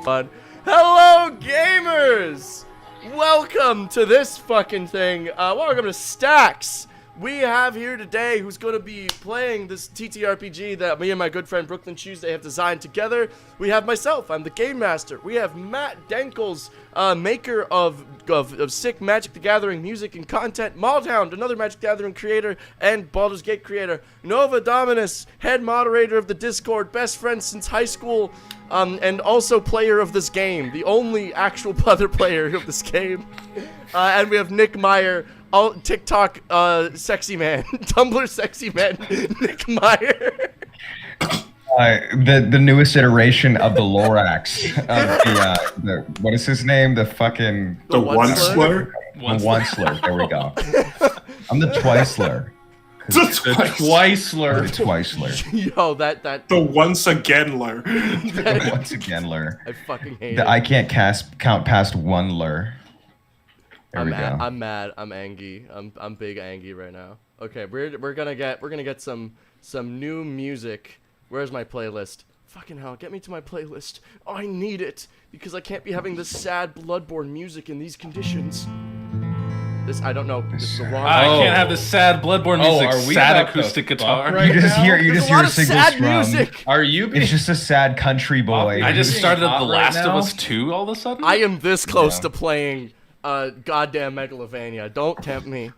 fun. Hello, gamers! Welcome to this fucking thing. Welcome to Stacks. We have here today who's going to be playing this TTRPG that me and my good friend Brooklyn Tuesday have designed together. We have myself, I'm the Game Master. We have Matt Denkels, maker of sick Magic the Gathering music and content. Maldhound, another Magic the Gathering creator and Baldur's Gate creator. Nova Dominus, head moderator of the Discord, best friend since high school, and also player of this game. The only actual other player of this game. And we have Nick Meyer, TikTok sexy man, Tumblr sexy man, Nick Meyer. The newest iteration of the Lorax of the what is his name? The fucking One-slur? The One-slur. There we go. I'm the Twice-slur. The Twice-slur. The Twice-slur. Yo, that The once-again-lur. The once again lur. I fucking hate The it. I can't count past one lur. There we go. I'm mad. I'm angry. I'm big angry right now. Okay, we're gonna get some new music. Where's my playlist? Fucking hell, get me to my playlist. Oh, I need it because I can't be having this sad Bloodborne music in these conditions. This I don't know. This is the wrong. I can't have the sad Bloodborne music. are we sad about to acoustic fuck guitar. right You just now? hear a There's a lot of single sad strum. music. Are you? Being, It's just a sad country boy. I just started Hot The right Last of now? Us 2 all of a sudden. I am this close Yeah. to playing goddamn Megalovania. Don't tempt me.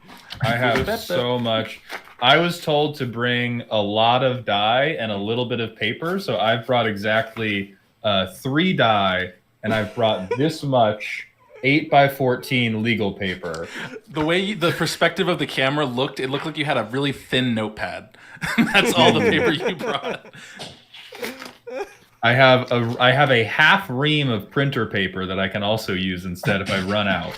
I have so much. I was told to bring a lot of dye and a little bit of paper, so I've brought exactly 3 dye, and I've brought this much 8x14 legal paper. The way the perspective of the camera looked, it looked like you had a really thin notepad. That's all the paper you brought. I have a half ream of printer paper that I can also use instead if I run out.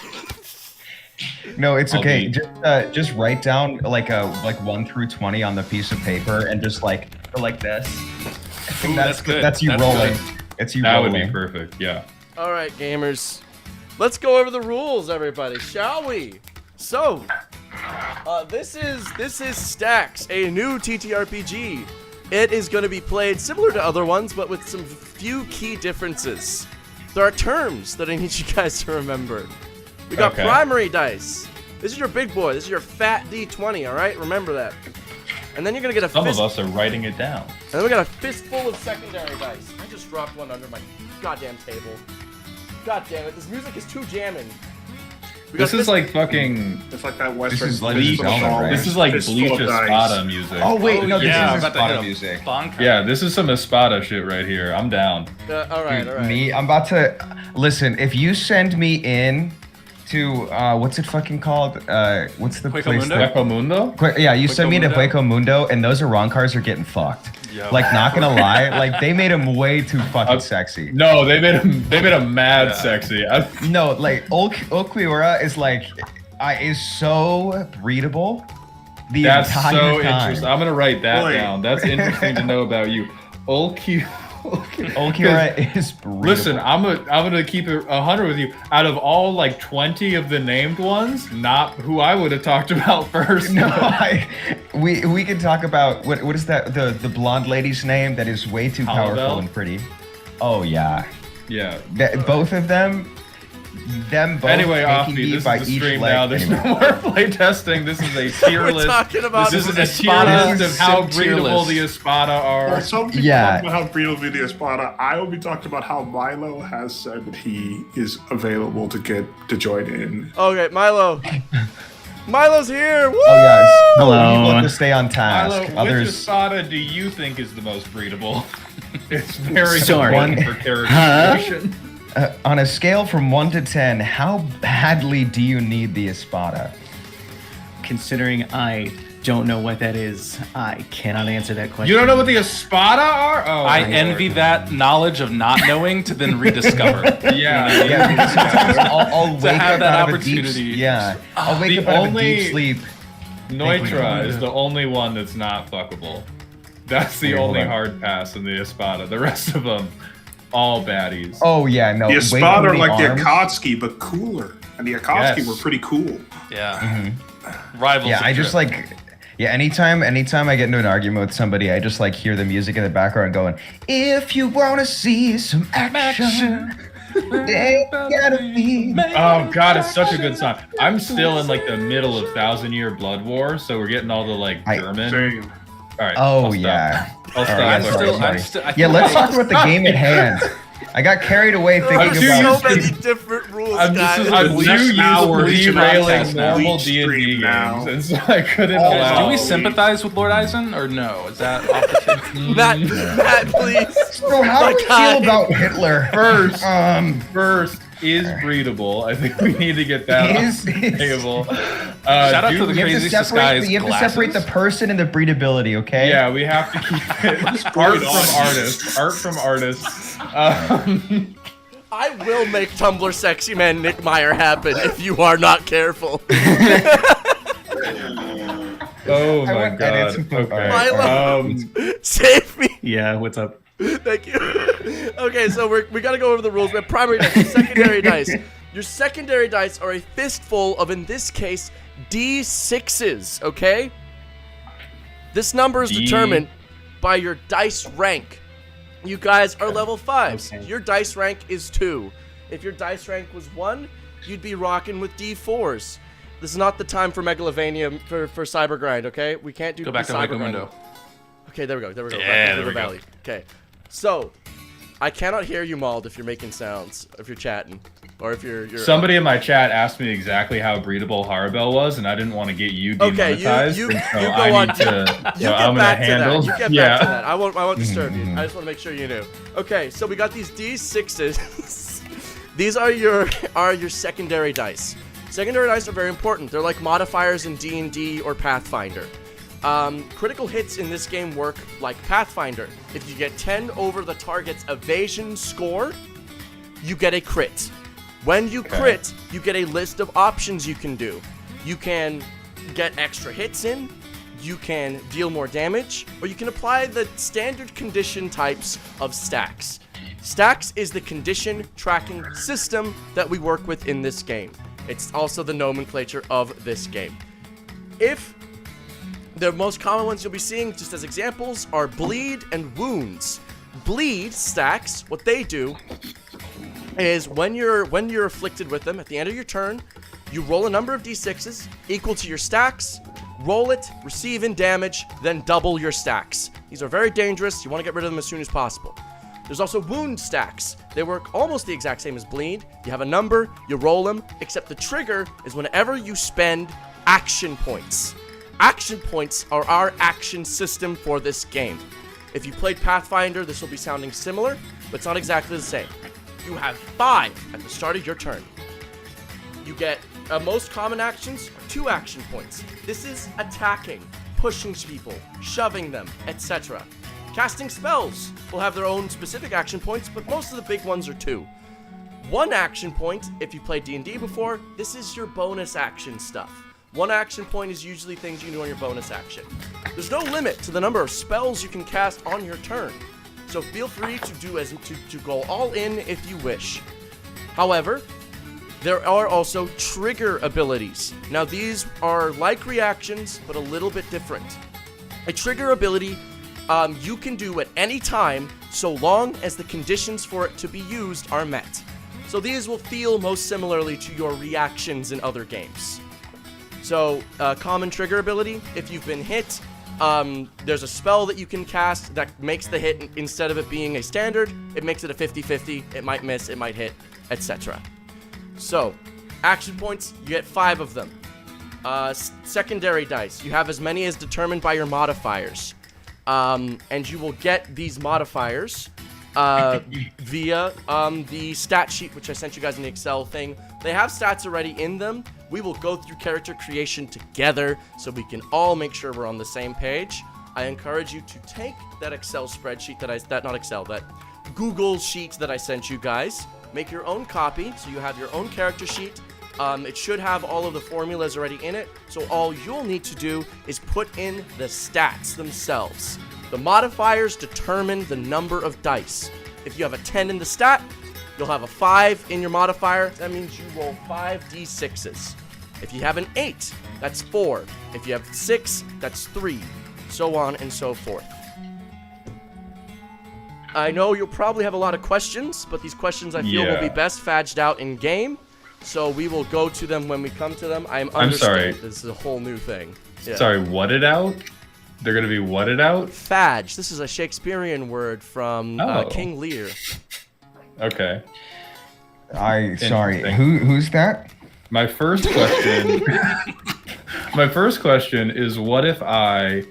No, it's I'll okay. be- Just write down like 1 through 20 on the piece of paper and just go like this. I think that's good. That's you That's rolling. good. It's you That would rolling. be perfect, yeah. All right, gamers. Let's go over the rules, everybody, shall we? So, this is Stacks, a new TTRPG. It is going to be played similar to other ones, but with some few key differences. There are terms that I need you guys to remember. We got Okay. primary dice. This is your big boy. This is your fat D20, all right? Remember that. And then you're going to get a Some fist. of us are writing it down. And then we got a fistful of secondary dice. I just dropped one under my goddamn table. God damn it, this music is too jamming. We got This is like fucking... It's like that Western. is like fistful of Zelda, dollars, right? This is like fistful Bleach of dice. Espada music. Oh wait, no, yeah, I'm this is about to hit Espada a music. bonk. Yeah, this is some Espada shit right here. I'm down. all right, all right. Me, I'm about to listen. If you send me in to what's it fucking called? What's the Hueco place? Mundo? that- Hueco Mundo? Yeah, you send me to Mundo? Hueco Mundo, and those Iran cars are getting fucked. Yo. Like, not gonna lie, like they made him way too fucking sexy. No, they made him mad sexy. No, like Okiura is like, is so breedable. The That's entire so time. interesting. I'm gonna write that Wait. down. That's interesting to know about you. Okiura is breedable. Listen, I'm gonna keep it 100 with you. Out of all like 20 of the named ones, not who I would have talked about first. No, we can talk about what is that the blonde lady's name that is way too powerful Holivel? and pretty. Oh yeah, Yeah. both of them both Anyway, taking Offie, me this is by the each stream leg. now. There's Anyway. no more play testing. This is a tier We're list. talking about This is this a is tier Espada list of how sim tier breedable list. the Espada are. Well, some people Yeah. talk about how breedable the Espada. I will be talking about how Milo has said that he is available to join in. Okay, Milo. Milo's here. Woo! Oh yes. Hello. People have to stay on task. Milo, which Others. Espada do you think is the most breedable? It's very Sorry. important for characterization. On a scale from 1 to 10, how badly do you need the Espada? Considering I don't know what that is, I cannot answer that question. You don't know what the Espada are? Oh, I Lord. envy that knowledge of not knowing to then rediscover. Yeah. Yeah, because sometimes I'll To wake have up that out of a deep opportunity. yeah. I'll wake The up out of a only- deep sleep. Neutra is the only one that's not fuckable. That's the Wait, hold only on. hard pass in the Espada. The rest of them, all baddies. Oh yeah, no. The way Espada too are many like the arms. Akatsuki, but cooler. And the Akatsuki Yes. were pretty cool. Yeah. Rivals. Yeah, of I just drip. like Yeah, anytime I get into an argument with somebody, I just like hear the music in the background going, "If you wanna see some action, they gotta be." Oh god, it's such a good song. I'm still in like the middle of 1,000-Year Blood War, so we're getting all the like German. Same. All right. Oh I'll stop. yeah. I'll stop. Alright, I'm sorry. still. Yeah, let's talk about the game at hand. I got carried away thinking There's about. so many different rules, I'm guys. just I'm too hours used to to derailing podcast now. normal Bleach D&D stream now. games, and so I couldn't Oh, allow. Do we sympathize with Lord Eisen or no? Is that off the table? Matt, please. So how do we God. feel about Hitler? First is breedable. I think we need to get that Is- off the table. Shout out to dude, the You have crazy to separate. You have to separate the glasses. person and the breedability. Okay. Yeah, we have to keep it art from artists. Art from artists. I will make Tumblr sexy man Nick Meyer happen if you are not careful. Oh my want that god. info. Okay. Milo. Save me. Yeah, what's up? Thank you. Okay, so we gotta go over the rules. We have primary dice, and secondary dice. Your secondary dice are a fistful of, in this case, D6s, okay? This number is determined by your dice rank. You guys are level 5s. Okay. Your dice rank is 2. If your dice rank was 1, you'd be rocking with D4s. This is not the time for Megalovania for Cyber Grind, okay? We can't do Go back to Cyber Lego Grind. Window. Okay, there we go. There we go. Yeah, Back to there River we go. Valley. Okay. So, I cannot hear you, Mauled, if you're making sounds, if you're chatting, or if you're. Somebody in my chat asked me exactly how breedable Harabel was, and I didn't want to get you Okay, you demonetized. go and so on. I need to. You so get I'm back gonna to handle. that. You get yeah. back to that. I won't disturb you. I just want to make sure you knew. Okay, so we got these D6s. These are your secondary dice. Secondary dice are very important. They're like modifiers in D&D or Pathfinder. Critical hits in this game work like Pathfinder. If you get 10 over the target's evasion score, you get a crit. When you crit, you get a list of options you can do. You can get extra hits in, you can deal more damage, or you can apply the standard condition types of stacks. Stacks is the condition tracking system that we work with in this game. It's also the nomenclature of this game. If the most common ones you'll be seeing, just as examples, are bleed and wounds. Bleed stacks, what they do is when you're afflicted with them at the end of your turn, you roll a number of d6s equal to your stacks, roll it, receive in damage, then double your stacks. These are very dangerous. You want to get rid of them as soon as possible. There's also wound stacks. They work almost the exact same as bleed. You have a number, you roll them, except the trigger is whenever you spend action points. Action points are our action system for this game. If you played Pathfinder, this will be sounding similar, but it's not exactly the same. You have 5 at the start of your turn. You get most common actions are 2 action points. This is attacking, pushing people, shoving them, etc. Casting spells will have their own specific action points, but most of the big ones are 2. 1 action point, if you played D&D before, this is your bonus action stuff. 1 action point is usually things you can do on your bonus action. There's no limit to the number of spells you can cast on your turn, so feel free to to go all in if you wish. However, there are also trigger abilities. Now these are like reactions, but a little bit different. A trigger ability you can do at any time, so long as the conditions for it to be used are met. So these will feel most similarly to your reactions in other games. So, common trigger ability, if you've been hit, there's a spell that you can cast that makes the hit, instead of it being a standard, it makes it a 50-50, it might miss, it might hit, etc. So, action points, you get 5 of them. Secondary dice, you have as many as determined by your modifiers. And you will get these modifiers via the stat sheet, which I sent you guys in the Excel thing. They have stats already in them. We will go through character creation together so we can all make sure we're on the same page. I encourage you to take that Excel spreadsheet that Google sheet that I sent you guys. Make your own copy so you have your own character sheet. It should have all of the formulas already in it, so all you'll need to do is put in the stats themselves. The modifiers determine the number of dice. If you have a 10 in the stat, you'll have a 5 in your modifier. That means you roll 5 d6s. If you have an 8, that's 4. If you have 6, that's 3. So on and so forth. I know you'll probably have a lot of questions, but these questions I feel will be best fadged out in game. So we will go to them when we come to them. I'm sorry. This is a whole new thing. Yeah. Sorry, whatted out? They're gonna be whatted out? Fadge. This is a Shakespearean word from King Lear. Okay. Sorry. Who's that? My first question. My first question is, what if I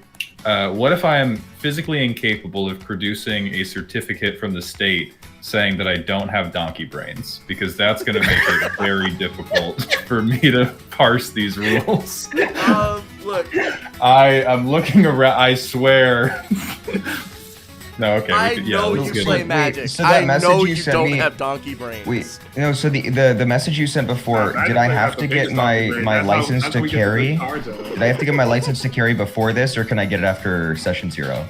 am physically incapable of producing a certificate from the state saying that I don't have donkey brains? Because that's going to make it very difficult for me to parse these rules. Look. I'm looking around. I swear. No, okay. I know you play Magic. So that I message know you you sent don't me- have donkey brains. Wait, no. So the message you sent before, did I have to get my license to carry? Did I have to get my license to carry before this, or can I get it after session 0?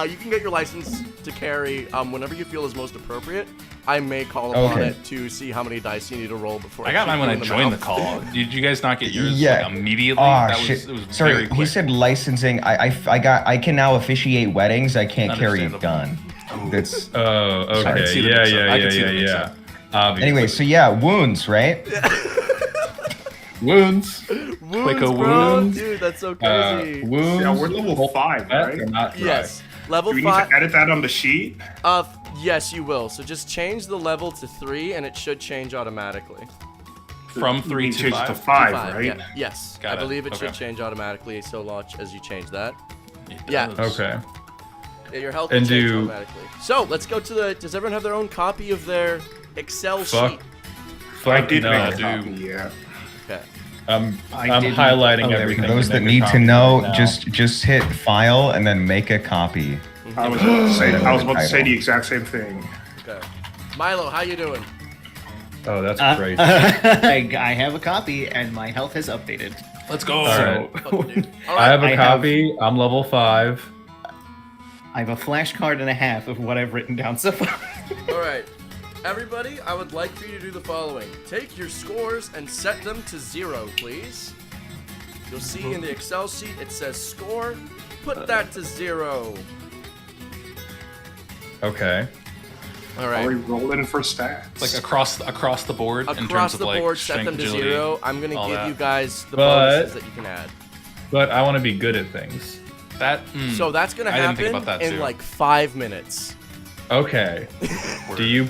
You can get your license to carry whenever you feel is most appropriate. I may call upon it to see how many dice you need to roll before. I got mine when I joined the call. Did you guys not get yours like, immediately? Oh It shit! was Sorry, very quick. he said licensing. I can now officiate weddings. I can't carry a gun. That's Oh, I can okay. see the Yeah, mix-up. I can see the yeah. mix-up. Obviously. anyway. So yeah, wounds, right? wounds. Wounds, a bro. wound. Dude, that's so crazy. Wounds. Yeah, we're level 5, right? Are not dry. Yes, level Do we need 5. to edit that on the sheet? Yes, you will. So just change the level to 3, and it should change automatically. From 3 to change it 5. to 5, right? Yeah. Yes, Got I it. believe it should Okay. change automatically so much as you change that. It Yeah. does. Okay. Yeah, your health will And change do- automatically. So let's go to the. Does everyone have their own copy of their Excel Fuck. sheet? I did no. make a do. copy, yeah. Okay. I'm I didn't- highlighting oh, there we everything. go. For those to that make a need copy to know, right now. just hit file and then make a copy. I was about to say Title. the exact same thing. Okay. Milo, how you doing? Oh, that's great. I have a copy, and my health has updated. Let's go. All right. Fucking dude. All I right. have a I copy. I'm level 5. I have a flashcard and a half of what I've written down so far. All right. Everybody, I would like for you to do the following. Take your scores and set them to 0, please. You'll see in the Excel sheet it says score. Put that to 0. Okay. All Are we right. rolling for stats? Like across the board in terms Across of the like board, set strength, them to agility, 0. I'm gonna all give that. you guys the But- bonuses that you can add. But I want to be good at things. That. So that's gonna I didn't think happen about that in too. like 5 minutes. Okay. Word.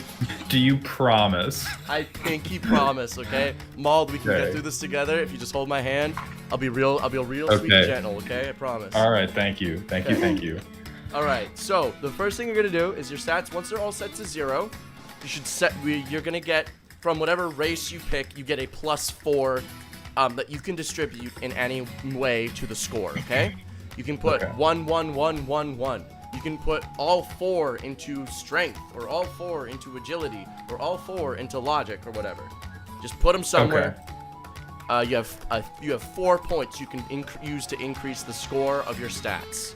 Do you promise? I pinky promise, okay? Mauled, we can Okay. get through this together. If you just hold my hand, I'll be real sweet and Okay. gentle, okay? I promise. All right. Thank you. Thank you. Thank you. All right. So the first thing you're gonna do is your stats. Once they're all set to 0, you should set. You're gonna get from whatever race you pick. You get a +4 that you can distribute in any way to the score. Okay. You can put Okay. 1, 1, 1, 1, 1. You can put all 4 into strength, or all 4 into agility, or all 4 into logic, or whatever. Just put them somewhere. You have 4 points you can use to increase the score of your stats.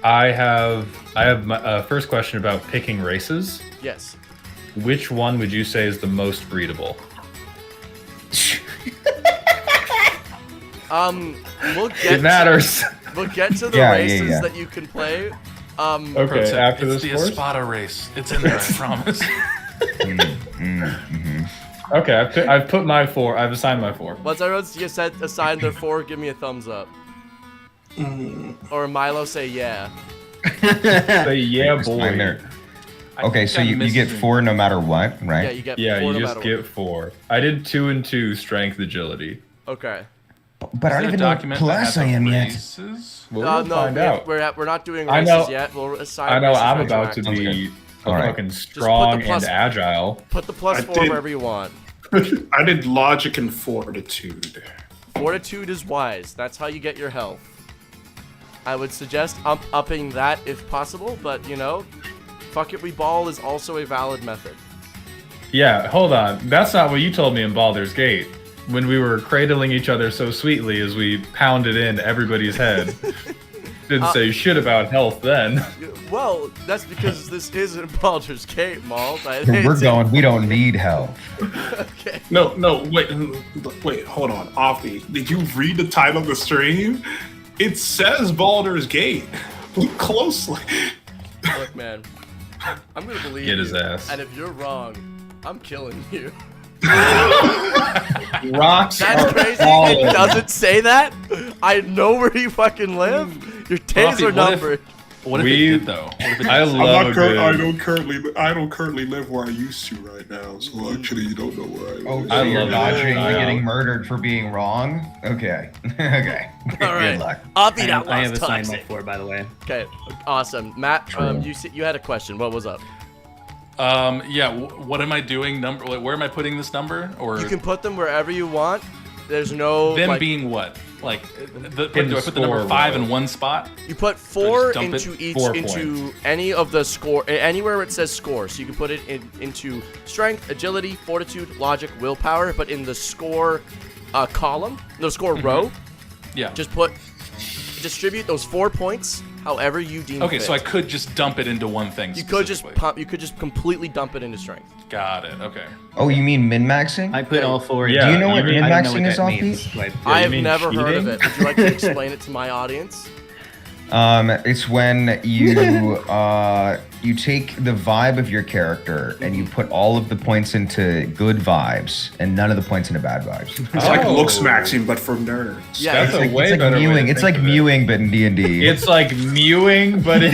I have my first question about picking races. Yes. Which one would you say is the most breedable? We'll get It matters. We'll get to the Yeah, races yeah. that you can play. Okay. After It's this the course. Espada race. It's in there, I promise. Okay. I've put my 4. I've assigned my 4. Once everyone's just assigned their 4, give me a thumbs up. Or Milo say yeah. Say yeah, Mine boy. there. Okay, so I'm you get missing- 4 no matter what, Yeah, right? you get Yeah, 4 you no just matter get 4. I did 2 and 2 strength agility. what. Okay. But I don't even know what class I am yet. Races? Well, we'll No, find out. we're not doing I races know- yet. We'll assign I know races I'm about to retroactively. be a Alright. fucking put the strong plus- and agile. Put the I +4 did- wherever you want. I did logic and fortitude. Fortitude is wise. That's how you get your health. I would suggest upping that if possible, but you know, fuck it, we ball is also a valid method. Yeah, hold on. That's not what you told me in Baldur's Gate. When we were cradling each other so sweetly as we pounded in everybody's head. Didn't say shit about health then. Well, that's because this isn't Baldur's Gate, Malt. We're going. We don't need help. Okay. No, wait, hold on. Offie, did you read the title of the stream? It says Baldur's Gate. Look closely. Look, man. I'm gonna believe Get his you, ass. and if you're wrong, I'm killing you. Rocks That's are crazy. falling. It doesn't say that. I know where you fucking live. Your days Coffee, are numbered. What if it did though? What if it I did? love a good. I don't currently live where I used to right now. So actually, you don't know where I live. Oh, I so you're love dodging it. getting murdered for being wrong? Okay. Okay. All right. Good luck. Offie I have Outlaws assigned my Toxic. 4, by the way. Okay, awesome. Matt, True. you had a question. What was up? Yeah. What am I doing? Like, where am I putting this number? Or You can put them wherever you want. There's no them like, being what? Like, do In I the put the number score 5 row. in one spot? you put 4 dump it? into each 4 into any of the score anywhere where it says score. So you can put it into strength, agility, fortitude, logic, willpower. But in the score column, no score row, Yeah. just distribute those 4 points however you deem Okay, fit. so I could just dump it into one thing. You could just specifically. you could just completely dump it into strength. Got it. Okay. Oh, you mean min-maxing? I put all 4 Yeah, Do you know what I mean- I don't know what min-maxing is, that Offbeat? means, but I have mean never heard of cheating? it. Would you like to explain it to my audience? It's when you you take the vibe of your character and you put all of the points into good vibes and none of the points into bad vibes. It's like Oh. looks maxing, but for nerds. Yeah, That's It's a like, way it's like better way to mewing. It's think like of it. mewing, but in D&D. It's like mewing, but it,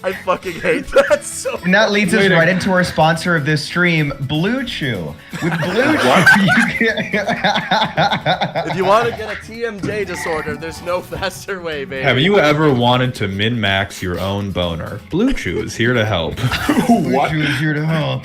I fucking hate that so And that leads us Wait a- right into our sponsor of this stream, Blue Chew. With Blue Chew, you If you want to get a TMJ disorder, there's no faster way, baby. Have you ever wanted to min-max your own boner? Blue Chew is here to help. Blue What? Chew is here to help.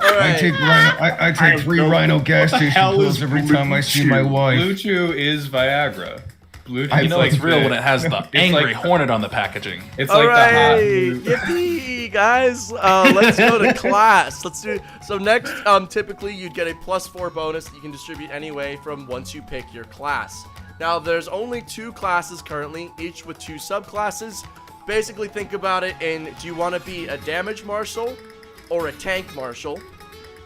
All I right. take I take 3 Rhino gas station hell pills is every Blue time I see Chew? my wife. Blue Chew is Viagra. Blue Chew. You know it's real when it has the angry like- hornet on the packaging. It's All like right, the hot. Blue- yippee, guys! Let's go to class. Let's do so. Next, typically you'd get a +4 bonus that you can distribute anyway from once you pick your class. Now, there's only 2 classes currently, each with 2 subclasses. Basically, think about it in: do you want to be a damage marshal or a tank marshal?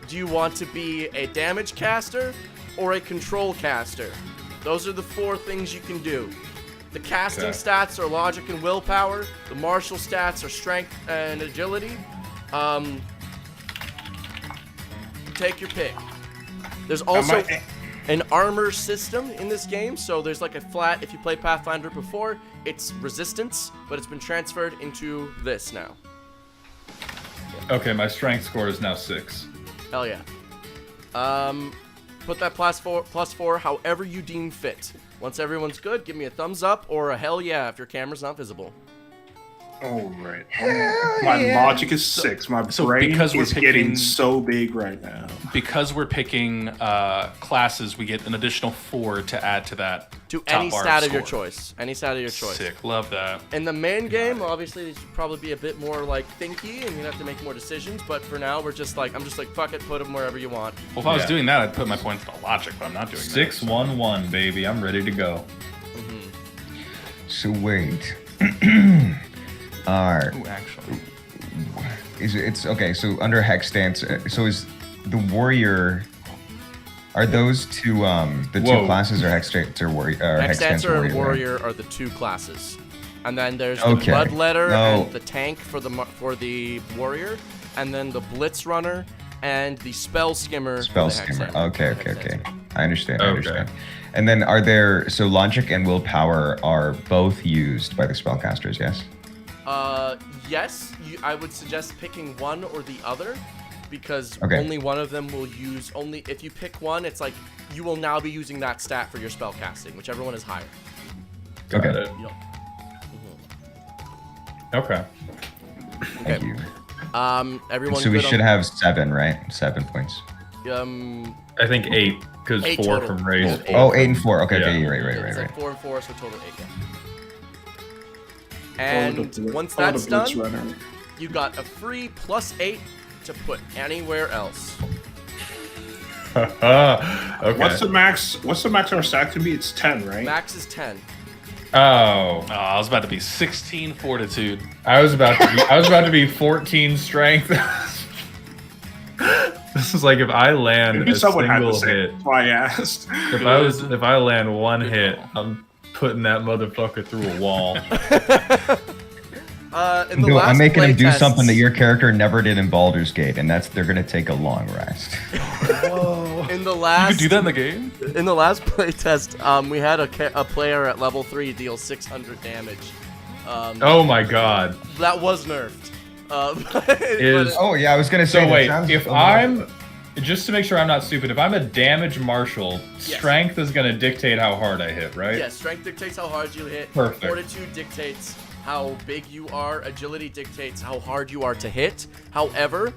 Do you want to be a damage caster or a control caster? Those are the 4 things you can do. The casting Okay. stats are logic and willpower. The martial stats are strength and agility. Take your pick. There's also an armor system in this game. So there's like a flat, if you played Pathfinder before, it's resistance, but it's been transferred into this now. Okay, my strength score is now 6. Hell yeah. Put that +4 however you deem fit. Once everyone's good, give me a thumbs up or a hell yeah if your camera's not visible. All right. My logic is 6. My so brain because we're is picking- getting so big right now. Because we're picking classes, we get an additional 4 to add to that. To top any bar stat of your score. choice. Any stat of your choice. Sick, love that. In the main game, obviously, it should probably be a bit more like thinky, and you have to make more decisions. But for now, we're just like, I'm just like, fuck it, put them wherever you want. Well, if I was Yeah. doing that, I'd put my points to logic, but I'm not doing that. 611, baby. I'm ready to go. So wait. Alright. Ooh, actually. It's okay, so under hex stance, so is the warrior, are those two the Whoa. 2 classes or hex stance or warrior Hex stance Dancer and right? Warrior are the 2 classes. And then there's the Okay. Bloodletter No. and the Tank for the Warrior. And then the Blitz Runner and the Spell Skimmer Spell for the Hex skimmer. Dancer. Okay. Hex Dancer. I understand. Okay. And then are there, so logic and willpower are both used by the spellcasters, yes? Yes, I would suggest picking one or the other, because Okay. only one of them will use. Only if you pick one, it's like you will now be using that stat for your spell casting, whichever one is higher. Got Okay. it. You know. Okay. Thank you. Everyone. So we good should on, have 7, right? 7 points. I think 8, because 8 4 total. from Raise. Eight. Oh, 8 and 4. Okay, Yeah. okay, you're right. It's like 4 and 4, so total 8. Yeah. And once Or the that's Blitz done, Runner. you got a free +8 to put anywhere else. Okay. What's the max? What's the max our stack to be? It's 10, right? Max is 10. Oh, I was about to be 16 fortitude. I was about to be 14 strength. This is like if I land Maybe a someone had to single say. hit. That's why I asked. If I land one hit, I'm putting that motherfucker through a wall. In the No, last I'm making him do playtests- something that your character never did in Baldur's Gate, and that's they're gonna take a long rest. In the You last could do that in the game? in the last playtest, we had a player at level 3 deal 600 damage. Oh my god. That was nerfed. Is- Oh yeah, I was gonna say. So that wait, sounds if a little- I'm just to make sure I'm not stupid, if I'm a damage marshal, strength is gonna dictate how hard I hit, right? Yeah, strength dictates how hard you hit. Perfect. Fortitude dictates how big you are. Agility dictates how hard you are to hit. However,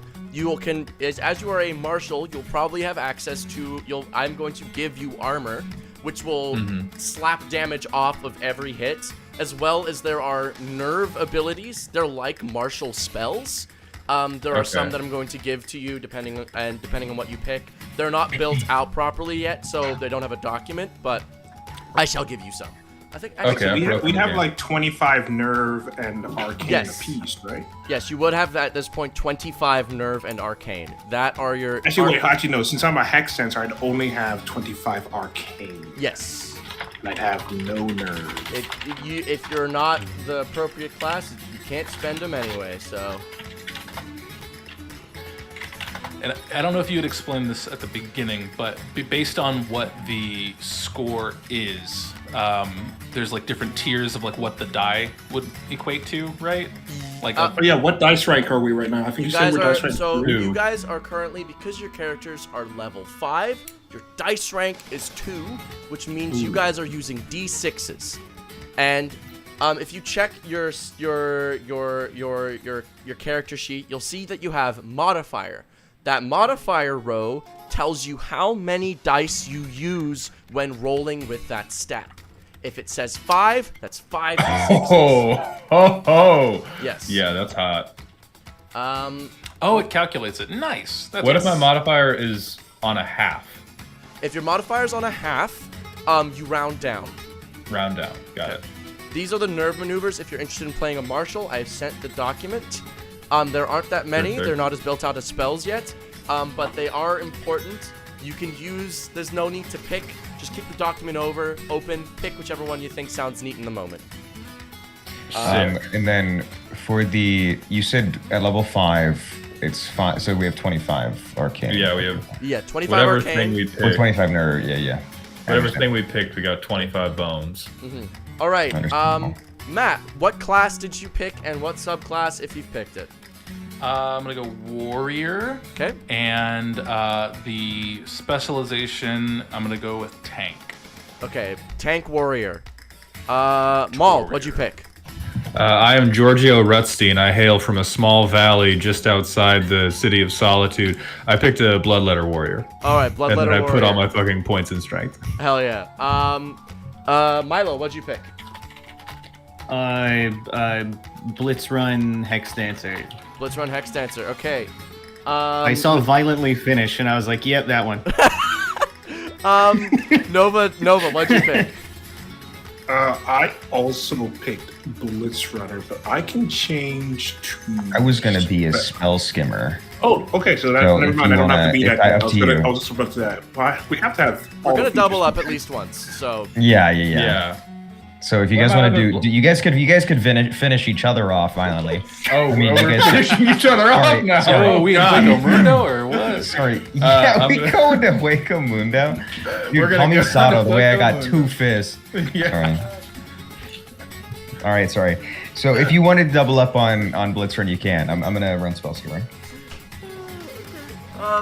as you are a marshal, you'll probably have access to. I'm going to give you armor, which will slap damage off of every hit, as well as there are nerve abilities. They're like martial spells. There are some that I'm going to give to you depending on what you pick. They're not built out properly yet, so they don't have a document, but I shall give you some. I think Okay. We'd have like 25 nerve and arcane Yes. apiece, right? Yes, you would have at this point 25 nerve and arcane. That are your Actually, no. Since I'm a hex sensor, I'd only have 25 arcane. Yes. And I'd have no nerve. If you're not the appropriate class, you can't spend them anyway. So And I don't know if you had explained this at the beginning, but based on what the score is, there's like different tiers of like what the die would equate to, right? Like, Oh yeah, what dice rank are we right now? I think you said we're dice rank 3. you guys are currently, because your characters are level 5, your dice rank is 2, which means you guys are using D6s. And if you check your character sheet, you'll see that you have modifier. That modifier row tells you how many dice you use when rolling with that stat. If it says 5, that's 5 D6s. Oh. Yes. Yeah, that's hot. oh, it calculates it. Nice. That's What if my modifier is on a half? If your modifier's on a half, you round down. Round down. Got it. These are the nerve maneuvers. If you're interested in playing a marshal, I've sent the document. There aren't that many. Perfect. They're not as built out as spells yet, but they are important. You can use. There's no need to pick. Just keep the document open. Pick whichever one you think sounds neat in the moment. And then for you said at level 5, it's 5. So we have 25 arcane. Yeah, we have Yeah, 25 whatever arcane. thing we Or picked. 25 nerve. Yeah. Whatever thing we picked, we got 25 bones. All right. Understandable. Matt, what class did you pick, and what subclass if you've picked it? I'm gonna go warrior. Okay. And the specialization, I'm gonna go with tank. Okay. Tank warrior. Maul, what'd you pick? I am Giorgio Rutstein. I hail from a small valley just outside the city of Solitude. I picked a Bloodletter Warrior. All right, bloodletter And then I warrior. put all my fucking points in strength. Hell yeah. Milo, what'd you pick? Blitz Run Hex Dancer. Let's run Hex Dancer. Okay. I saw Violently Finish, and I was like, "Yep, that one." Nova, what'd you pick? I also picked Blitz Runner, but I can change to. I was gonna be a spell skimmer. Oh, okay. So that So never if mind. I you don't have to be wanna- that. up to you. I was just about to that. Why? We have to have. We're all gonna the double features. up at least once. So Yeah. Yeah. So if you What guys want about to you guys could finish each other off violently. Oh, I mean, you we're guys- finishing each other off Alright, now. sorry. Oh, we in God. Blanco Mundo or what? Sorry. Yeah, I'm we gonna- go into Waco Mundo. Dude, We're gonna call me go Sato. into The way I Waco got Mundo. 2 fists. Yeah. All right, sorry. So if you wanted to double up on Blitzrun, you can. I'm gonna run spell skimmer.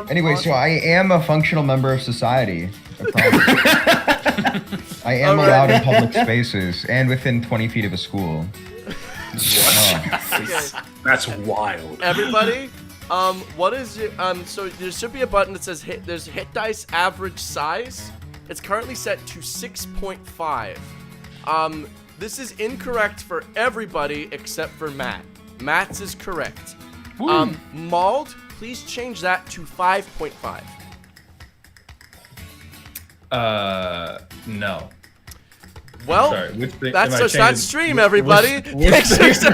Anyway, so I am a functional member of society. I promise. I am All right. allowed in public spaces and within 20 feet of a school. okay. That's wild. Everybody, what is it? So there should be a button that says hit. There's hit dice average size. It's currently set to 6.5. This is incorrect for everybody except for Matt. Matt's is correct. Mauled, please change that to 5.5. No. Well, Sorry, which thing, that's am I just that changing- stream, everybody. Which Thanks for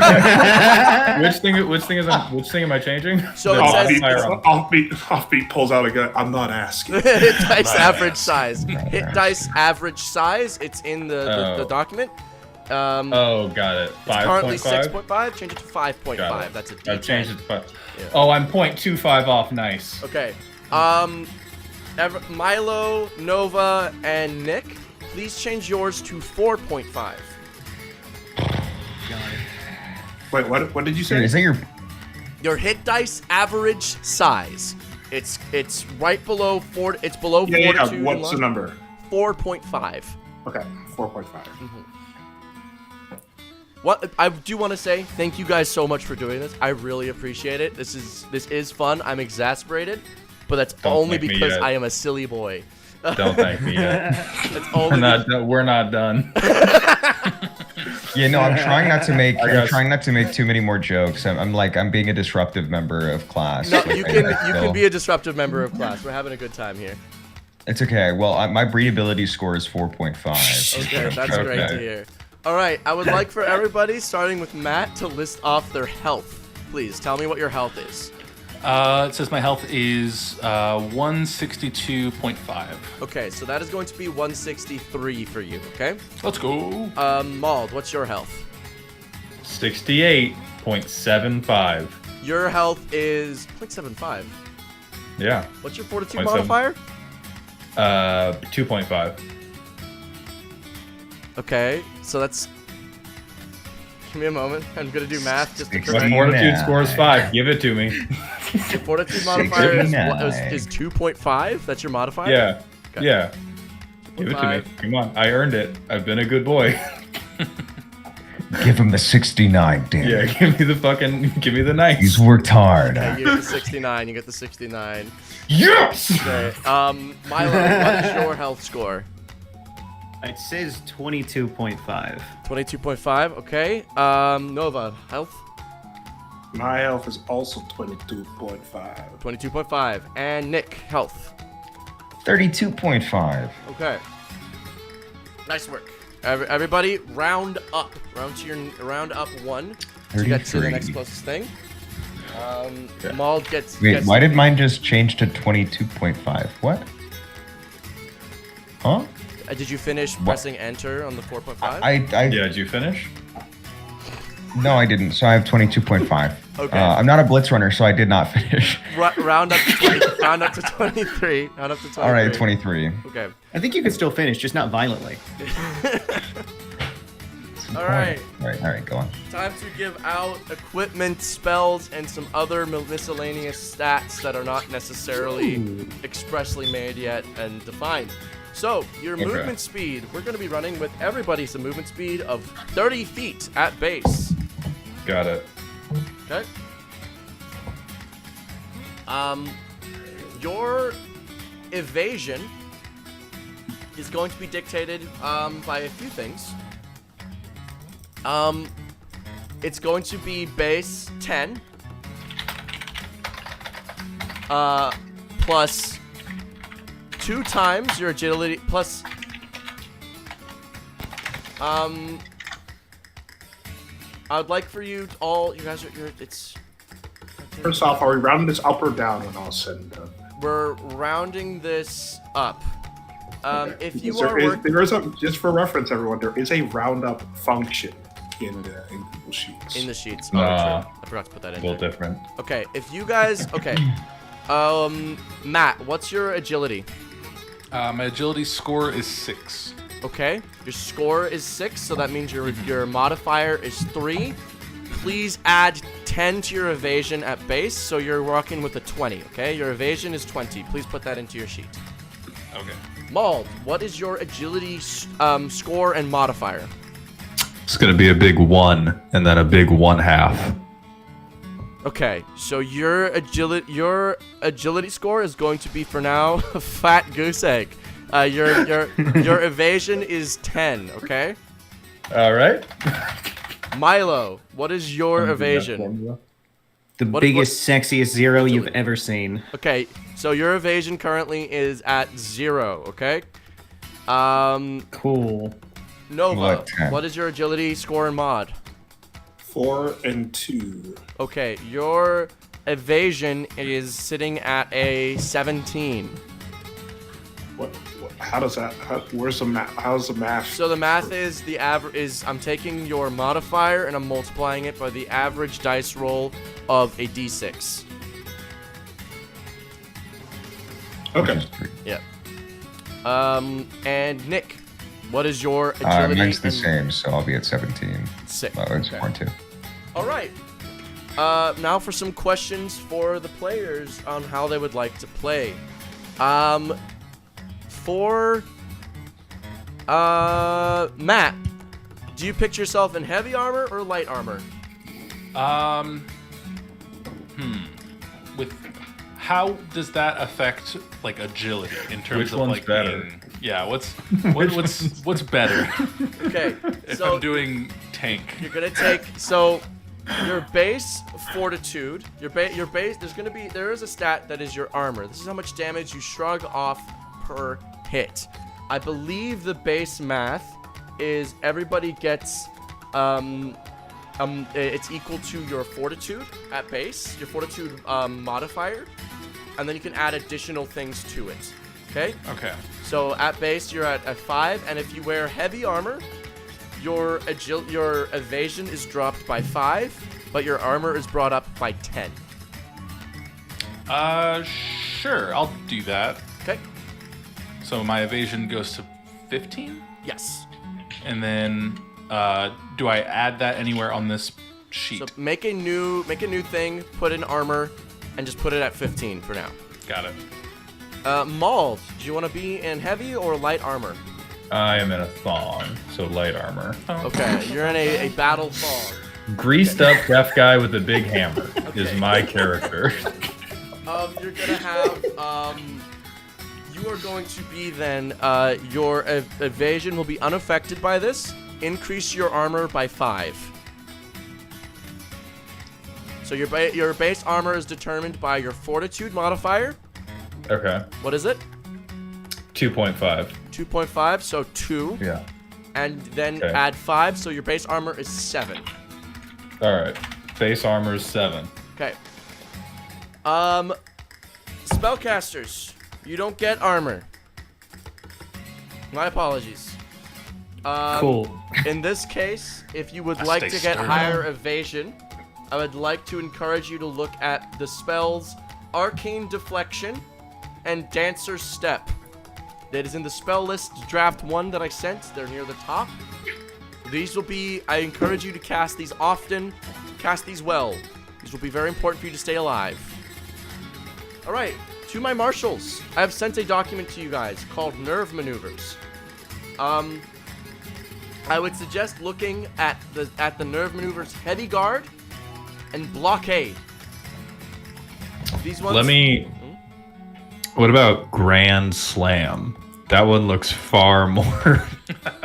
which thing am I changing? So The it says- firearm. Offbeat pulls out a gun. I'm not asking. Hit dice average size. Hit dice average size. It's in the Oh. document. Oh, got it. It's currently 5.5. 6.5. Change it to 5.5. Got it. That's a D10. I've changed it to 5. Yeah. Oh, I'm 0.25 off. Nice. Okay. Milo, Nova, and Nick, please change yours to 4.5. Wait, what did you Sorry, say? is that your? Your hit dice average size. It's right below 4. It's below Yeah. fortitude. What's the number? 4.5. Okay, 4.5. What I do want to say, thank you guys so much for doing this. I really appreciate it. This is fun. I'm exasperated, but that's Don't only thank me because yet. I am a silly boy. Don't thank me yet. That's only We're not done. Yeah, no, I'm trying not to make. I I'm got- trying not to make too many more jokes. I'm being a disruptive member of class. No, Like, you I can feel- be a disruptive member of class. We're having a good time here. It's okay. Well, my breedability score is 4.5. Okay, that's great to Okay. hear. All right, I would like for everybody, starting with Matt, to list off their health. Please tell me what your health is. It says my health is 162.5. Okay, so that is going to be 163 for you. Okay. Let's go. Mauld, what's your health? 68.75. Your health is 0.75. Yeah. What's your fortitude 0.7. modifier? 2.5. Okay, so that's. Give me a moment. I'm gonna do math just to Sixty. My correct. fortitude score is 5. Give it to me. Your fortitude modifier is 69. 2.5. That's your modifier. Yeah. Okay. Yeah. Give it to me. 2.5. Come on. I earned it. I've been a good boy. Give him the 69, damn. Yeah. Give me the nice. He's worked hard. Okay, you get the 69. You get the 69. Yes. Okay. Milo, what is your health score? It says 22.5. 22.5. Okay. Nova, health. My health is also 22.5. 22.5. And Nick, health. 32.5. Okay. Nice work. Everybody, round up. Round up 1 to get to the 33. next closest thing. Mauld gets. Wait, gets why did mine just change to 22.5? What? Huh? Did you finish pressing enter on the 4.5? Yeah. Did you finish? No, I didn't. So I have 22.5. Okay. I'm not a blitz runner, so I did not finish. Round up to 20, round up to 23. Round up to 23. All right, 23. Okay. I think you can still finish, just not violently. All right. All right, go on. Time to give out equipment, spells, and some other miscellaneous stats that are not necessarily expressly made yet and defined. So, your Okay. movement speed, we're going to be running with everybody some movement speed of 30 feet at base. Got it. Okay? Your evasion is going to be dictated by a few things. It's going to be base 10 plus 2 times your agility plus I would like for you all, you guys are, it's First off, are we rounding this up or down when all said and done? we're rounding this up. If you Because are there is a, just for reference, everyone, there is a roundup function in Google Sheets. in the sheets. Oh, true. I forgot to put that A in little there. different. Okay, if you guys, okay. Matt, what's your agility? My agility score is 6. Okay, your score is 6, so that means your modifier is 3. Please add 10 to your evasion at base, so you're rocking with a 20, okay? Your evasion is 20. Please put that into your sheet. Okay. Mauld, what is your agility score and modifier? It's gonna be a big 1 and then a big 1/2. Okay, so your agility score is going to be for now a fat goose egg. Your evasion is 10, okay? All right. Milo, what is your evasion? The What- biggest, sexiest 0 you've ever seen. Okay, so your evasion currently is at 0, okay? Cool. What, Nova, what is your agility score and mod? 4 and 2. Okay, your evasion is sitting at a 17. What how does that? Where's the math? How's the math? So the math is the average is I'm taking your modifier and I'm multiplying it by the average dice roll of a d6. Okay. Yep. And Nick, what is your agility? Mine's the and- same, so I'll be at 17. Sick. Oh, it's Okay. 4 and 2. All right. Now for some questions for the players on how they would like to play. For Matt, do you picture yourself in heavy armor or light armor? With how does that affect like agility in terms Which of one's like better? yeah, what's better? Okay, If so I'm doing tank. you're gonna take your base fortitude. Your base. There is a stat that is your armor. This is how much damage you shrug off per hit. I believe the base math is everybody gets it's equal to your fortitude at base, your fortitude modifier, and then you can add additional things to it. Okay? Okay. So at base you're at 5, and if you wear heavy armor, your evasion is dropped by 5, but your armor is brought up by 10. Sure, I'll do that. Okay? So my evasion goes to 15, Yes. and then do I add that anywhere on this sheet? So make a new thing, put in armor, and just put it at 15 for now. Got it. Mauled, do you want to be in heavy or light armor? I am in a thong, so light armor. Okay, you're in a battle thong. Greased up deaf guy with a big hammer is Okay. my character. You're gonna have you are going to be then your evasion will be unaffected by this. Increase your armor by 5. So your base armor is determined by your fortitude modifier. Okay. What is it? 2.5. 2.5, so 2. Yeah. And then Okay. add 5, so your base armor is 7. All right. Base armor is 7. Okay. Spellcasters, you don't get armor. My apologies. Cool. In this case, if you would I like stay to get stern. higher evasion, I would like to encourage you to look at the spells Arcane Deflection and Dancer's Step. That is in the spell list draft 1 that I sent. They're near the top. These will be, I encourage you to cast these often, cast these well. These will be very important for you to stay alive. Alright, to my marshals, I have sent a document to you guys called Nerve Maneuvers. I would suggest looking at the Nerve Maneuvers Heavy Guard and Blockade. These ones. What about Grand Slam? That one looks far more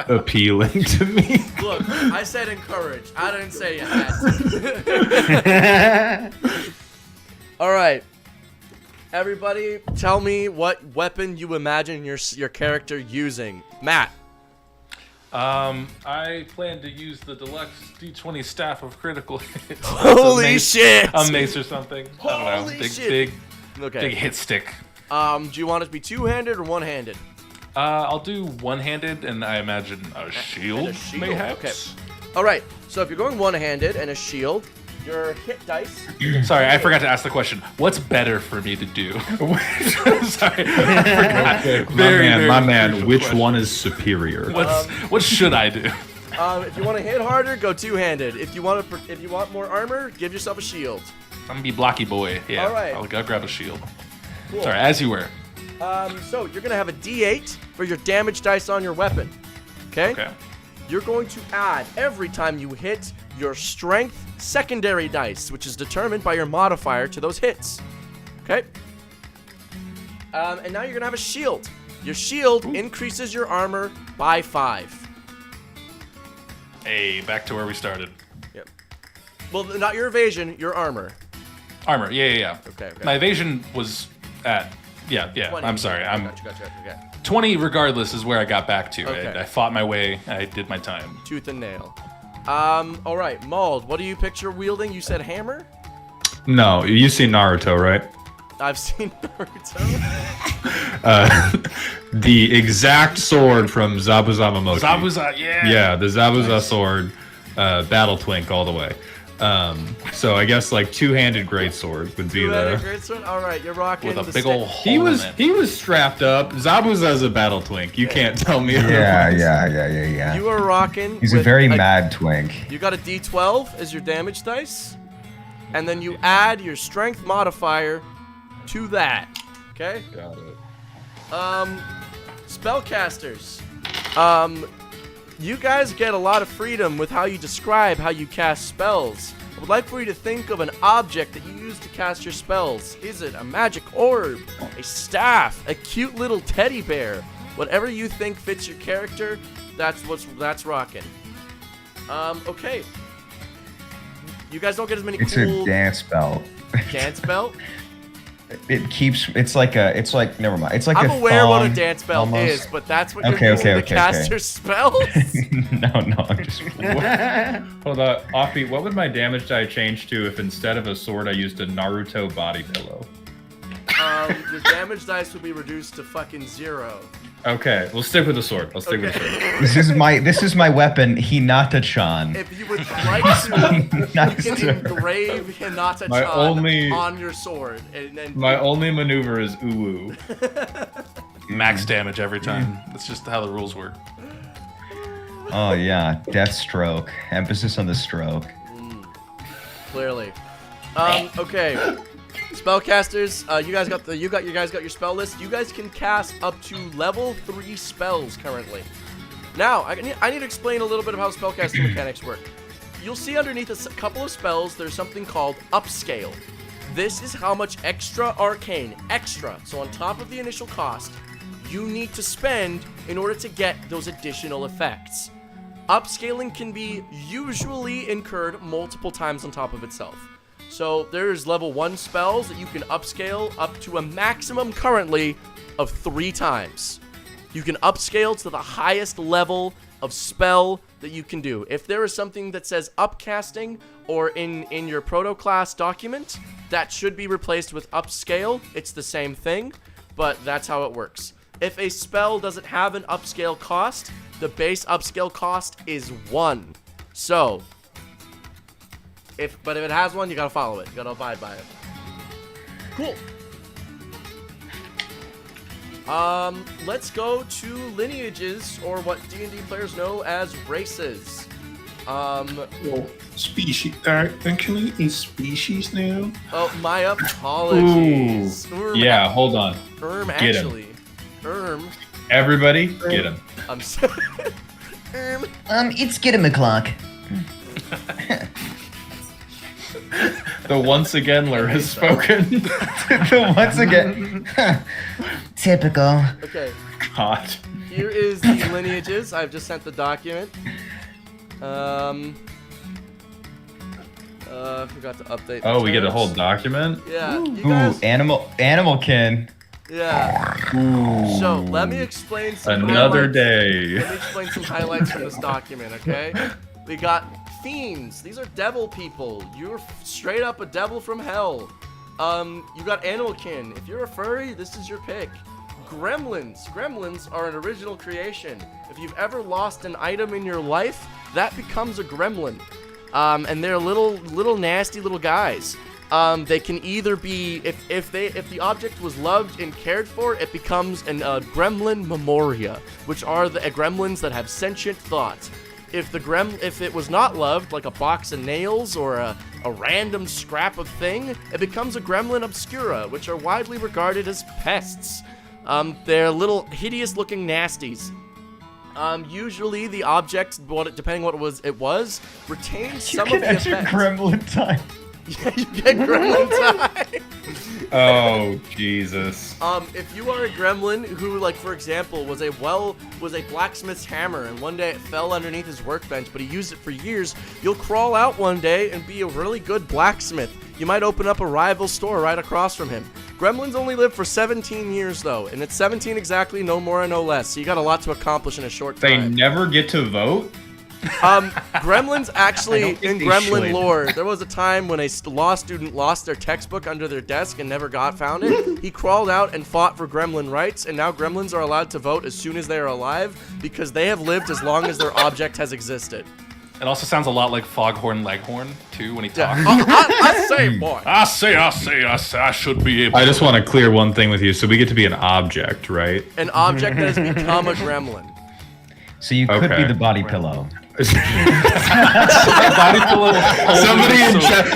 appealing to me. Look, I said encourage. I didn't say you had to. Alright. Everybody, tell me what weapon you imagine your character using. Matt. I plan to use the deluxe D20 staff of critical hits. Holy shit! A mace or something. I don't know. Holy Big, shit. big, Okay. big hit stick. Do you want it to be two-handed or one-handed? I'll do one-handed, and I imagine a shield, And a shield, mayhaps. okay. Alright, so if you're going one-handed and a shield, your hit dice. Sorry, I forgot to ask the question. What's better for me to do? Sorry, I forgot. My Very man, crucial which question. one is superior? What should I do? If you want to hit harder, go two-handed. If you want more armor, give yourself a shield. I'm gonna be blocky boy. Yeah, Alright. I'll grab a shield. Cool. Sorry, as you were. So you're gonna have a D8 for your damage dice on your weapon. Okay? Okay. You're going to add every time you hit your strength secondary dice, which is determined by your modifier to those hits. Okay? And now you're gonna have a shield. Your shield increases your armor by 5. Hey, back to where we started. Yep. Well, not your evasion, your armor. Armor. Yeah. Okay. My evasion was at. Yeah. 20. I'm sorry. I'm Gotcha. Okay. 20 regardless is where I got back to. Okay. I fought my way. I did my time. Tooth and nail. All right, Mauled, what do you picture wielding? You said hammer? No, you see Naruto, right? I've seen Naruto. The exact sword from Zabuza Momochi. Zabuza, yeah. Yeah, the Zabuza sword, battle twink all the way. So I guess like two-handed greatsword would be Two-handed the. greatsword? All right, you're rocking With a the big stick. old hole in it. He was strapped up. Zabuza's a battle twink. You can't tell me. Yeah, otherwise. yeah. You are rocking. He's a with very mad twink. You got a D12 as your damage dice, and then you add your strength modifier to that. Okay. Got it. Spellcasters. You guys get a lot of freedom with how you describe how you cast spells. I would like for you to think of an object that you use to cast your spells. Is it a magic orb, a staff, a cute little teddy bear? Whatever you think fits your character, that's rocking. Okay. You guys don't get as many It's cool a dance belt. dance belt. It's like never mind. It's like I'm a aware what a thong dance belt almost. is, but that's what you're Okay, using okay, to cast okay. your spells? No, I'm just. Hold on, Offbeat, what would my damage die change to if instead of a sword I used a Naruto body pillow? Your damage dice would be reduced to fucking 0. Okay, we'll stick with the sword. I'll stick with the sword. This is my weapon, Hinata-chan. If you would like to, Nice you to- can engrave Hinata-chan My only- on your sword. And then My only maneuver is uwu. Max damage every time. That's just how the rules work. Oh yeah, Deathstroke. Emphasis on the stroke. Clearly. Okay. Spellcasters, you guys got your spell list. You guys can cast up to level 3 spells currently. Now, I need to explain a little bit of how spellcasting mechanics work. You'll see underneath a couple of spells, there's something called upscale. This is how much extra arcane, so on top of the initial cost, you need to spend in order to get those additional effects. Upscaling can be usually incurred multiple times on top of itself. So there's level 1 spells that you can upscale up to a maximum currently of 3 times. You can upscale to the highest level of spell that you can do. If there is something that says upcasting or in your proto class document, that should be replaced with upscale. It's the same thing, but that's how it works. If a spell doesn't have an upscale cost, the base upscale cost is 1. So, if it has one, you gotta follow it. You gotta abide by it. Cool. Let's go to lineages, or what D&D players know as races. Well, species. Then can we eat species now? Oh, my apologies. Yeah, hold on. Get Get 'em. actually. Everybody, get him. I'm sorry. It's get him o'clock. The once againler has spoken. Once again. Typical. Okay, God. here is the lineages. I've just sent the document. Forgot to update. Oh, the we get a terms. whole document? Yeah, you Ooh, guys. animalkin. Yeah. Ooh. So let me explain some Another highlights. day. Let me explain some highlights from this document, okay? We got fiends. These are devil people. You're straight up a devil from hell. You got animalkin. If you're a furry, this is your pick. Gremlins. Gremlins are an original creation. If you've ever lost an item in your life, that becomes a gremlin. And they're little nasty little guys. They can either be, if the object was loved and cared for, it becomes a gremlin memoria, which are the gremlins that have sentient thoughts. If it was not loved, like a box of nails or a random scrap of thing, it becomes a gremlin obscura, which are widely regarded as pests. They're little hideous looking nasties. Usually the object, depending what it was, retains some of the effects. gremlin time. Yeah, you get gremlin time. Oh, Jesus. If you are a gremlin who, like, for example, was a blacksmith's hammer, and one day it fell underneath his workbench, but he used it for years, you'll crawl out one day and be a really good blacksmith. You might open up a rival store right across from him. Gremlins only live for 17 years, though, and it's 17 exactly, no more and no less. So you got a lot to accomplish in a short They time. never get to vote? Gremlins actually, in think they Gremlin should. lore, there was a time when a law student lost their textbook under their desk and never found it. He crawled out and fought for Gremlin rights, and now Gremlins are allowed to vote as soon as they are alive because they have lived as long as their object has existed. It also sounds a lot like Foghorn Leghorn too when he Yeah. talks. I say, boy. I say, I should be able. I just want to clear one thing with you. So we get to be an object, right? An object that has become a gremlin. So you could be Okay. the body pillow. Body pillow.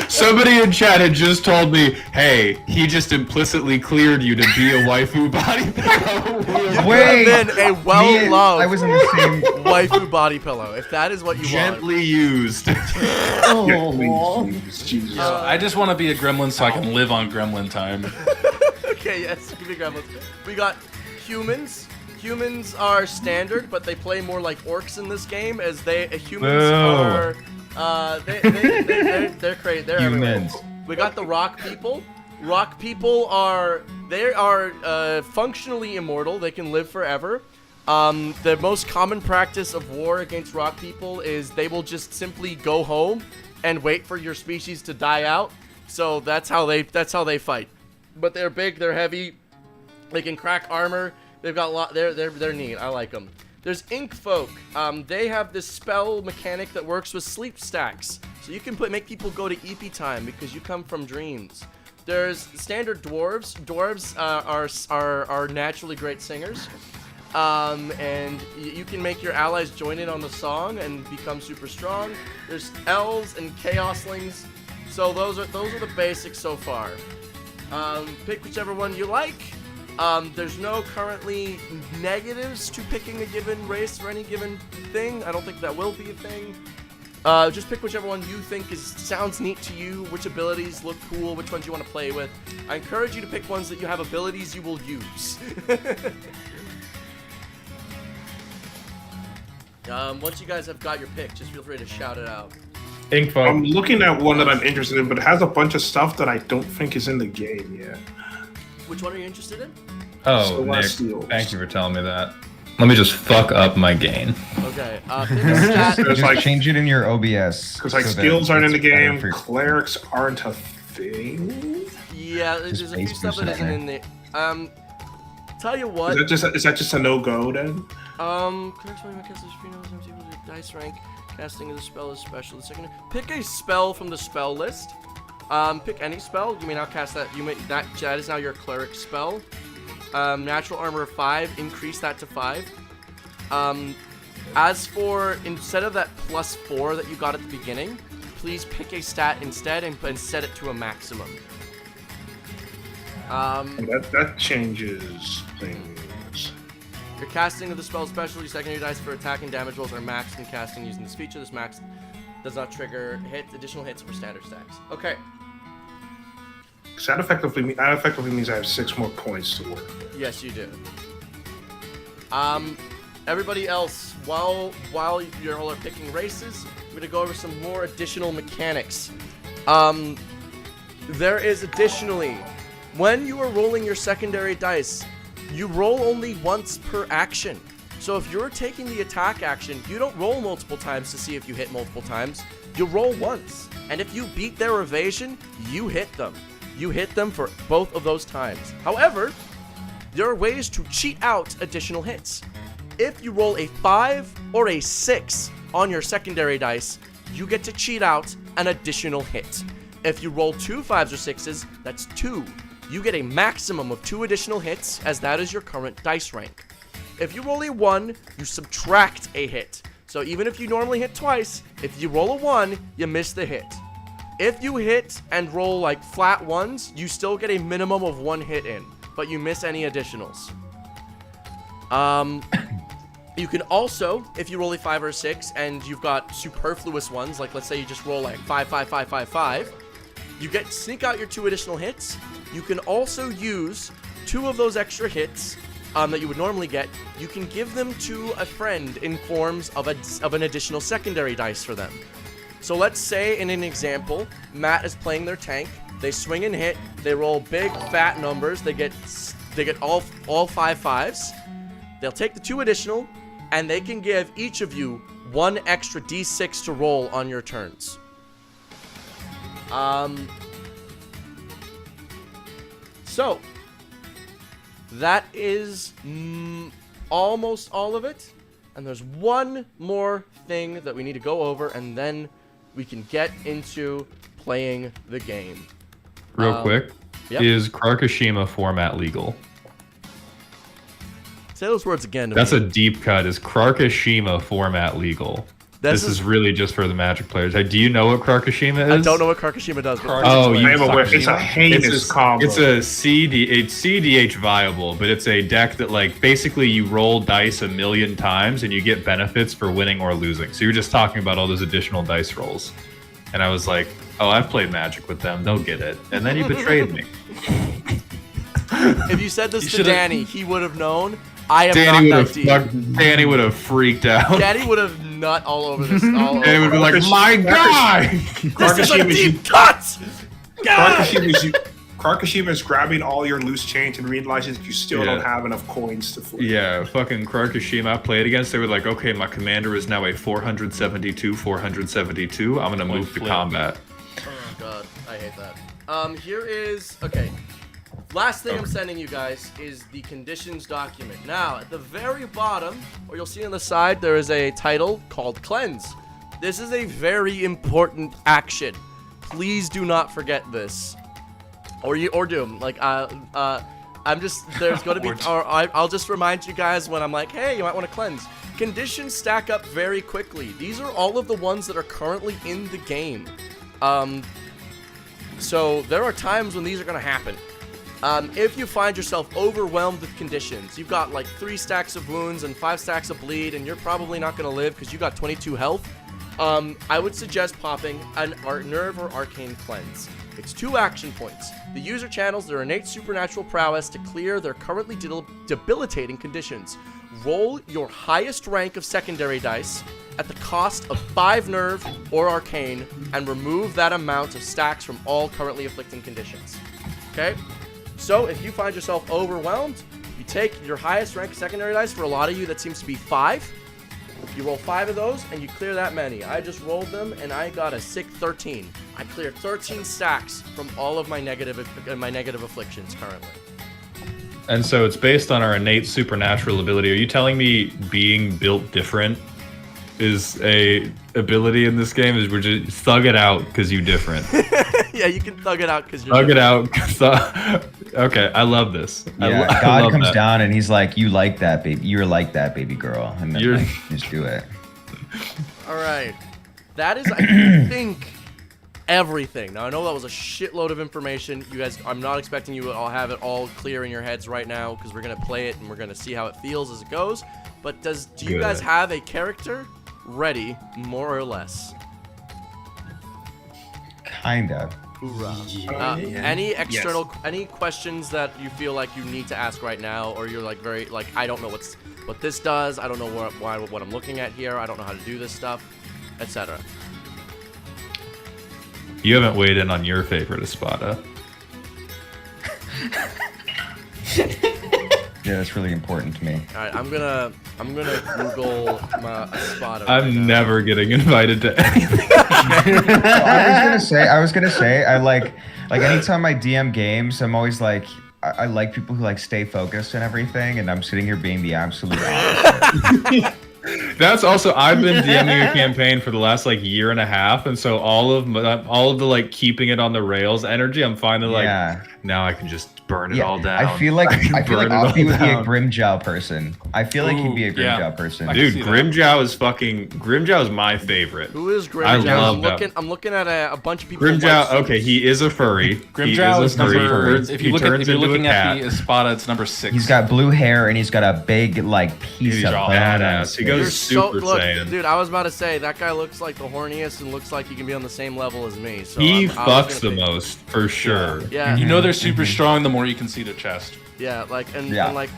Somebody in chat had just told me, hey, he just implicitly cleared you to be a waifu body pillow. Wait, Been a well-loved I was in the same. waifu body pillow. If that is what you want. Gently used. Please, Jesus. I just want to be a gremlin so I can live on gremlin time. Okay, yes, give me gremlins. We got humans. Humans are standard, but they play more like orcs in this game, as humans Boo. are. They're crazy. They're Humans. everywhere. We got the rock people. Rock people are functionally immortal. They can live forever. The most common practice of war against rock people is they will just simply go home and wait for your species to die out. So that's how they fight. But they're big. They're heavy. They can crack armor. They've got a lot. They're neat. I like them. There's Ink Folk. They have this spell mechanic that works with sleep stacks. So you can make people go to EP time because you come from dreams. There's standard dwarves. Dwarves are naturally great singers. And you can make your allies join in on the song and become super strong. There's elves and chaoslings. So those are the basics so far. Pick whichever one you like. There's no currently negatives to picking a given race or any given thing. I don't think that will be a thing. Just pick whichever one you think sounds neat to you, which abilities look cool, which ones you want to play with. I encourage you to pick ones that you have abilities you will use. Once you guys have got your pick, just feel free to shout it out. I'm Inkfolk. looking at one that I'm interested in, but it has a bunch of stuff that I don't think is in the game yet. Which one are you interested in? Oh, Nick, Celestials. thank you for telling me that. Let me just fuck up my gain. Okay, pick a stat. There's Just like, change it in your OBS. because like so that skills aren't in the it's better game, for- clerics aren't a thing. Yeah, there's a few base stuff that isn't in there. Tell you what. Is that just a no go then? Clerics when you cast this free knows equal to dice rank. Casting of the spell is special. The second, pick a spell from the spell list. Pick any spell. You may now cast that. That is now your cleric spell. Natural armor of 5. Increase that to 5. As for instead of that +4 that you got at the beginning, please pick a stat instead and set it to a maximum. That changes things. Your casting of the spell special, your secondary dice for attack and damage rolls are maxed in casting using this feature. This max does not trigger additional hits for standard stacks. Okay. Because that effectively means I have 6 more points to work. Yes, you do. Everybody else, while you all are picking races, we're gonna go over some more additional mechanics. There is additionally, when you are rolling your secondary dice, you roll only once per action. So if you're taking the attack action, you don't roll multiple times to see if you hit multiple times. You roll once, and if you beat their evasion, you hit them. You hit them for both of those times. However, there are ways to cheat out additional hits. If you roll a 5 or a 6 on your secondary dice, you get to cheat out an additional hit. If you roll 2 5s or 6s, that's 2. You get a maximum of 2 additional hits, as that is your current dice rank. If you roll a 1, you subtract a hit. So even if you normally hit twice, if you roll a 1, you miss the hit. If you hit and roll like flat 1s, you still get a minimum of 1 hit in, but you miss any additionals. You can also, if you roll a 5 or a 6 and you've got superfluous ones, like let's say you just roll like 5, 5, 5, 5, 5, you get sneak out your 2 additional hits. You can also use 2 of those extra hits that you would normally get. You can give them to a friend in forms of an additional secondary dice for them. So let's say in an example, Matt is playing their tank. They swing and hit. They roll big fat numbers. They get all 5 5s. They'll take the 2 additional, and they can give each of you 1 extra d6 to roll on your turns. So that is almost all of it. And there's one more thing that we need to go over, and then we can get into playing the game. Real quick, yep. is Krakashima format legal? Say those words again to That's me. a deep cut. Is Krakashima format legal? This is really just for the Magic players. Do you know what Krakashima is? I don't know what Krakashima does. But Oh, you I'm aware. fucking- It's a heinous combo. It's a it's CDH viable, but it's a deck that like basically you roll dice 1,000,000 times and you get benefits for winning or losing. So you're just talking about all those additional dice rolls. And I was like, oh, I've played Magic with them. They'll get it. And then you betrayed me. If you said this to should've- Danny, he would have known. I am Danny not would that have deep. Danny would have freaked out. Danny would have nut all over this. All Danny would be like, my God! this is a deep cut! Krakashima is grabbing all your loose change and realizing that you still Yeah. don't have enough coins to flip. Yeah, fucking Krakashima I played against, they were like, okay, my commander is now a 472. I'm gonna move to flip. combat. Oh god, I hate that. Here is okay. Last thing I'm sending you guys is the conditions document. Now, at the very bottom, or you'll see on the side, there is a title called Cleanse. This is a very important action. Please do not forget this. Or do. Like, I'm just, there's going to be, I'll just remind you guys when I'm like, hey, you might want to cleanse. Conditions stack up very quickly. These are all of the ones that are currently in the game. So there are times when these are going to happen. If you find yourself overwhelmed with conditions, you've got like 3 stacks of wounds and 5 stacks of bleed, and you're probably not going to live because you got 22 health, I would suggest popping an Nerve or Arcane Cleanse. It's 2 action points. The user channels their innate supernatural prowess to clear their currently debilitating conditions. Roll your highest rank of secondary dice at the cost of 5 Nerve or Arcane, and remove that amount of stacks from all currently afflicting conditions. Okay? So, if you find yourself overwhelmed, you take your highest rank secondary dice. For a lot of you, that seems to be 5. You roll 5 of those, and you clear that many. I just rolled them, and I got a sick 13. I cleared 13 stacks from all of my negative afflictions currently. And so it's based on our innate supernatural ability. Are you telling me being built different is a ability in this game? Is we're just thug it out because you different? Yeah, you can thug it out because you're Thug it different. out. Okay, I love this. Yeah, I God love comes that. down and he's like, "You like that, baby? You're like that, baby girl." And then You're- like, just do it. All right. That is, I think, everything. Now, I know that was a shitload of information. You guys, I'm not expecting you to all have it all clear in your heads right now, because we're going to play it and we're going to see how it feels as it goes. But do you Good. guys have a character ready, more or less? Kinda. Hoorah. Any questions that you feel like you need to ask right now, or you're like very like, I don't know what this does, I don't know what I'm looking at here, I don't know how to do this stuff, etc. You haven't weighed in on your favorite Espada. Yeah, that's really important to me. All right, I'm gonna Google my Espada. right I'm now. never getting invited to anything. I was gonna say, I like anytime I DM games, I'm always like, I like people who like stay focused and everything, and I'm sitting here being the absolute opposite. That's also, I've been DMing a campaign for the last like year and a half, and so all of the like keeping it on the rails energy, I'm finally like, Yeah. now I can just burn it all down. I feel like burn it all Offie would be a down. Grimjow person. I feel like he'd be a Ooh, yeah. Grimjow person. I can Dude, see that. Grimjow is my favorite. Who is Grimjow? I love that. I'm looking at a bunch of people. Grimjow, okay, he is a furry. Grimjow is number. Turns- If he you're turns into a looking at cat. the Espada, it's number 6. He's got blue hair and he's got a big like piece He's of all bone on badass. his He face. goes You're so Super look, Saiyan. dude. I was about to say that guy looks like the horniest and looks like he can be on the same level as me. So He I was fucks the gonna pick- most, for sure. Yeah, You know they're super strong the more you can see their chest. yeah, like and Yeah. like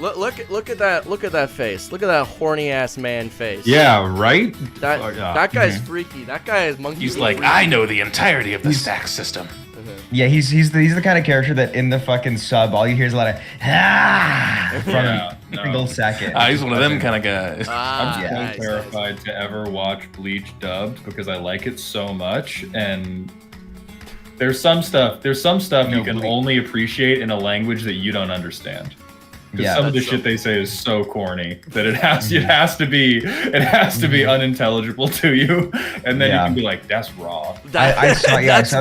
Look at that face. Look at that horny ass man face. Yeah, right? That guy's freaky. That guy is monkey. He's like, I know the entirety of the stack system. Yeah, he's the kind of character that in the fucking sub, all you hear is a lot of from a single second. He's one of them kind of guys. I'm so nice, terrified to ever watch Bleach dubbed because I like it so much, and there's some stuff you can only appreciate in a language that you don't understand. Because Yeah, some of the that's shit they say is so corny that it has to be unintelligible to you, and then you can be like, "That's raw." I saw this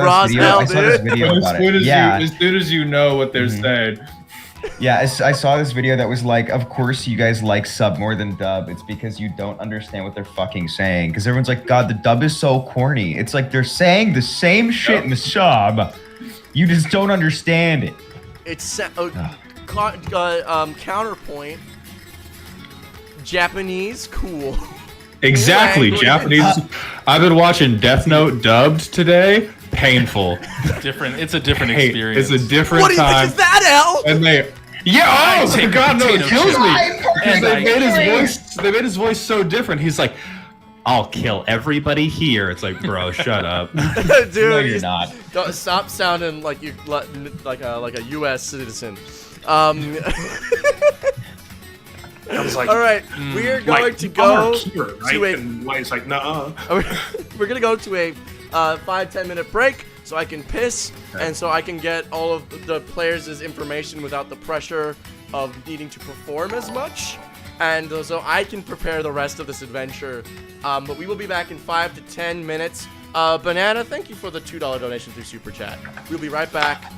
video about it. As soon as you know what they're saying. Yeah, I saw this video that was like, of course you guys like sub more than dub. It's because you don't understand what they're fucking saying. Because everyone's like, God, the dub is so corny. It's like they're saying the same shit in the sub. You just don't understand it. It's counterpoint. Japanese, cool. Exactly, Language. Japanese. I've been watching Death Note dubbed today. Painful. It's a different experience. It's a different What do you time. think is that, Al? And they, oh my God, no, it kills me. Because And they made his voice so different. He's like, I'll kill everybody here. It's like, bro, shut up. Dude, No, you're not. Don't stop sounding like you like a U.S. citizen. I was like, All right, we are going to go Kira, right? to a. And White's like, nah. We're gonna go to a 5-10 minute break so I can piss and so I can get all of the players' information without the pressure of needing to perform as much, and so I can prepare the rest of this adventure. But we will be back in 5 to 10 minutes. Banana, thank you for the $2 donation through Super Chat. We'll be right back.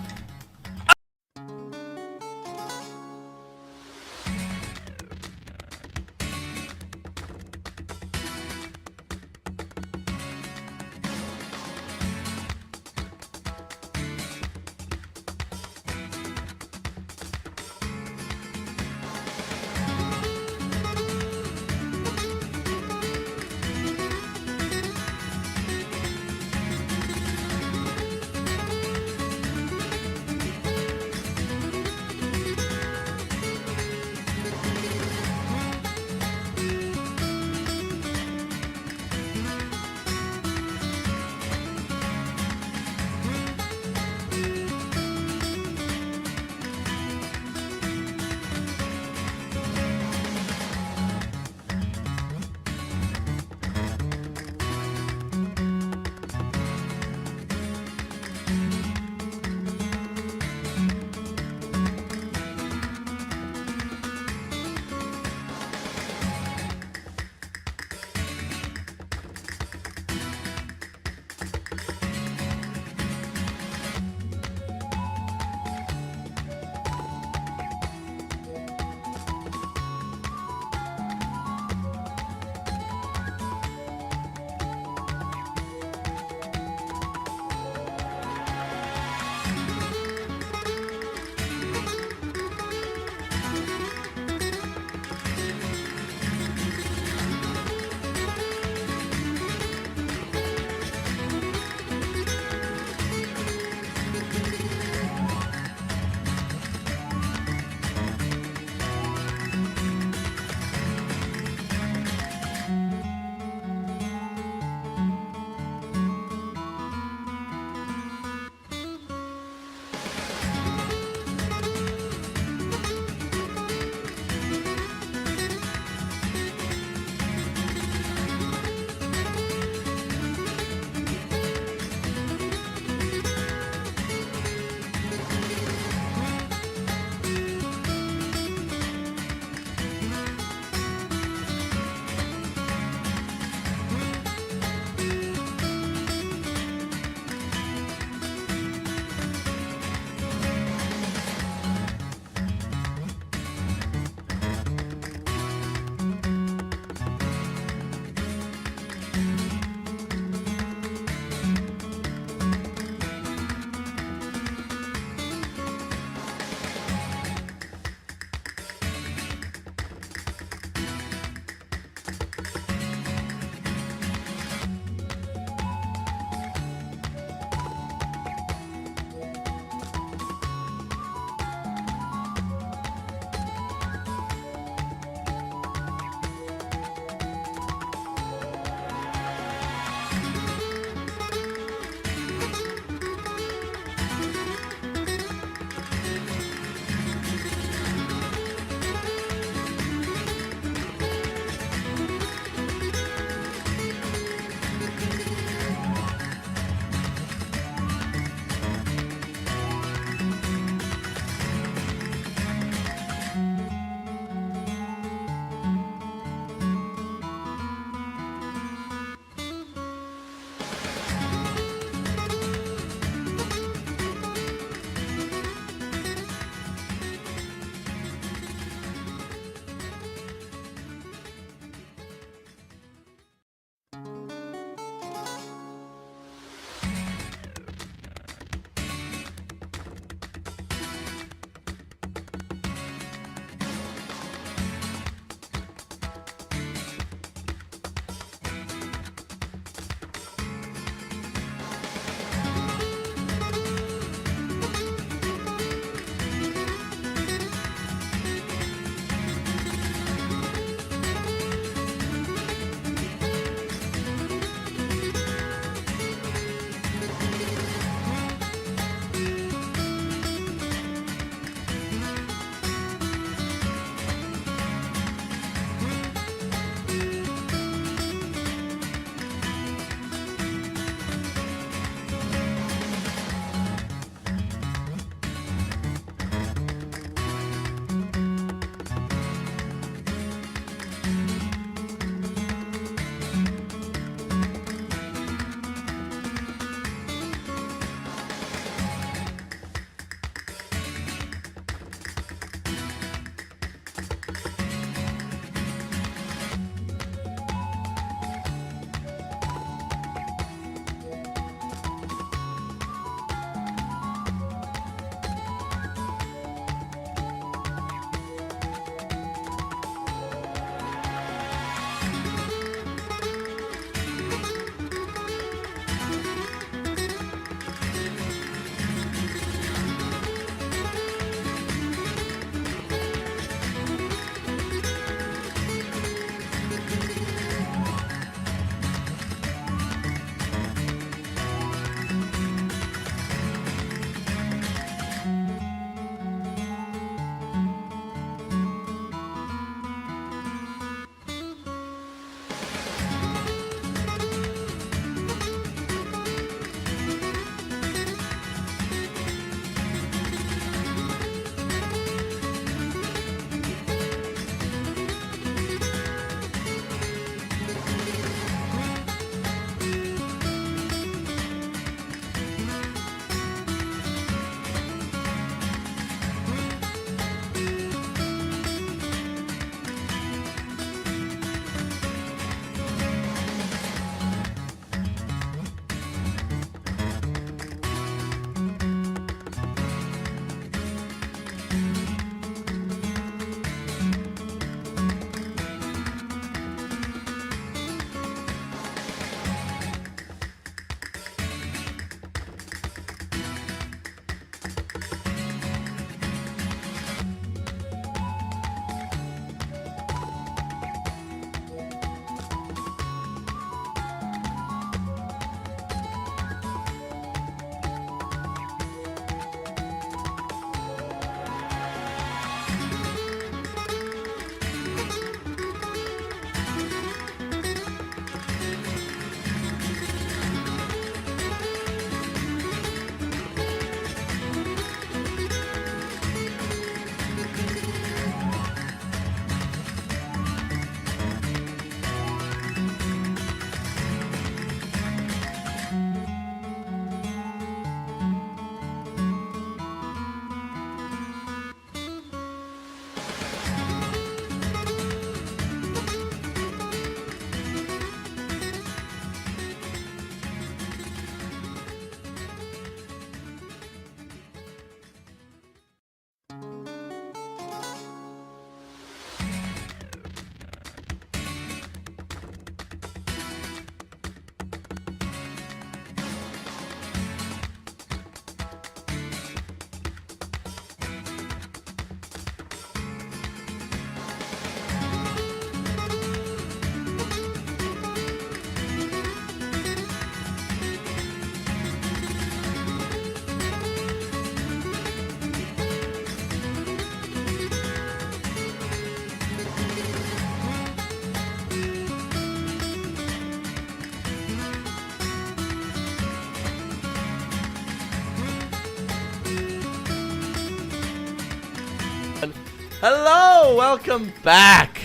Hello, welcome back.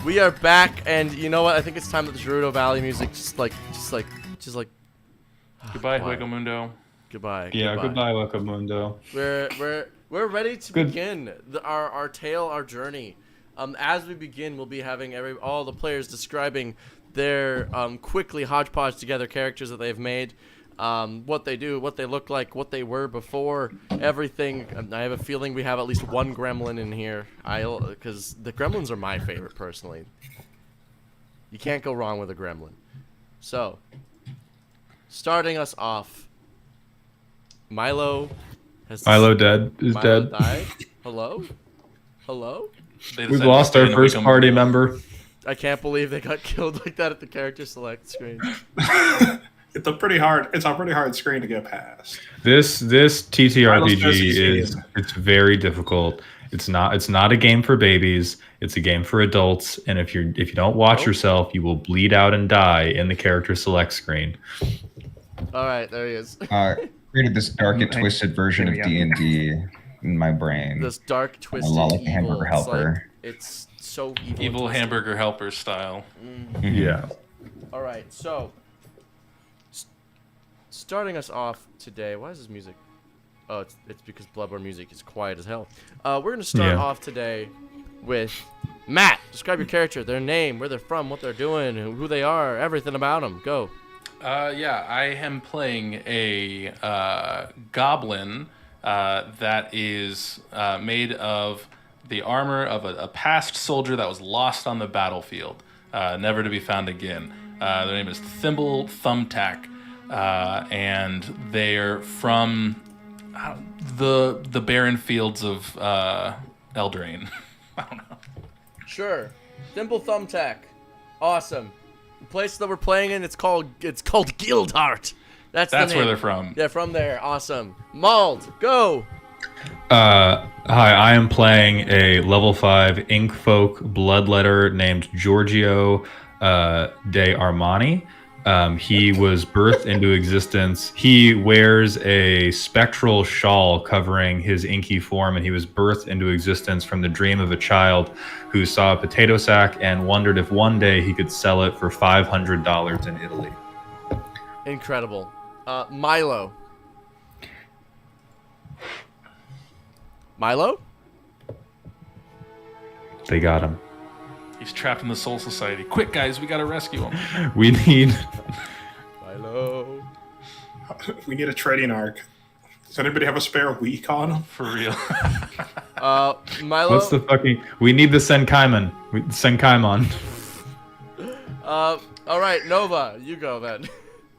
We are back, and you know what? I think it's time that the Gerudo Valley music just like. Goodbye, quiet. Huecomundo. Goodbye. Yeah, goodbye, Wakamundo. We're ready to begin our tale, our journey. As we begin, we'll be having all the players describing their quickly hodgepodge together characters that they've made, what they do, what they look like, what they were before, everything. I have a feeling we have at least one gremlin in here, because the gremlins are my favorite personally. You can't go wrong with a gremlin. So, starting us off, Milo Milo is dead. died. Hello? They We've decided lost to our stay in first Huecomundo. party member. I can't believe they got killed like that at the character select screen. It's a pretty hard screen to get past. This TTRPG is Carlos it's very difficult. It's not a game for babies. It's a game for adults. And if you don't watch yourself, you will bleed out and die in the character select screen. All right, there he is. Created this dark and twisted version of There we D&D in my brain. This dark, twisted, lot like evil. Hamburger It's Helper. it's so evil. Evil and twisted. hamburger helper style. Yeah. All right, so starting us off today. Why is this music? Oh, it's because Bloodborne music is quiet as hell. We're gonna start off today with Matt. Describe your character, their name, where they're from, what they're doing, who they are, everything about them. Go. Yeah, I am playing a goblin that is made of the armor of a past soldier that was lost on the battlefield, never to be found again. Their name is Thimble Thumbtack, and they're from the barren fields of Eldraine. I don't know. Sure. Thimble Thumbtack. Awesome. The place that we're playing in, it's called Guildheart. That's the That's name. where they're from. Yeah, from there. Awesome. Mauled, go. Hi, I am playing a level 5 Inkfolk bloodletter named Giorgio de Armani. He was birthed into existence. He wears a spectral shawl covering his inky form, and he was birthed into existence from the dream of a child who saw a potato sack and wondered if one day he could sell it for $500 in Italy. Incredible. Milo. Milo? They got him. He's trapped in the Soul Society. Quick, guys, we gotta rescue him. We need... Milo. We need a trading arc. Does anybody have a spare week on them? For real. Milo. What's the fucking... We need the Senkaimon. Senkaimon. All right, Nova, you go then.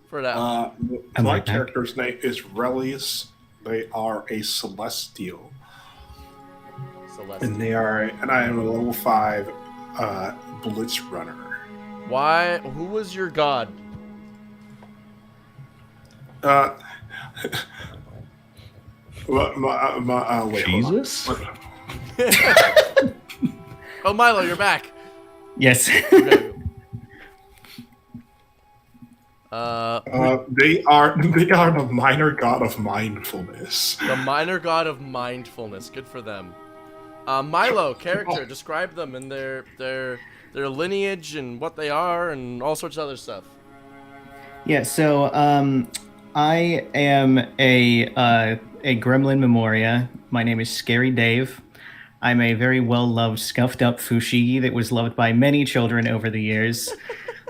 For now. I'm My right back. character's name is Relius. They are a celestial, Celeste. and I am a level 5 blitz runner. Why? Who was your god? Wait, hold on. Jesus? Oh, Milo, you're back. Yes. They are the minor god of mindfulness. The minor god of mindfulness. Good for them. Milo, character. Describe them and their lineage and what they are and all sorts of other stuff. Yeah, so I am a gremlin memoria. My name is Scary Dave. I'm a very well-loved, scuffed-up fushigi that was loved by many children over the years.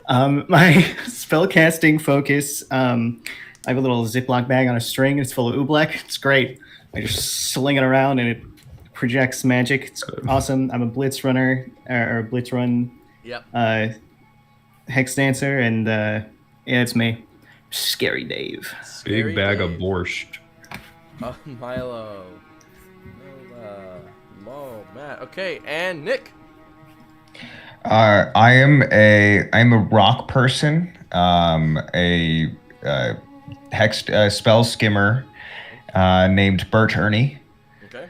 My spellcasting focus, I have a little Ziploc bag on a string. It's full of oobleck. It's great. I just sling it around and it projects magic. It's awesome. I'm a blitz runner, or blitz run Yep. hex dancer, and yeah, it's me, Scary Dave. Scary Big bag of Dave. borscht. Oh, Milo. Mo, Matt. Okay, and Nick. I'm a rock person, a hex spell skimmer named Bert Ernie, Okay.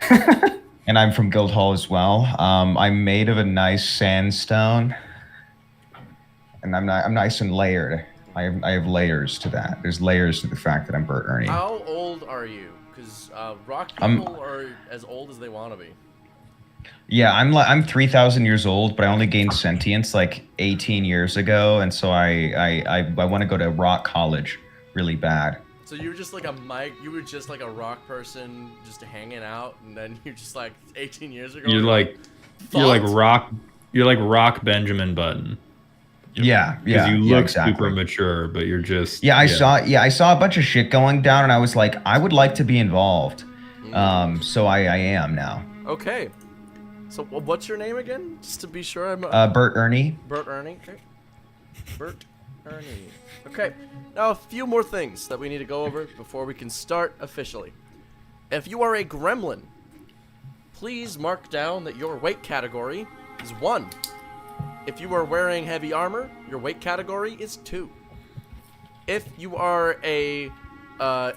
and I'm from Guildhall as well. I'm made of a nice sandstone, and I'm nice and layered. I have layers to that. There's layers to the fact that I'm Bert Ernie. How old are you? Because rock I'm- people are as old as they want to be. Yeah, I'm 3,000 years old, but I only gained sentience like 18 years ago, and so I want to go to rock college really bad. So you were just like you were just like a rock person, just hanging out, and then you're just like 18 years ago. You're like rock Benjamin Button. Yeah, Because you yeah, look exactly. super mature, but you're just I saw a bunch of shit going down, and I was like, I would like to be involved. So I am now. Okay. So what's your name again? Just to be sure I'm. Bert Ernie. Bert Ernie. Okay. Bert Ernie. Okay. Now a few more things that we need to go over before we can start officially. If you are a gremlin, please mark down that your weight category is 1. If you are wearing heavy armor, your weight category is 2. If you are a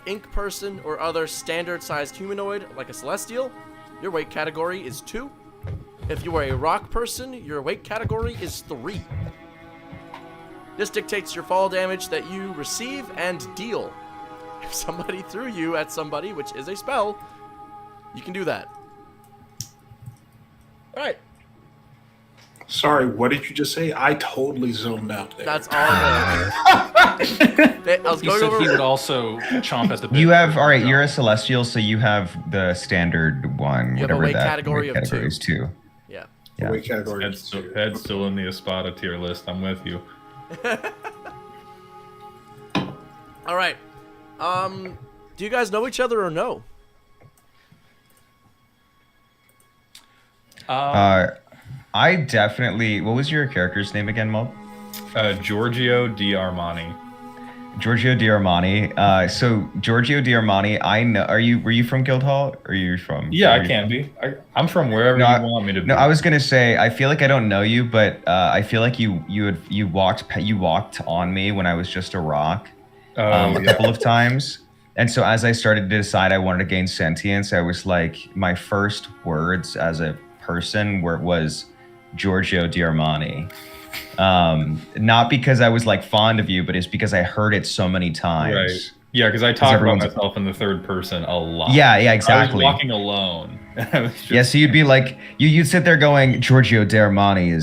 ink person or other standard-sized humanoid like a celestial, your weight category is 2. If you are a rock person, your weight category is 3. This dictates your fall damage that you receive and deal. If somebody threw you at somebody, which is a spell, you can do that. Alright. Sorry, what did you just say? I totally zoned out there. That's all I was He going said over. he would also chomp at the bit. You have all right. You're a celestial, so you have the standard one. You have a whatever weight that category weight of category 2. is 2. Yeah. Yeah. Weight category. Head's still in the Espada tier list. I'm with you. All right. Do you guys know each other or no? I definitely. What was your character's name again, Mob? Giorgio Di Armani. Giorgio Di Armani. So Giorgio Di Armani, I know. Were you from Guildhall? Or are you from? Yeah, are I you can be. I'm from wherever No, you want me to be. No, I was gonna say I feel like I don't know you, but I feel like you walked on me when I was just a rock a couple of times, and so as I started to decide I wanted to gain sentience, I was like my first words as a person was Giorgio Di Armani. Not because I was like fond of you, but it's because I heard it so many times. Right. Yeah, because I talk about everyone's- myself in the third person a lot. Yeah, I exactly. was walking alone. I was just- Yeah, so you'd be like, you'd sit there going, Giorgio Di Armani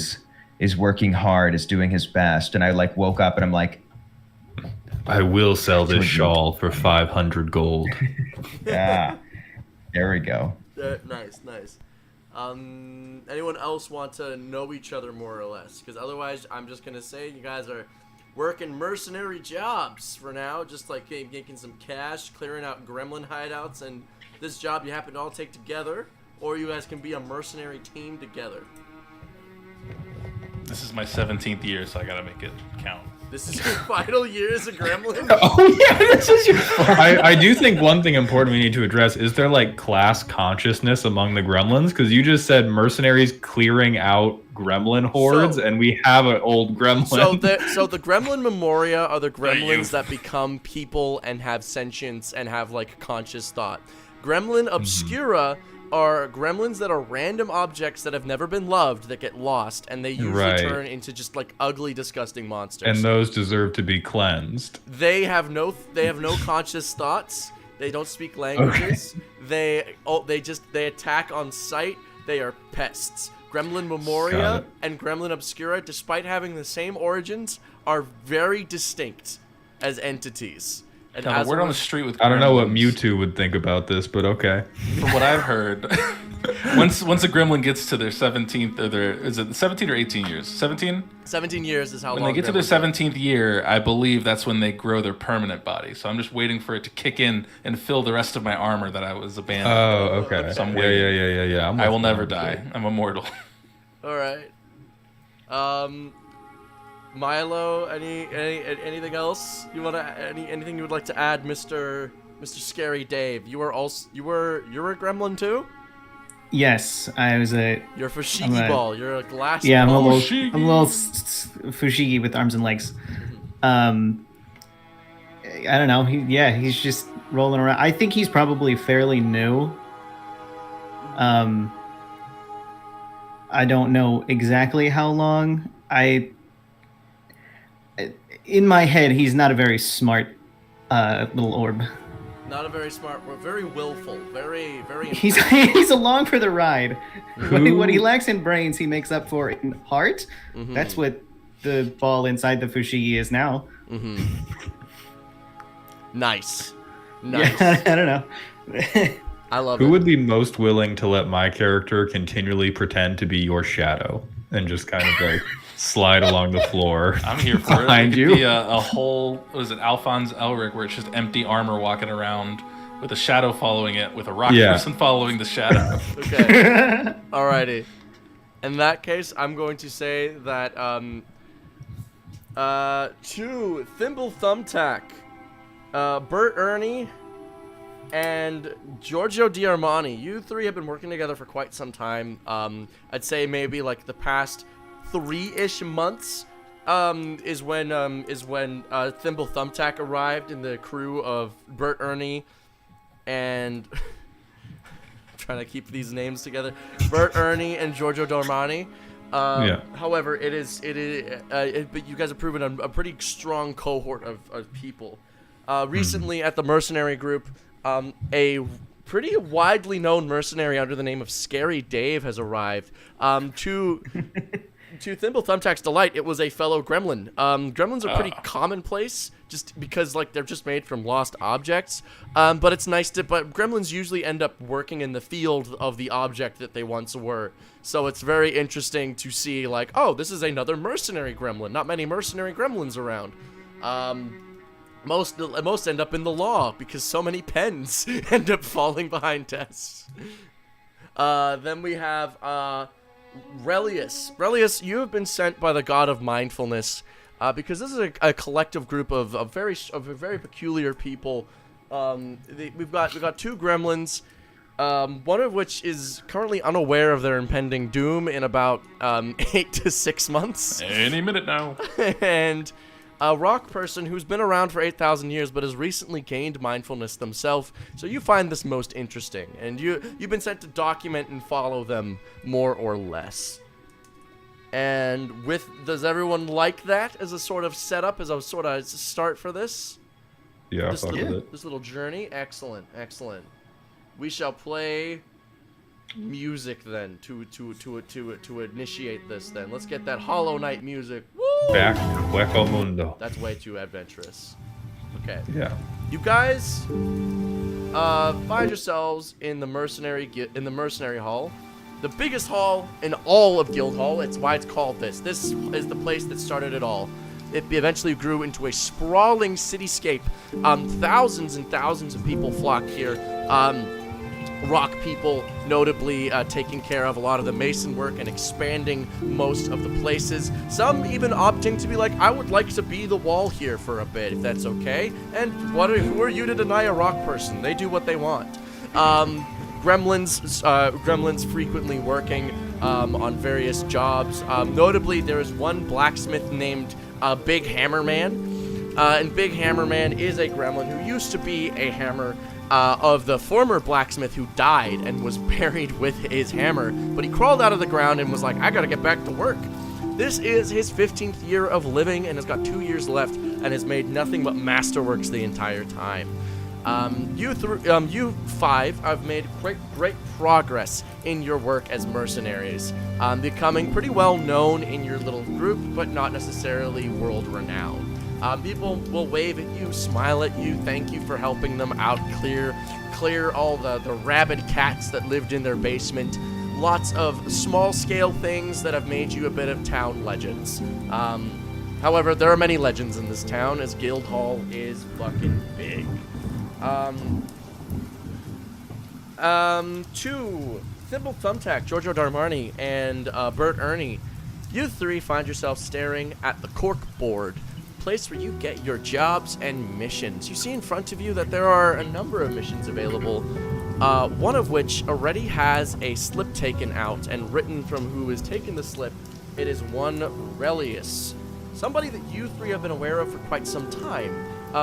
is working hard, is doing his best, and I like woke up and I'm like, I will sell this Giorgio. shawl for 500 gold. yeah, there we go. Nice. Anyone else want to know each other more or less? Because otherwise, I'm just gonna say you guys are working mercenary jobs for now, just like making some cash, clearing out gremlin hideouts, and this job you happen to all take together, or you guys can be a mercenary team together. This is my 17th year, so I gotta make it count. This is your final year as a gremlin. Oh yeah, this is your. I do think one thing important we need to address is there like class consciousness among the gremlins, because you just said mercenaries clearing out gremlin hordes, and we have an old gremlin. So the gremlin memoria are the gremlins youth. that become people and have sentience and have like conscious thought. Gremlin obscura are gremlins that are random objects that have never been loved that get lost, and they usually Right. turn into just like ugly, disgusting monsters. And those deserve to be cleansed. They have no conscious thoughts. They don't speak languages. They attack on sight. They are pests. Gremlin Got Memoria it. and Gremlin Obscura, despite having the same origins, are very distinct as entities. And Now, as the word a on the res- street with I don't know what gremlins, Mewtwo would think about this, but okay. From what I've heard, once a gremlin gets to their 17th, or is it 17 or 18 years? 17? 17 years is how When long they get to their gremlins live. 17th year, I believe that's when they grow their permanent body. So I'm just waiting for it to kick in and fill the rest of my armor that I was abandoning. Oh, okay. So I'm Yeah, waiting. yeah. I will never die. I'm immortal. All right. Milo, anything else you want to anything you would like to add, Mr. Scary Dave? You're a gremlin too? Yes, I was a. You're a fushigi I'm a- ball. You're a glass Yeah, I'm a ball. little fushigi with arms and legs. I don't know. He's just rolling around. I think he's probably fairly new. I don't know exactly how long. In my head, he's not a very smart little orb. Not a very smart, or very willful, very. He's along for the ride. What he lacks in brains, he makes up for in heart. Mm-hmm. That's what the ball inside the fushigi is now. Mm-hmm. Nice. Yeah, I don't know. I love it. Who would be most willing to let my character continually pretend to be your shadow and just kind of like slide along the floor? I'm here for it. Behind It could you. be a whole, what is it, Alphonse Elric, where it's just empty armor walking around with a shadow following it, with a rock person following the shadow. Okay. Alrighty. In that case, I'm going to say that to Thimble Thumbtack, Bert Ernie, and Giorgio D'Armani. You three have been working together for quite some time. I'd say maybe like the past 3-ish months is when Thimble Thumbtack arrived in the crew of Bert Ernie and I'm trying to keep these names together. Bert Ernie and Giorgio D'Armani. However, but you guys have proven a pretty strong cohort of people. Recently at the mercenary group, a pretty widely known mercenary under the name of Scary Dave has arrived. To Thimble Thumbtack's delight, it was a fellow gremlin. Gremlins are pretty commonplace, just because like they're just made from lost objects. But it's nice but gremlins usually end up working in the field of the object that they once were. So it's very interesting to see like, oh, this is another mercenary gremlin. Not many mercenary gremlins around. Most end up in the law because so many pens end up falling behind desks. Then we have Relius. Relius, you have been sent by the god of mindfulness because this is a collective group of very peculiar people. We've got 2 gremlins, one of which is currently unaware of their impending doom in about 8 to 6 months. Any minute now. And a rock person who's been around for 8,000 years but has recently gained mindfulness themselves. So you find this most interesting, and you've been sent to document and follow them more or less. And does everyone like that as a sort of setup, as a sort of start for this? Yeah, This little journey? Excellent, excellent. We shall play music then to initiate this then. Let's get that Hollow Knight music. Woo! Back Hueco Mundo. That's way too adventurous. Okay. Yeah. You guys find yourselves in the mercenary hall. The biggest hall in all of Guildhall. It's why it's called this. This is the place that started it all. It eventually grew into a sprawling cityscape. Thousands and thousands of people flocked here. Rock people, notably taking care of a lot of the mason work and expanding most of the places. Some even opting to be like, I would like to be the wall here for a bit, if that's okay. And who are you to deny a rock person? They do what they want. Gremlins frequently working on various jobs. Notably, there is one blacksmith named Big Hammerman. And Big Hammerman is a gremlin who used to be a hammer of the former blacksmith who died and was buried with his hammer, but he crawled out of the ground and was like, I gotta get back to work. This is his 15th year of living and has got 2 years left and has made nothing but masterworks the entire time. You 5 have made great progress in your work as mercenaries, becoming pretty well known in your little group, but not necessarily world renowned. People will wave at you, smile at you, thank you for helping them out, clear all the rabid cats that lived in their basement. Lots of small-scale things that have made you a bit of town legends. However, there are many legends in this town, as Guildhall is fucking big. To Thimble Thumbtack, Giorgio D'Armani, and Bert Ernie, you 3 find yourself staring at the cork board, place where you get your jobs and missions. You see in front of you that there are a number of missions available, one of which already has a slip taken out and written from who has taken the slip. It is one Relius, somebody that you 3 have been aware of for quite some time,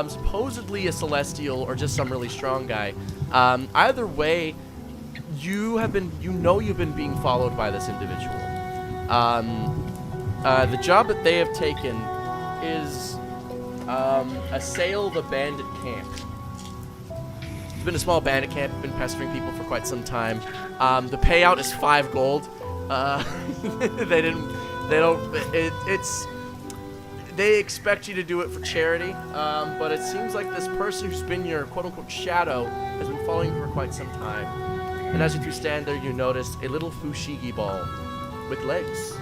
supposedly a celestial or just some really strong guy. Either way, you've been being followed by this individual. The job that they have taken is assail the bandit camp. It's been a small bandit camp. Been pestering people for quite some time. The payout is 5 gold. They expect you to do it for charity, but it seems like this person who's been your quote-unquote shadow has been following you for quite some time. And as you stand there, you notice a little fushigi ball with legs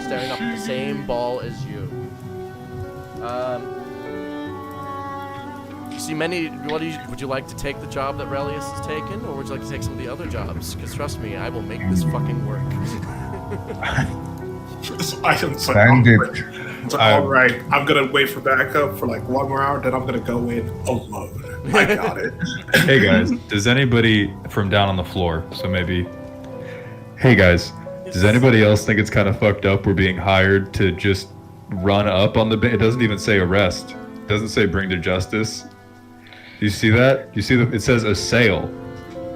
staring up at the same ball as you. You see many. Would you like to take the job that Relius has taken, or would you like to take some of the other jobs? Because trust me, I will make this fucking work. Bandit. All right, I'm gonna wait for backup for like 1 more hour, then I'm gonna go in alone. I got it. Hey guys, does anybody from down on the floor? So maybe. Hey guys, does anybody else think it's kind of fucked up? We're being hired to just run up on the. It doesn't even say arrest. It doesn't say bring to justice. You see that? You see it says assail.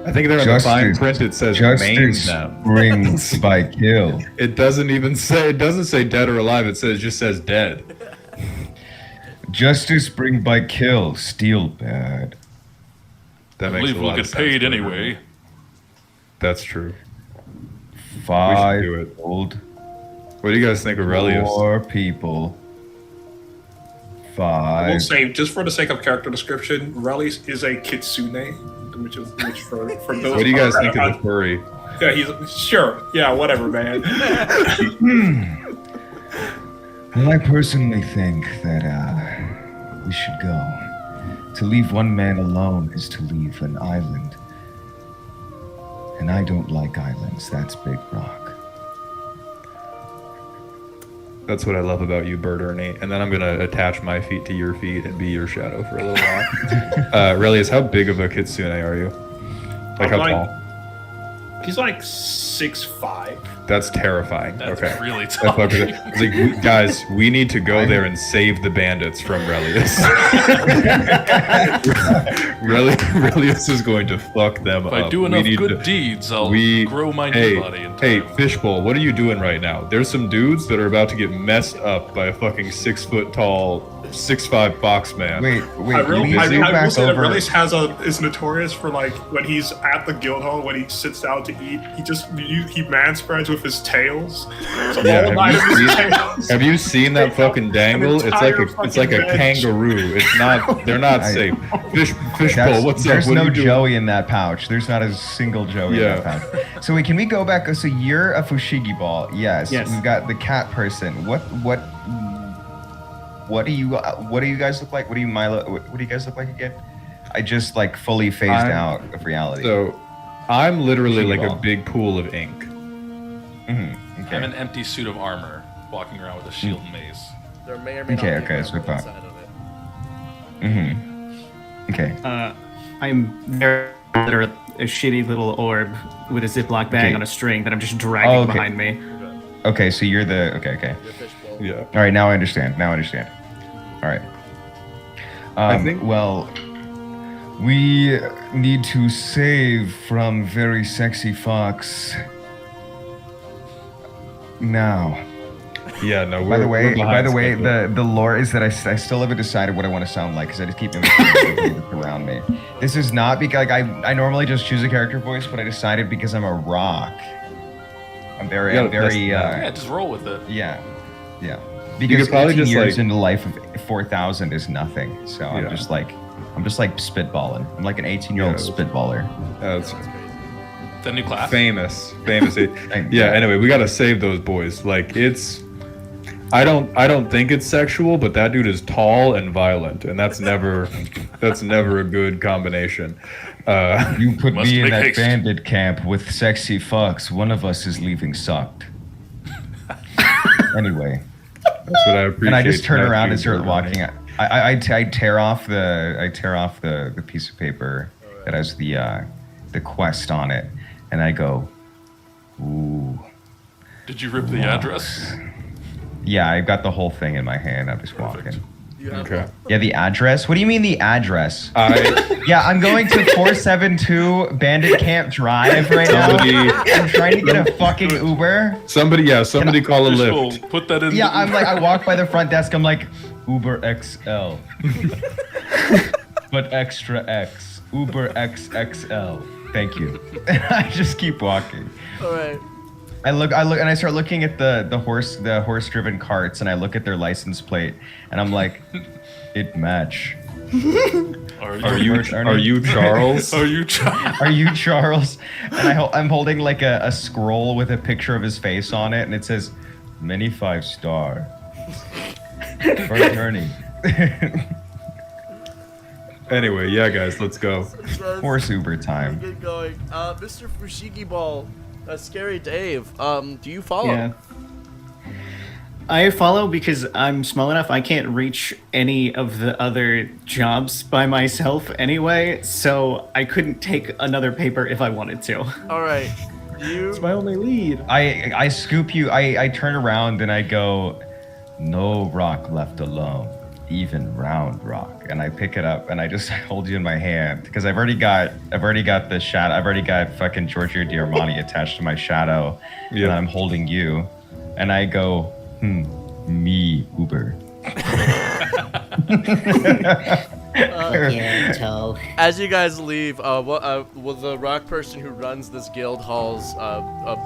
I think they're on the fine print. It says maim them. Brings by kill. It doesn't even say. It doesn't say dead or alive. It just says dead. Justice bring by kill. Steal bad. That I makes believe a we'll lot get of paid sense. anyway. That's true. 5 do it. gold. What do you guys think of Relius? 4 people. I will 5. say, just for the sake of character description, Relius is a kitsune, which for those. What do you guys think of the furry? Yeah, he's sure. Yeah, whatever, man. Well, I personally think that we should go. To leave one man alone is to leave an island. And I don't like islands. That's Big Rock. That's what I love about you, Bird Ernie. And then I'm gonna attach my feet to your feet and be your shadow for a little while. Relius, how big of a kitsune are you? Like how tall? He's like 6'5". That's terrifying. That's okay. really That tough. fucking- it's like, guys, we need to go there and save the bandits from Relius. Relius is going to fuck them If up. I do We enough need good to- deeds, I'll grow my hey, new body in time. Hey, Fishbowl, what are you doing right now? There's some dudes that are about to get messed up by a fucking 6 foot tall, 6'5" box man. Wait. I Can will you zoom back say that over? Relius is notorious for like when he's at the guild hall when he sits down to eat, he man spreads with his tails. So Yeah, all night of his tails. Have you seen that fucking dangle? It's like entire it's like a fucking bench. kangaroo. It's not. They're not safe. Fishbowl, what's up? There's What are no you doing? Joey in that pouch. There's not a single Joey in that pouch. So wait, can we go back? So you're a Fushigi ball. Yes. Yes. We've got the cat person. What do you guys look like? What do you guys look like again? I just like fully phased out of reality. So, I'm literally Fushigi like ball. a big pool of ink. Okay. I'm an empty suit of armor, walking around with a shield and maze. There may or may Okay, not be okay, a so I gremlin thought- inside of it. Okay. I'm very literally a shitty little orb with a Ziploc bag Okay. on a string that I'm just dragging Oh, okay. behind me. Okay, so you're the okay. Your fishbowl. Yeah. All right, now I understand. All right. I think- Well, we need to save from very sexy fox. Now. Yeah. No. By the way, behind schedule. the lore is that I still haven't decided what I want to sound like because I just keep imitating around me. This is not because I normally just choose a character voice, but I decided because I'm a rock. I'm very You gotta test it out. Yeah, just roll with it. yeah. Because could probably 18 just, years like- in the life of 4,000 is nothing. So Yeah. I'm just like spitballing. I'm like an 18-year-old Yeah. spitballer. That's Is that a new class? famous. Thank Yeah. you. Anyway, we gotta save those boys. Like it's. I don't think it's sexual, but that dude is tall and violent, and that's never a good combination. You put Must me in make that haste. bandit camp with sexy fucks. One of us is leaving sucked. Anyway, That's what I appreciate. and I just turn about around you, and start Bird walking. Ernie. I tear off the piece of paper that has the quest on it, and I go, ooh. Did you rip the address? Yeah, I got the whole thing in my hand. I'm just walking. You have Okay. Yeah, the address. What do you mean the address? I Yeah, I'm going to 472 Bandit Camp Drive right Somebody- now. I'm trying to get a fucking Uber. somebody call a Fishbowl, lift. put that in. Yeah, I'm like, I walk by the front desk. I'm like, Uber XL, but extra X. Uber XXL. Thank you. And I just keep walking. All right. I look, and I start looking at the horse-driven carts, and I look at their license plate, and I'm like, it match. Are you Charles? Are you Charles? Are you Charles? And I'm holding like a scroll with a picture of his face on it, and it says, many 5-star. For attorney. Anyway, yeah, guys, let's go. Horse Uber time. Get going. Mr. Fushigi Ball, Scary Dave, do you follow? Yeah. I follow because I'm small enough I can't reach any of the other jobs by myself anyway, so I couldn't take another paper if I wanted to. All right. You. It's my only lead. I scoop you. I turn around and I go, no rock left alone, even round rock. And I pick it up and I just hold you in my hand because I've already got the shadow. I've already got fucking Giorgio Diarmani attached to my shadow, and I'm holding you, and I go, me Uber. As you guys leave, the rock person who runs this guild hall's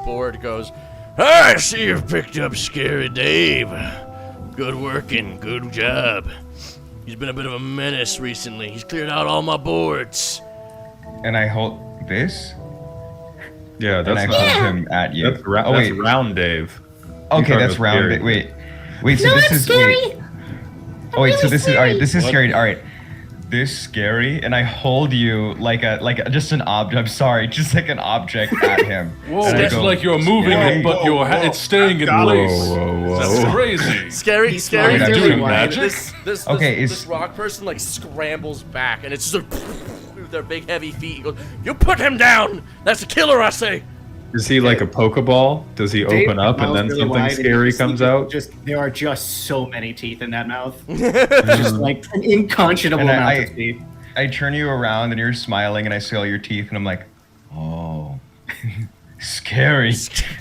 board goes, I see you've picked up Scary Dave. Good working, good job. He's been a bit of a menace recently. He's cleared out all my boards. And I hold this. Yeah, And I that's hold him at you. that's round Dave. Okay, that's about round. Scary. Wait. So this is scary. wait. Oh wait, so this is all right. This is scary. All right, this scary, and I hold you like just an object. I'm sorry, just like an object at him. Whoa, And I it's go, like you're moving it, but it's staying in place. Whoa. That's crazy. Scary. Alright, I'm doing doing magic? This rock person like scrambles back, and it's just like their big heavy feet. He goes, "You put him down. That's a killer, I say." Is he like a Pokeball? Does he open up and then something scary comes out? There are just so many teeth in that mouth. Just like an inconscionable And amount of teeth. I turn you around and you're smiling, and I see all your teeth, and I'm like, oh, scary.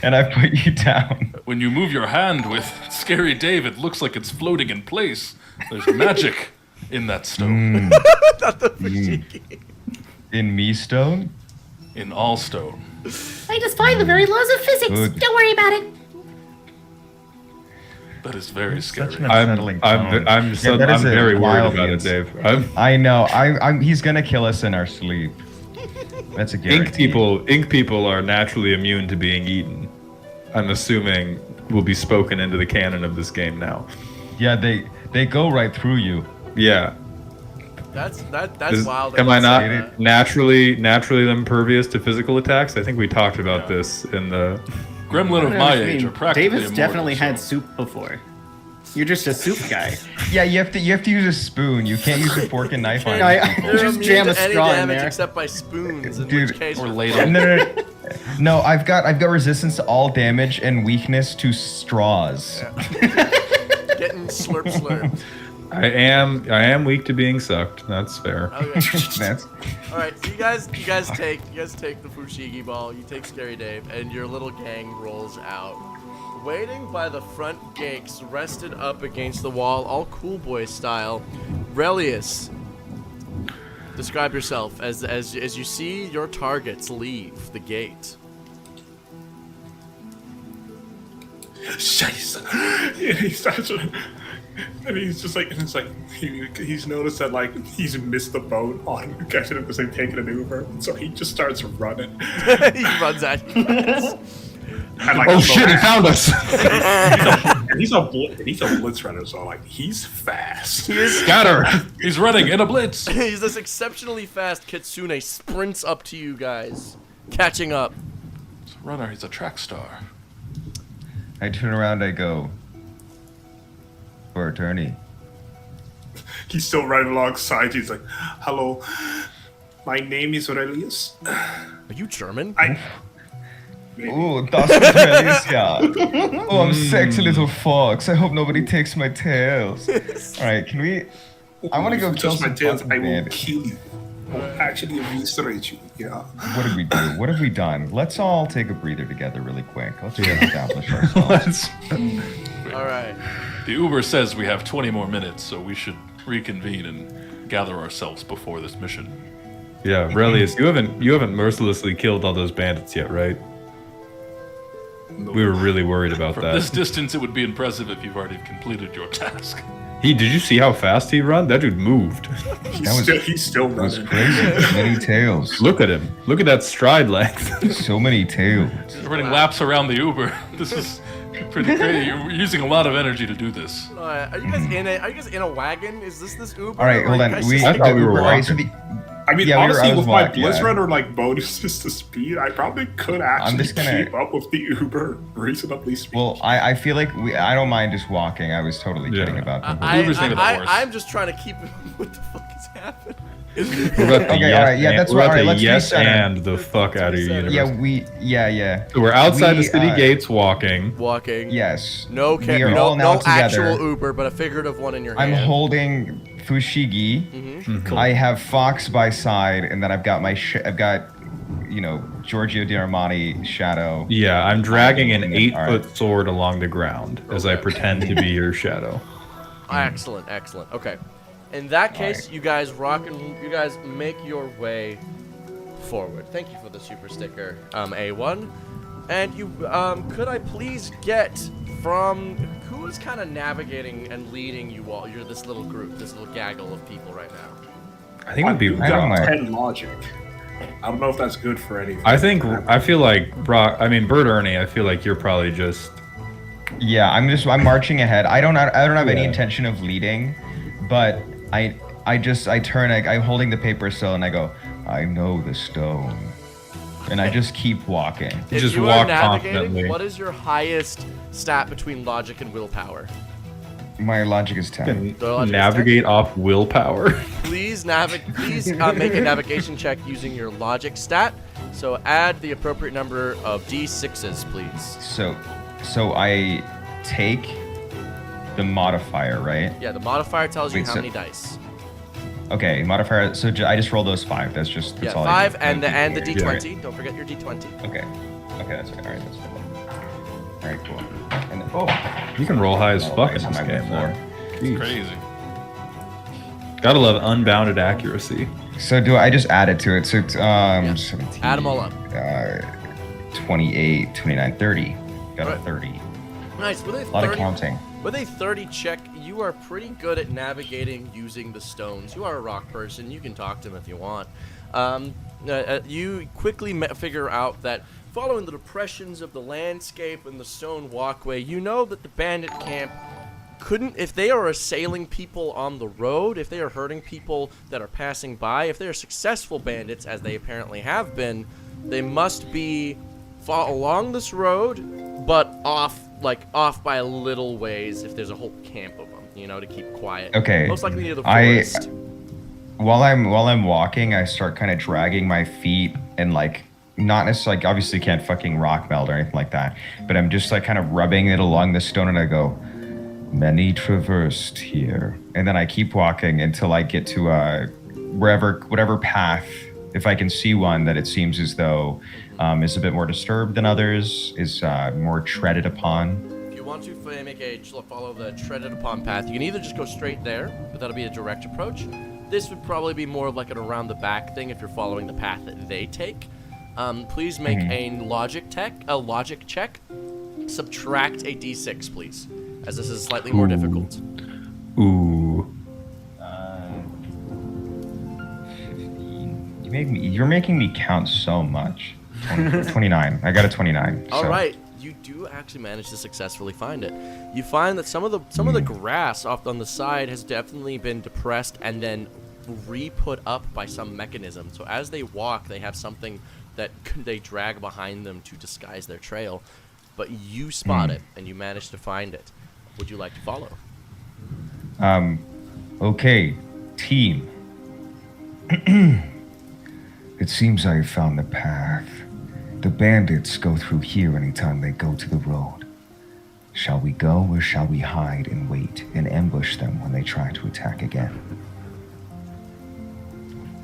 And I put you down. When you move your hand with Scary Dave, it looks like it's floating in place. There's magic in that stone. Not the Fushigi. In me stone? In all stone. I just find the very laws of physics. Good. Don't worry about it. That is very scary. Such an unsettling tone. I'm that is a very worried wild about it, answer. Dave. I know. He's gonna kill us in our sleep. That's a guarantee. Ink people are naturally immune to being eaten. I'm assuming will be spoken into the canon of this game now. Yeah, they go right through you. Yeah. That's Is- wild. Am I not Uh, naturally impervious to physical attacks? I think we talked about this in the. Gremlin of my age are practically David's immortal, definitely had so- soup before. You're just a soup guy. Yeah, you have to use a spoon. You can't use a fork and knife on No, these I- people. You're Just immune jam to a any straw in damage there. except by spoons, in Dude. which case Or we're later. fucked. No, I've got resistance to all damage and weakness to straws. Getting slurp. I am weak to being sucked. That's fair. Okay. That's All right, so you guys take the Fushigi ball. You take Scary Dave, and your little gang rolls out. Waiting by the front gates, rested up against the wall, all cool boy style. Relius, describe yourself as you see your targets leave the gate. Scheiße. Yeah, he starts, and he's just like, and it's like he's noticed that like he's missed the boat on catching him because they've taken an Uber, so he just starts running. He runs at you guys. And, like, Oh shit, he found us! and he's a blitz runner, so like he's fast. Got her! He's running in a blitz. He's this exceptionally fast Kitsune sprints up to you guys, catching up. Runner, he's a track star. I turn around, I go, for attorney. He's still right alongside you. He's like, "Hello, my name is Aurelius. Are you German? Ooh, das ist Felicia. Oh, I'm sexy little fox. I hope nobody takes my tails. Alright, can we... I want to go kill Touch my some tails, fucking I will bandits. kill you. I will actually eviscerate you. Yeah. What did we do? What have we done? Let's all take a breather together really quick. Let's establish ourselves. All right. The Uber says we have 20 more minutes, so we should reconvene and gather ourselves before this mission. Yeah, Relius, you haven't mercilessly killed all those bandits yet, right? We were really worried about From that. this distance, it would be impressive if you've already completed your task. Did you see how fast he run? That dude moved. He's still That's running. crazy. Many tails. Look at him. Look at that stride length. So many tails. He's running laps around the Uber. This is pretty crazy. You're using a lot of energy to do this. Are you guys in a wagon? Is this Uber? All right, Or hold you on. guys We, just- I thought we were all right, so walking. I mean, Yeah, I honestly, was with my walking, Blizz yeah. Runner like bonuses to speed, I probably could actually just gonna- keep up with the Uber reasonably speed. Well, I feel like I don't mind just walking. I was totally kidding Yeah. about that. I, Uber's name of the horse. I'm just trying to keep. What the fuck is happening? We're about to Okay, all right, yeah, that's we're right, about all right, to let's yes reset it. and the fuck out of your reset it. universe. Yeah. So we're outside the We, city gates walking. Walking. Yes. No, We are all now no actual together. Uber, but a figurative one in your I'm hand. holding Fushigi. Mm-hmm. I have Fox by side, and then I've got Giorgio D'Armani shadow. Yeah, I'm dragging an All 8-foot right. sword along the ground as I pretend to be your shadow. Excellent. Okay. In that case, you guys make your way forward. Thank you for the super sticker, A1. And you, could I please get from who's kind of navigating and leading you all? You're this little group, this little gaggle of people right now. I think it would be. I don't got know. 10 logic. I don't know if that's good for anything. I feel like Bert Ernie. I feel like you're probably just. Yeah, I'm marching ahead. I don't have any intention of leading, but I'm holding the paper still and I go, I know the stone. And I just keep walking. If just you walk are navigating, confidently. what is your highest stat between logic and willpower? My logic is 10. The logic is Navigate off willpower. Please make a navigation check using your logic stat. So add the appropriate number of d6s, please. So I take the modifier, right? Yeah, the modifier tells you Wait, how so- many dice. Okay, modifier. So I just roll those 5. That's Yeah, all I 5 do. and the Yeah. d20. Don't forget your d20. Okay, that's good. All right, that's good. All right, cool. And then, You can roll high as Oh, fuck in it's on this my game, floor. man. Jeez. Crazy. Gotta love unbounded accuracy. So do I just add it to it? So it's 17. Add 'em all up. 28, 29, 30. Got a Right. 30. Nice. With a A lot of 30 counting. With a 30 check, you are pretty good at navigating using the stones. You are a rock person. You can talk to them if you want. You quickly figure out that following the depressions of the landscape and the stone walkway, you know that the bandit camp couldn't, if they are assailing people on the road, if they are hurting people that are passing by, if they are successful bandits, as they apparently have been, they must be along this road, but off by a little ways if there's a whole camp of them, to keep quiet. Okay, Most likely near the I- forest. While I'm walking, I start kind of dragging my feet and not necessarily, obviously can't fucking rock meld or anything like that, but I'm just kind of rubbing it along the stone and I go, many traversed here. And then I keep walking until I get to whatever path, if I can see one that it seems as though is a bit more disturbed than others, is more treaded upon. If you want to follow the treaded upon path, you can either just go straight there, but that'll be a direct approach. This would probably be more of like an around the back thing if you're following the path that they take. Please make a logic check. Subtract a d6, please, as this is slightly more difficult. Ooh. 15. You're making me count so much. 29. I got a 29. All so. right, you do actually manage to successfully find it. You find that some of the grass off on the side has definitely been depressed and then re-put up by some mechanism. So as they walk, they have something that they drag behind them to disguise their trail. But you spot it and you manage to find it. Would you like to follow? Okay, team. It seems I have found the path. The bandits go through here anytime they go to the road. Shall we go or shall we hide and wait and ambush them when they try to attack again?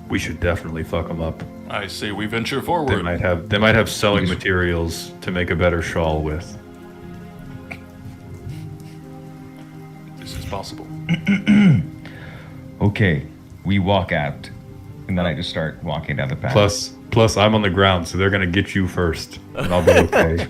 We should definitely fuck them up. I say we venture They forward. might have sewing materials to make a better shawl with. This is possible. Okay, we walk out. And then I just start walking down the path. Plus, I'm on the ground, so they're gonna get you first, and I'll be okay.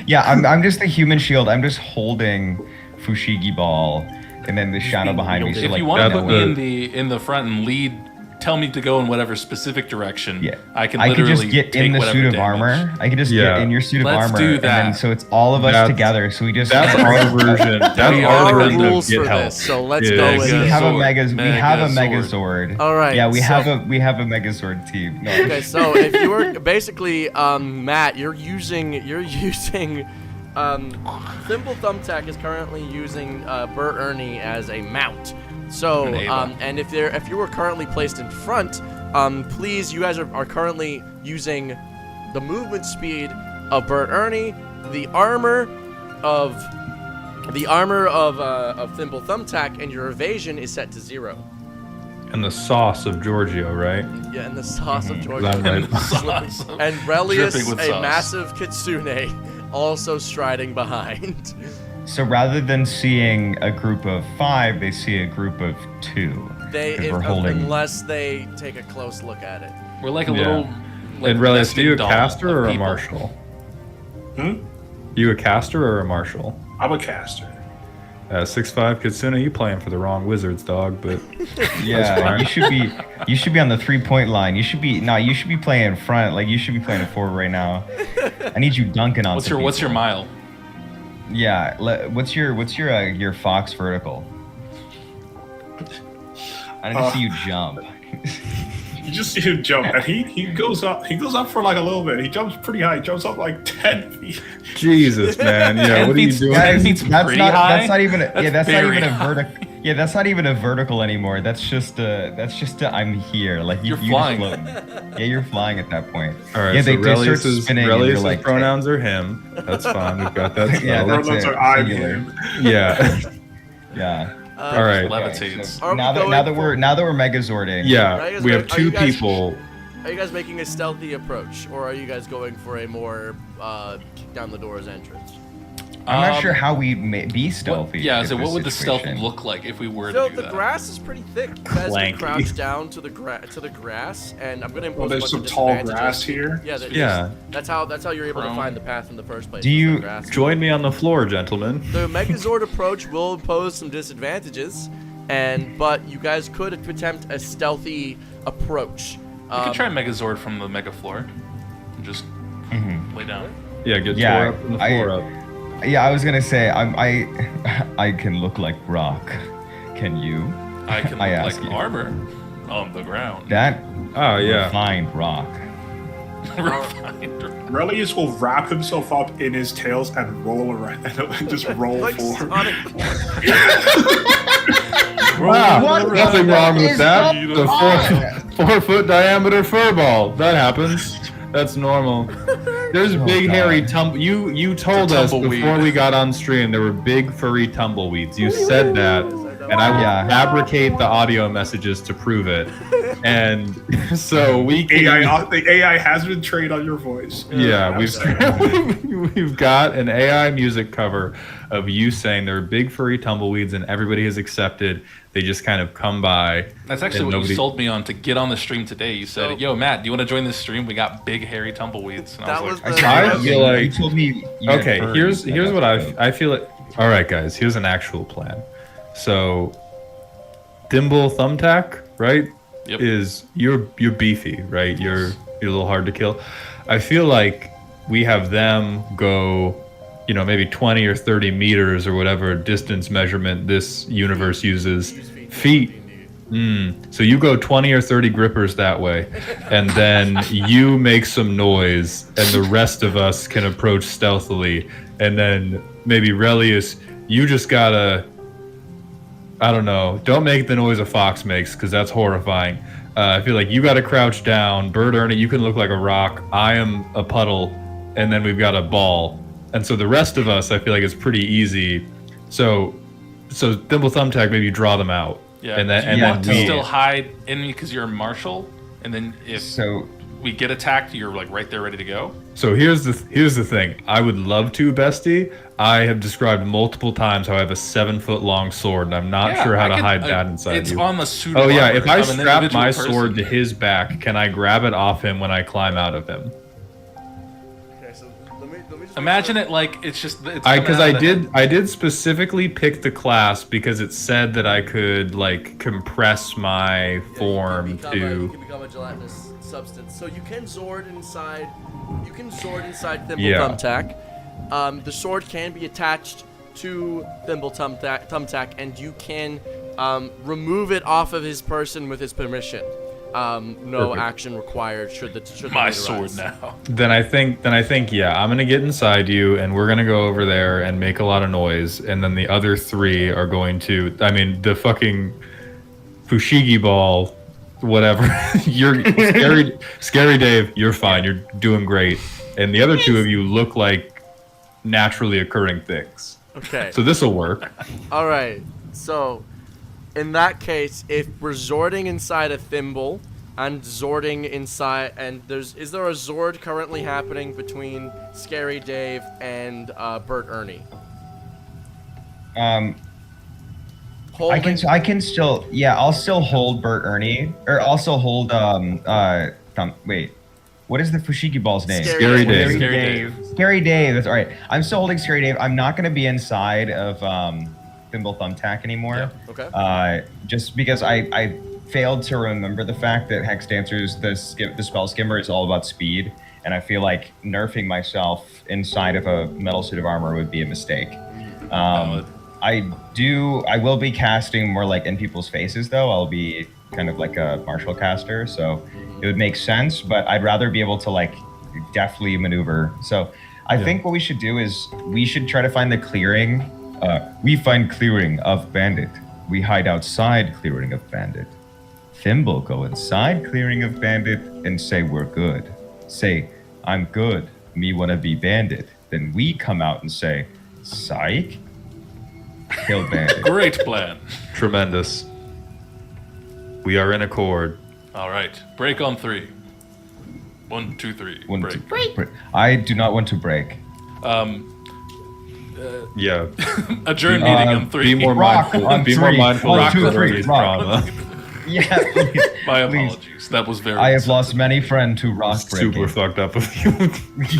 Yeah, I'm just the human shield. I'm just holding Fushigi ball, and then the shadow behind me. So If like, you want to no put one- me in the front and lead, tell me to go in whatever specific direction. Yeah, I can I could literally just get take in the whatever suit of damage. armor. I could just get in your suit of Let's armor, do and that. then so it's all of us That's- together. So we just That's our version. That's There our are version of rules get for help. this, so let's Yeah, go with we it. have a Megazord. Megazord. All right, Yeah, we so- have a Megazord team. No. Okay, so if you were basically Matt, you're using Thimble Thumbtack is currently using Bert Ernie as a mount. So and if you were currently placed in front, please, you guys are currently using the movement speed of Bert Ernie, the armor of Thimble Thumbtack, and your evasion is set to 0. And the sauce of Giorgio, right? Yeah, and the sauce of Georgia. Right. And Relius, Dripping with a sauce. massive kitsune, also striding behind. So rather than seeing a group of 5, they see a group of 2. Unless they take a close look at it. We're like a Yeah. little. Like, And Relius, are nesting you a doll caster of or a people. marshal? Hmm? You a caster or a marshal? I'm a caster. 6'5" Kitsune, you playing for the wrong wizards, dog. But Yeah, fine. you should be on the 3-point line. You should be playing in front. Like you should be playing a forward right now. I need you dunking on. What's some your people. mile? Yeah, what's your fox vertical? I need to see you jump. You just see him jump, and he goes up. He goes up for like a little bit. He jumps pretty high. He jumps up like 10 feet. Jesus, man, yeah, what are you doing? Guys, feet's that's pretty not high. that's not even a, yeah that's not very even a high. vertical. Yeah, that's not even a vertical anymore. That's just a I'm here. Like You're you flying. Just float. Yeah, you're flying at that point. All right, Yeah, so they start Relius's, spinning and you're Relius's like, pronouns are him. That's fine. We've got that. Yeah, settled. that's Pronouns it. are I, Singular. him. Yeah. Yeah. All right. Levitates. So Are we now that going we're Megazording. Yeah, Are you guys we ready? have Are 2 you guys- people. Are you guys making a stealthy approach, or are you guys going for a more kick down the doors entrance? I'm not sure how we may be stealthy. Yeah, in so what this would the stealth situation. look like if we were So to do the that? grass is pretty thick. You guys can Clanky. crouch down to the grass, and I'm gonna impose Well, a there's bunch some of tall disadvantages. grass here. Yeah, Yeah. That's how you're able to Prone. find the path in the first place. Do is the you grass. Join me on the floor, gentlemen. The Megazord approach will impose some disadvantages, but you guys could attempt a stealthy approach. We could try Megazord from the Mega Floor. And just lay down. Yeah, get Yeah, tore up and the floor up. Yeah, I was gonna say I can look like rock. Can you? I can I look ask like you. armor on the ground. That Oh yeah. refined rock. Refined. Relius will wrap himself up in his tails and roll around, and just roll Like forward. Sonic. Wow, nothing wrong with is that. going The 4-foot diameter furball. That happens. That's normal. There's big God. hairy You told It's a us tumbleweed. before we got on stream there were big furry tumbleweeds. You said that, and I will Yeah. fabricate the audio messages to prove it. And so we can. The AI has been trained on your voice. Yeah, we've got an AI music cover of you saying there are big furry tumbleweeds and everybody has accepted. They just kind of come by. That's actually and what nobody- you sold me on to get on the stream today. You said, So- "Yo, Matt, do you want to join this stream? We got big hairy tumbleweeds." And I That was was like, the- I Yeah, feel you like told me. You had okay. furries. Here's what I feel like. All right, guys. Here's an actual plan. So, Thimble Thumbtack, right? Yep. Is you're beefy, right? You're a little hard to kill. I feel like we have them go, maybe 20 or 30 meters or whatever distance measurement this universe uses. Feet. So you go 20 or 30 grippers that way, and then you make some noise, and the rest of us can approach stealthily, and then maybe Relius, you just gotta, I don't know, don't make the noise a fox makes, because that's horrifying. I feel like you gotta crouch down. Bird Ernie, you can look like a rock. I am a puddle, and then we've got a ball. And so the rest of us, I feel like it's pretty easy. So Thimble Thumbtack, maybe you draw them out. "Yeah, And then, do and you then want to we, still hide in me because you're a marshal?" And then if So we get attacked, you're like right there ready to go? So here's the thing. I would love to, bestie. I have described multiple times how I have a 7-foot long sword, and I'm not sure how to hide that inside it's you. on the suit. Oh of yeah, armor. if I I'm an strap individual my person. sword to his back, can I grab it off him when I climb out of him? Okay, so let me just Imagine it like it's just. It's Because coming out of the I did specifically pick the class because it said that I could like compress my form you to. can become a gelatinous substance. So you can Zord inside. You can Zord inside Thimble Yeah. Thumbtack. The sword can be attached to Thimble Thumbtack, and you can remove it off of his person with his permission. No Perfect. action required. Should the my need sword arise. now. Then I think yeah, I'm gonna get inside you, and we're gonna go over there and make a lot of noise, and then the other 3 are going to. I mean, the fucking Fushigi ball, whatever. You're scary Dave. You're fine. You're doing great, and the other 2 of you look like naturally occurring things. Okay. So this will work. All right. So, in that case, if we're Zording inside a Thimble and Zording inside, and is there a Zord currently happening between Scary Dave and Bert Ernie? I can still, yeah, I'll still hold Bert Ernie, or also hold wait, what is the Fushigi ball's name? Scary Dave. Scary Dave. Scary Dave. That's all right. I'm still holding Scary Dave. I'm not gonna be inside of Thimble Thumbtack anymore. Okay. Just because I failed to remember the fact that Hex Dancer's the spell skimmer is all about speed, and I feel like nerfing myself inside of a metal suit of armor would be a mistake. I will be casting more like in people's faces though. I'll be kind of like a martial caster, so it would make sense, but I'd rather be able to like deftly maneuver. So I think what we should do is we should try to find the clearing. We find clearing of bandit. We hide outside clearing of bandit. Thimble go inside clearing of bandit and say we're good. Say, I'm good. Me wanna be bandit. Then we come out and say, psych. Kill bandit. Great plan. Tremendous. We are in accord. All right, break on 3. 1, 2, 3. Want break. to break. I do not want to break. Yeah. Adjourn meeting on 3. Be more Rock mindful. on Be more 3. mindful 1, of 2, 3. Ernie's Rock. trauma. Yeah, please. My Please. apologies. That was very. I have lost many friends to rock breaking. Super fucked up of you.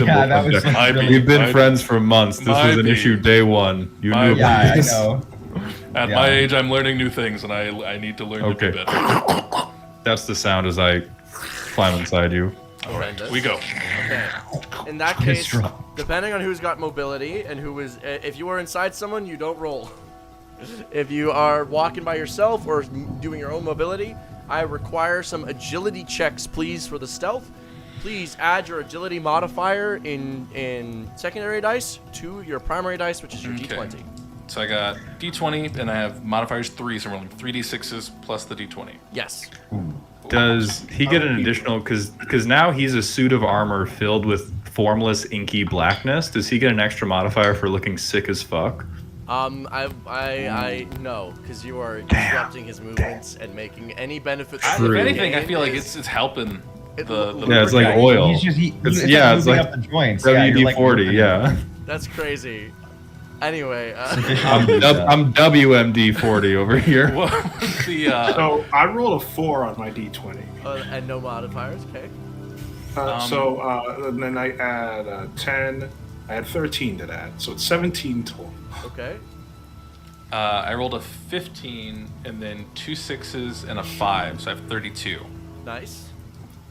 Yeah, that was like, My really... We've been My- friends for months. This my was an beat. issue day 1. You My knew beat. Yeah, about I this. know. At Yeah. my age, I'm learning new things, and I need to learn to Okay. do better. That's the sound as I climb inside you. All right, we go. Okay. In that It's case, strong. depending on who's got mobility and who is, if you are inside someone, you don't roll. If you are walking by yourself or doing your own mobility, I require some agility checks, please, for the stealth. Please add your agility modifier in secondary dice to your primary dice, which is your Okay. d20. So I got D20, and I have modifiers 3, so I'm rolling 3d6s plus the D20. Yes. Does he get an additional? Because now he's a suit of armor filled with formless inky blackness. Does he get an extra modifier for looking sick as fuck? I no, because you are disrupting his movements and making any benefits. If True. anything, I feel like it's helping the Yeah, it's like Yeah, oil. He's just, It's- yeah, it's moving like up the joints. Yeah, you're like WD-40. moving- Yeah, That's crazy. Anyway, I'm WMD-40 over here. What was the So I rolled a 4 on my d20. and no modifiers. Okay. And then I add 10. I had 13 to that, so it's 17 total. Okay. I rolled a 15 and then 2 6s and a 5, so I have 32. Nice.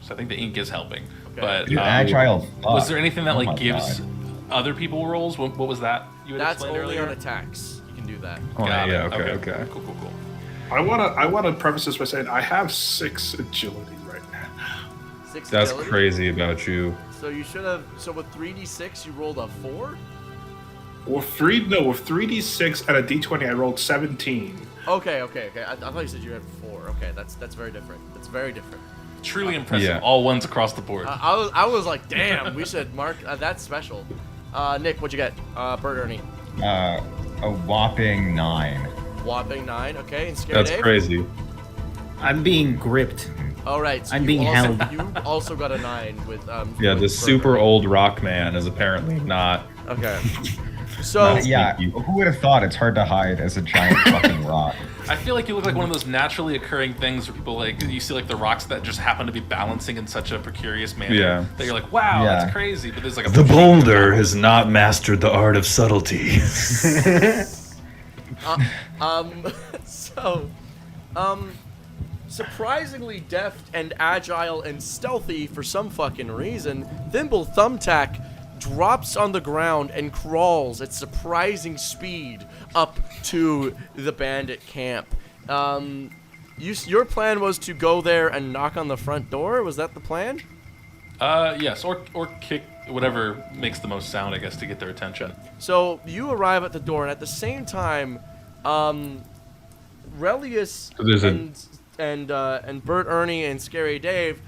So I think the ink is helping. Okay. But Dude, agile. was fuck. there anything that Oh like my gives God. other people rolls? What was that? You had That's explained only earlier? on attacks. You can do that. Oh, Got yeah, it. okay. Cool. I wanna preface this by saying I have 6 agility right now. 6 That's agility. crazy about you. So you should have. So with 3d6, you rolled a 4. With 3d6 and a d20, I rolled 17. Okay. I thought you said you had 4. Okay, that's very different. That's very different. Truly impressive. Yeah. All ones across the board. I was like, damn, we should mark that's special. Nick, what'd you get? Bert Ernie. A whopping 9. Whopping 9. Okay, and Scary That's Dave. crazy. I'm being gripped. All right. So I'm you being also, held. You also got a 9 with Yeah, with the Bert super Ernie. old rock man is apparently not. Okay. So Yeah, Sneaky. who would have thought it's hard to hide as a giant fucking rock? I feel like you look like one of those naturally occurring things where people like you see like the rocks that just happen to be balancing in such a precarious manner Yeah. that you're like, wow, Yeah. that's crazy. But there's like a The boulder has not mastered the art of subtlety. so, surprisingly deft and agile and stealthy for some fucking reason, Thimble Thumbtack drops on the ground and crawls at surprising speed up to the bandit camp. Your plan was to go there and knock on the front door? Was that the plan? Yes, or kick whatever makes the most sound, I guess, to get their attention. So you arrive at the door, and at the same time, Relius So there's and Bert Ernie and Scary Dave,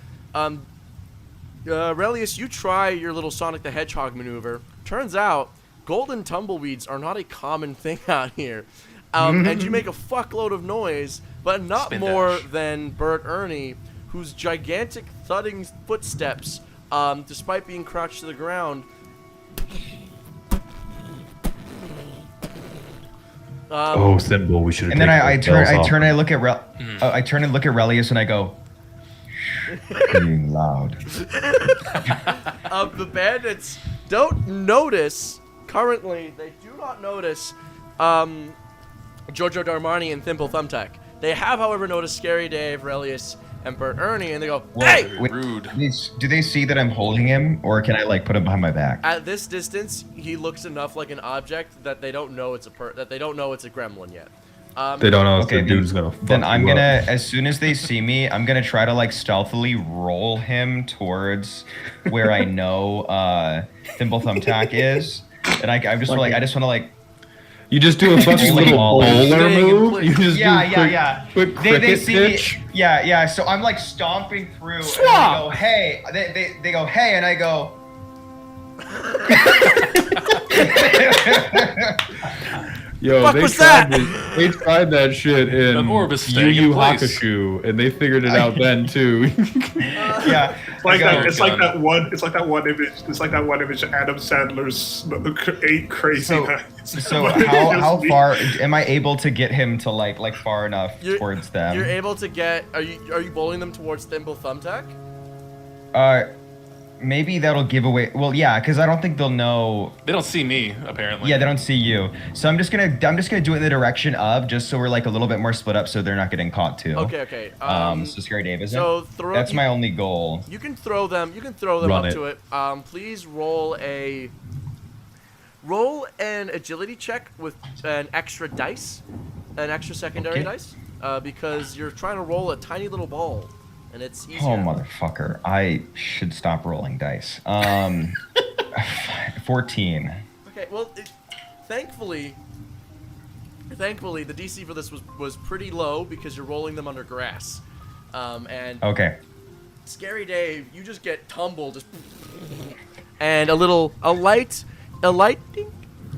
Relius, you try your little Sonic the Hedgehog maneuver. Turns out, golden tumbleweeds are not a common thing out here. And you make a fuckload of noise, but not Spin more dash. than Bert Ernie, whose gigantic thudding footsteps, despite being crouched to the ground, Oh, Thimble, we should have. And then I turn and I look at I turn and look at Relius and I go, being loud. The bandits don't notice, currently, they do not notice Giorgio Darmani and Thimble Thumbtack. They have, however, noticed Scary Dave, Relius, and Bert Ernie, and they go, hey! Wait, Rude. do they see that I'm holding him, or can I like put him behind my back? At this distance, he looks enough like an object that they don't know it's a gremlin yet. They don't know if Okay, the dude's gonna. Then fuck I'm you gonna, up. as soon as they see me, I'm gonna try to like stealthily roll him towards where I know Thimble Thumbtack is, and I just wanna, like, I just want to like. You just do a fucking little bowler Staying in move. place. You just Yeah, do yeah, quick, yeah. quick They cricket see pitch. me. Yeah. So I'm like stomping through, and they go, hey. They go, hey, and I go. Yo, Fuck they was tried that? They tried that shit in An orb is Yu staying in Yu place. Hakusho, and they figured it out then too. Yeah. It's like I go, that. It's like gun. that one. It's like that one image. It's like that one image of Adam Sandler's 8 Crazy So- Nights. So how far am I able to get him to like far enough towards them? You're able to get. Are you bowling them towards Thimble Thumbtack? Maybe that'll give away. Well, yeah, because I don't think they'll know. They don't see me, apparently. Yeah, they don't see you. So I'm just gonna do it in the direction of, just so we're like a little bit more split up, so they're not getting caught too. Okay. So Scary Dave isn't. so That's my only goal. You can throw them. You can throw them Run up it. to it. Please roll an agility check with an extra dice, an extra secondary Okay. dice, because you're trying to roll a tiny little ball, and it's easier. Oh motherfucker! I should stop rolling dice. 14. Okay. Well, thankfully, the DC for this was pretty low because you're rolling them under grass, and Okay. Scary Dave, you just get tumbled, just and a light ding,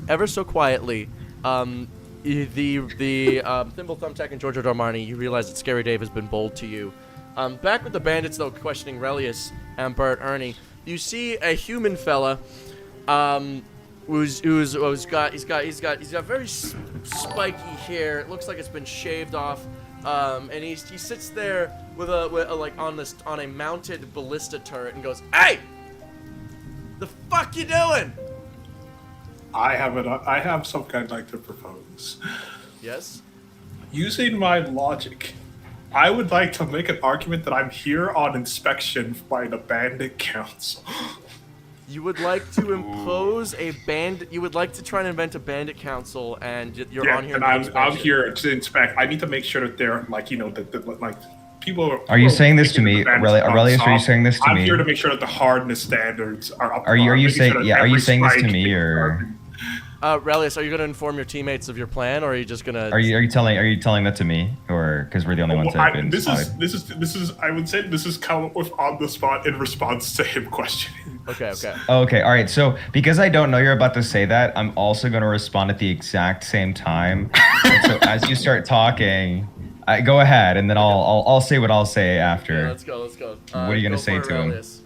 ever so quietly. The Thimble Thumbtack and Giorgio Darmani, you realize that Scary Dave has been bold to you. Back with the bandits though, questioning Relius and Bert Ernie, you see a human fella, he's got very spiky hair. It looks like it's been shaved off. And he sits there with a on a mounted ballista turret and goes, "Hey, the fuck you doing?" I have something I'd like to propose. Yes. Using my logic, I would like to make an argument that I'm here on inspection by the Bandit Council. You would like to impose a bandit. You would like to try and invent a bandit council, and you're on here. and for I'm inspection. here to inspect. I need to make sure that they're like like people. Are you saying this to making me, the bandits Aurelius? Are you soft. saying this to I'm me? here to make sure that the hardness standards are up. Are you making saying sure that yeah? Are you every saying this to strike me, is or perfect. Relius, are you going to inform your teammates of your plan, or are you just going to? are you telling that to me, or because we're the only ones that have been This spotted? is. I would say this is come with on the spot in response to him questioning. Okay. Okay, all right. So because I don't know you're about to say that, I'm also going to respond at the exact same time. And so as you start talking, Go ahead, and then I'll say what I'll say after. Yeah, let's go. What are you gonna say to him? Aurelius.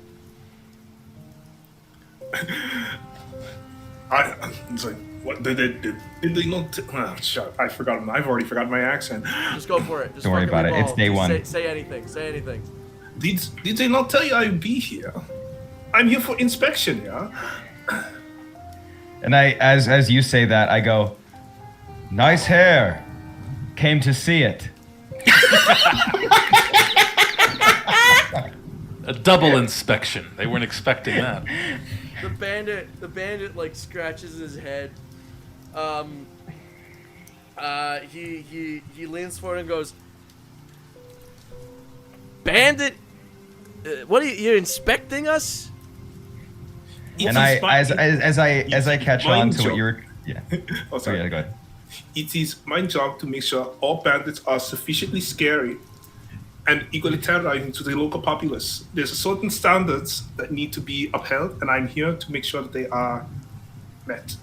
It's like, what did they not? Shut! I've already forgotten my accent. Just go for it. Just Don't worry fucking about it. It's revolve. day Just one. Say anything. Say anything. Did they not tell you I'd be here? I'm here for inspection, yeah. And as you say that, I go, nice hair. Came to see it. A double inspection. They weren't expecting that. The bandit like scratches his head. He leans forward and goes, Bandit, what are you inspecting us? And as I catch on to what you were, yeah. Oh, sorry. Yeah, go ahead. It is my job to make sure all bandits are sufficiently scary and equally terrorizing to the local populace. There's certain standards that need to be upheld, and I'm here to make sure that they are met.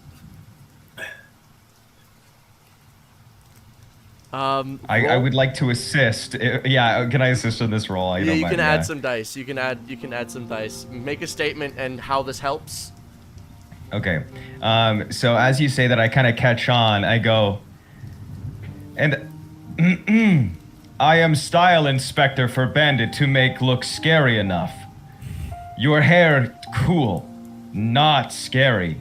I would like to assist. Yeah, can I assist in this role? Yeah, you can add some dice. You can add some dice. Make a statement and how this helps. Okay. So as you say that, I kind of catch on. I go, and I am style inspector for Bandit to make look scary enough. Your hair cool, not scary.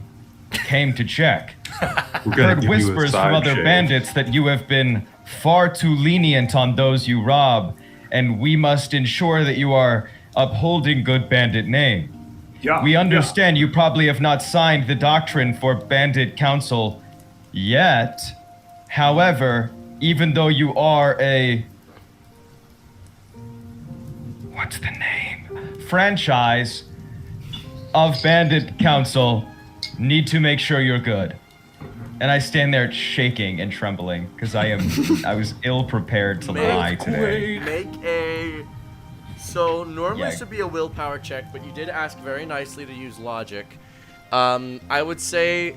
Came to check. Heard whispers from other bandits that you have been far too lenient on those you rob, and we must ensure that you are upholding good bandit name. Yeah, We understand you probably have not signed the doctrine for Bandit Council yet. However, even though you are a... What's the name? Franchise of Bandit Council, need to make sure you're good. And I stand there shaking and trembling because I was ill prepared to lie today. Make a. So normally Yeah. this would be a willpower check, but you did ask very nicely to use logic. I would say,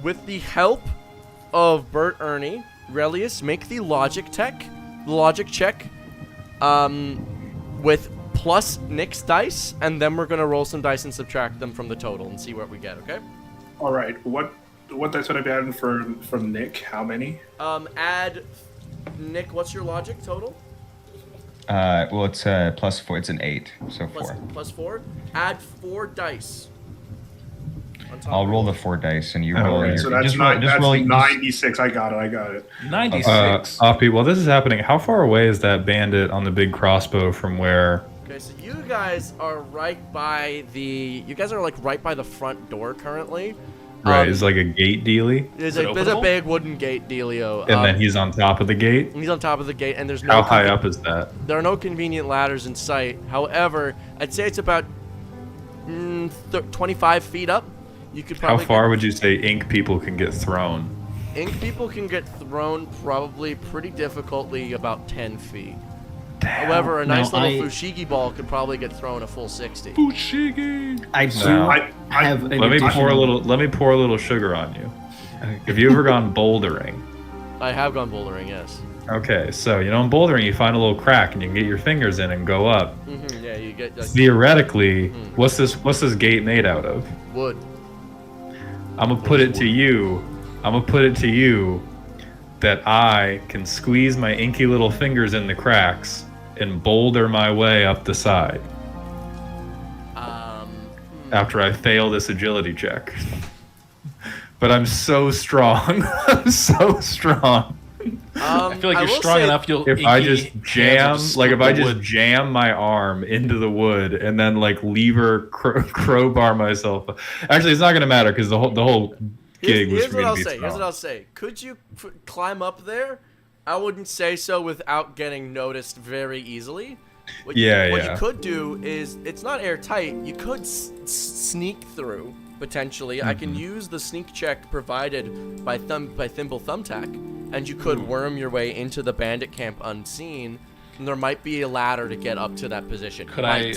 with the help of Bert Ernie, Relius, make the logic check, with plus Nick's dice, and then we're gonna roll some dice and subtract them from the total and see what we get. Okay? All right. What dice would I be adding from Nick? How many? Add Nick. What's your logic total? Well, it's plus 4. It's an 8, so 4. Plus 4. Add 4 dice. On top I'll of roll it. the 4 dice, and you All roll right, your. so that's just roll, nine. just That's roll, 96. I got it. 96. Oppie, while this is happening, how far away is that bandit on the big crossbow from where? Okay, so you guys are right by the. You guys are like right by the front door currently. Right, is like a gate dealy, There's it a openable? big wooden gate, Dealio. and then he's on top of the gate. He's on top of the gate, and there's no. How high up is that? There are no convenient ladders in sight. However, I'd say it's about 25 feet up. You could How probably. far would you say ink people can get thrown? Ink people can get thrown probably pretty difficultly about 10 feet. However, a nice Now, little fushigi ball could probably get thrown a full 60. I do No. have an Let me additional- pour a little sugar on you. Have you ever gone bouldering? I have gone bouldering, yes. Okay, so in bouldering you find a little crack and you can get your fingers in and go up. Yeah, you get like, Theoretically, what's this gate made out of? wood. I'm gonna put it to you that I can squeeze my inky little fingers in the cracks and boulder my way up the side after I fail this agility check. But I'm so strong. I'm so strong. I feel like you're will strong say- enough. You'll If I inky just hands will jam, split if I the just wood. jam my arm into the wood and then lever crowbar myself. Actually, it's not gonna matter because the whole gig was Here's for what me I'll to be say. Here's strong. what I'll say. Could you climb up there? I wouldn't say so without getting noticed very easily. What you could do is, it's not airtight. You could sneak through potentially. I can use the sneak check provided by Thimble Thumbtack, and you could worm your way into the bandit camp unseen. And there might be a ladder to get up to that position. Could I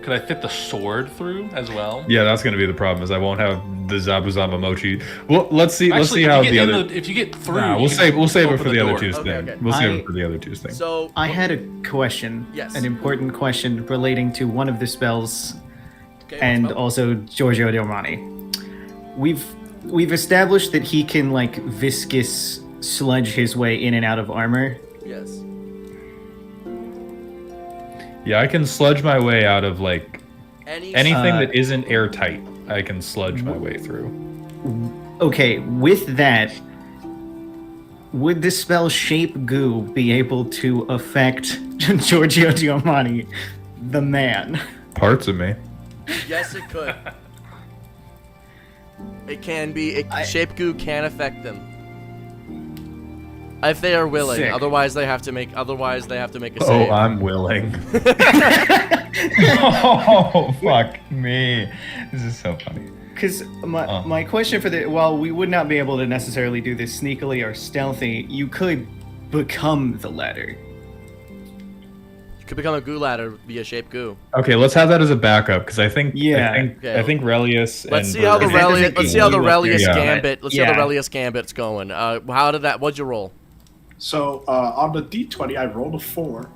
Could I fit the sword through as well? Yeah, that's gonna be the problem. Is I won't have the Zabuzama mochi. Well, let's see. Let's see Actually, how if you the get in other. if you get through, Nah, you we'll can save it open for the other door. two's Okay, thing. okay. We'll save I- it for the other two's thing. So I had a question. Yes. An important question relating to one of the spells okay, and well, also Giorgio Diamani. We've established that he can like viscous sludge his way in and out of armor. yes. Yeah, I can sludge my way out of like anything Uh, that isn't airtight. I can sludge my way through. Okay, with that, would the spell Shape Goo be able to affect Giorgio Diamani, the man? Parts of me. Yes, it could. It can be. Shape goo can affect them if they are willing. Sick. Otherwise, they have to make. Otherwise, they have to make a Oh, save. I'm willing. Oh, fuck me. This is so funny. Because my question for while we would not be able to necessarily do this sneakily or stealthy, you could become the latter. You could become a goo ladder via shape goo. Okay, let's have that as a backup because I think Yeah. Okay. I think Relius. Let's and see how the That doesn't Relius. Let's see how the look good. Relius Yeah. gambit. Let's see how the Yeah. Relius gambit's going. How did that? What'd you roll? So on the D20, I rolled a 4.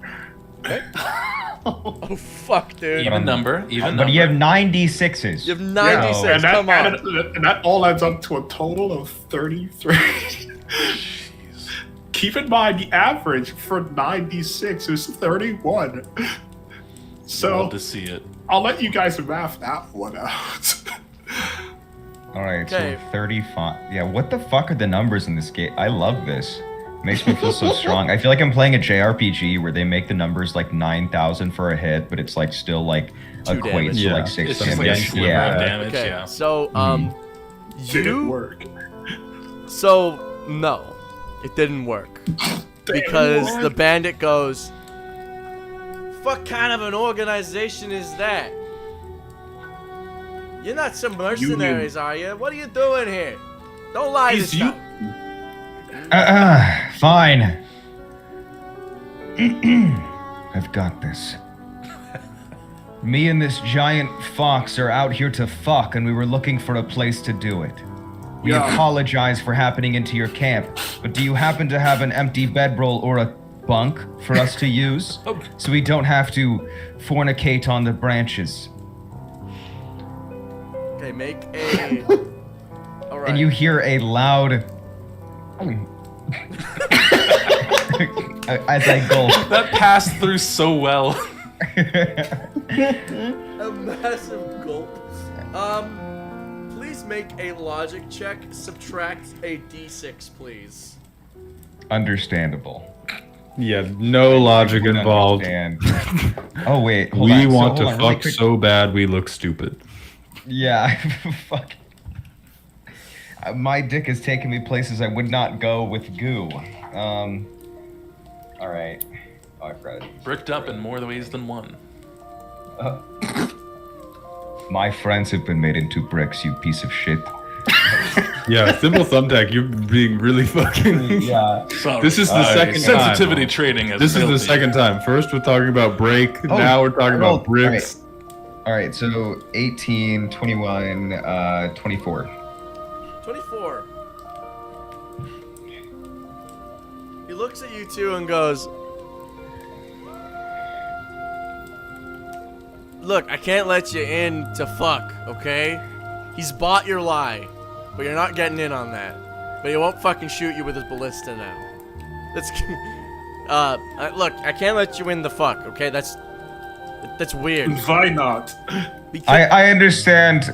Oh fuck, dude. Even number. Even But number. you have 96s. You have 96. and that, Come on. and that all adds up to a total of 33. Keep in mind the average for 96 is 31. So Love to see it. I'll let you guys math that one out. All right, Okay. so 35. Yeah, what the fuck are the numbers in this game? I love this. Makes me feel so strong. I feel like I'm playing a JRPG where they make the numbers like 9,000 for a hit, but it's like still like 2 equates damage. to Yeah. like 6 It's just like a damage. sliver of Yeah. damage. Okay. Yeah. So Did it you. work? So no, it didn't work because the bandit goes. What kind of an organization is that? You're not some mercenaries, are you? What are you doing here? Don't lie this time. Fine. I've got this. Me and this giant fox are out here to fuck, and we were looking for a place to do it. We Yeah. apologize for happening into your camp, but do you happen to have an empty bedroll or a bunk for us to use? So we don't have to fornicate on the branches. Okay, make a. All right. And you hear a loud... as I gulp. That passed through so well. A massive gulp. Please make a logic check. Subtract a d6, please. Understandable. Yeah, no logic Wouldn't involved. understand. Oh wait, hold We on. want So, to hold on, really fuck quick. so bad we look stupid. Yeah, fuck. My dick is taking me places I would not go with goo. All right. Oh, I forgot. Bricked up in more ways than one. My friends have been made into bricks, you piece of shit. Yeah, simple thumbtack, you're being really fucking. Yeah. Sorry. This is the second time. sensitivity trading. Has This is failed the me. second time. First, we're talking about break. Oh, now we're talking about bricks. All right, so 18, 21, 24. 24. He looks at you two and goes, "Look, I can't let you in to fuck, okay? He's bought your lie, but you're not getting in on that. But he won't fucking shoot you with his ballista now. That's look, I can't let you in the fuck, okay? That's weird. Why not? I understand.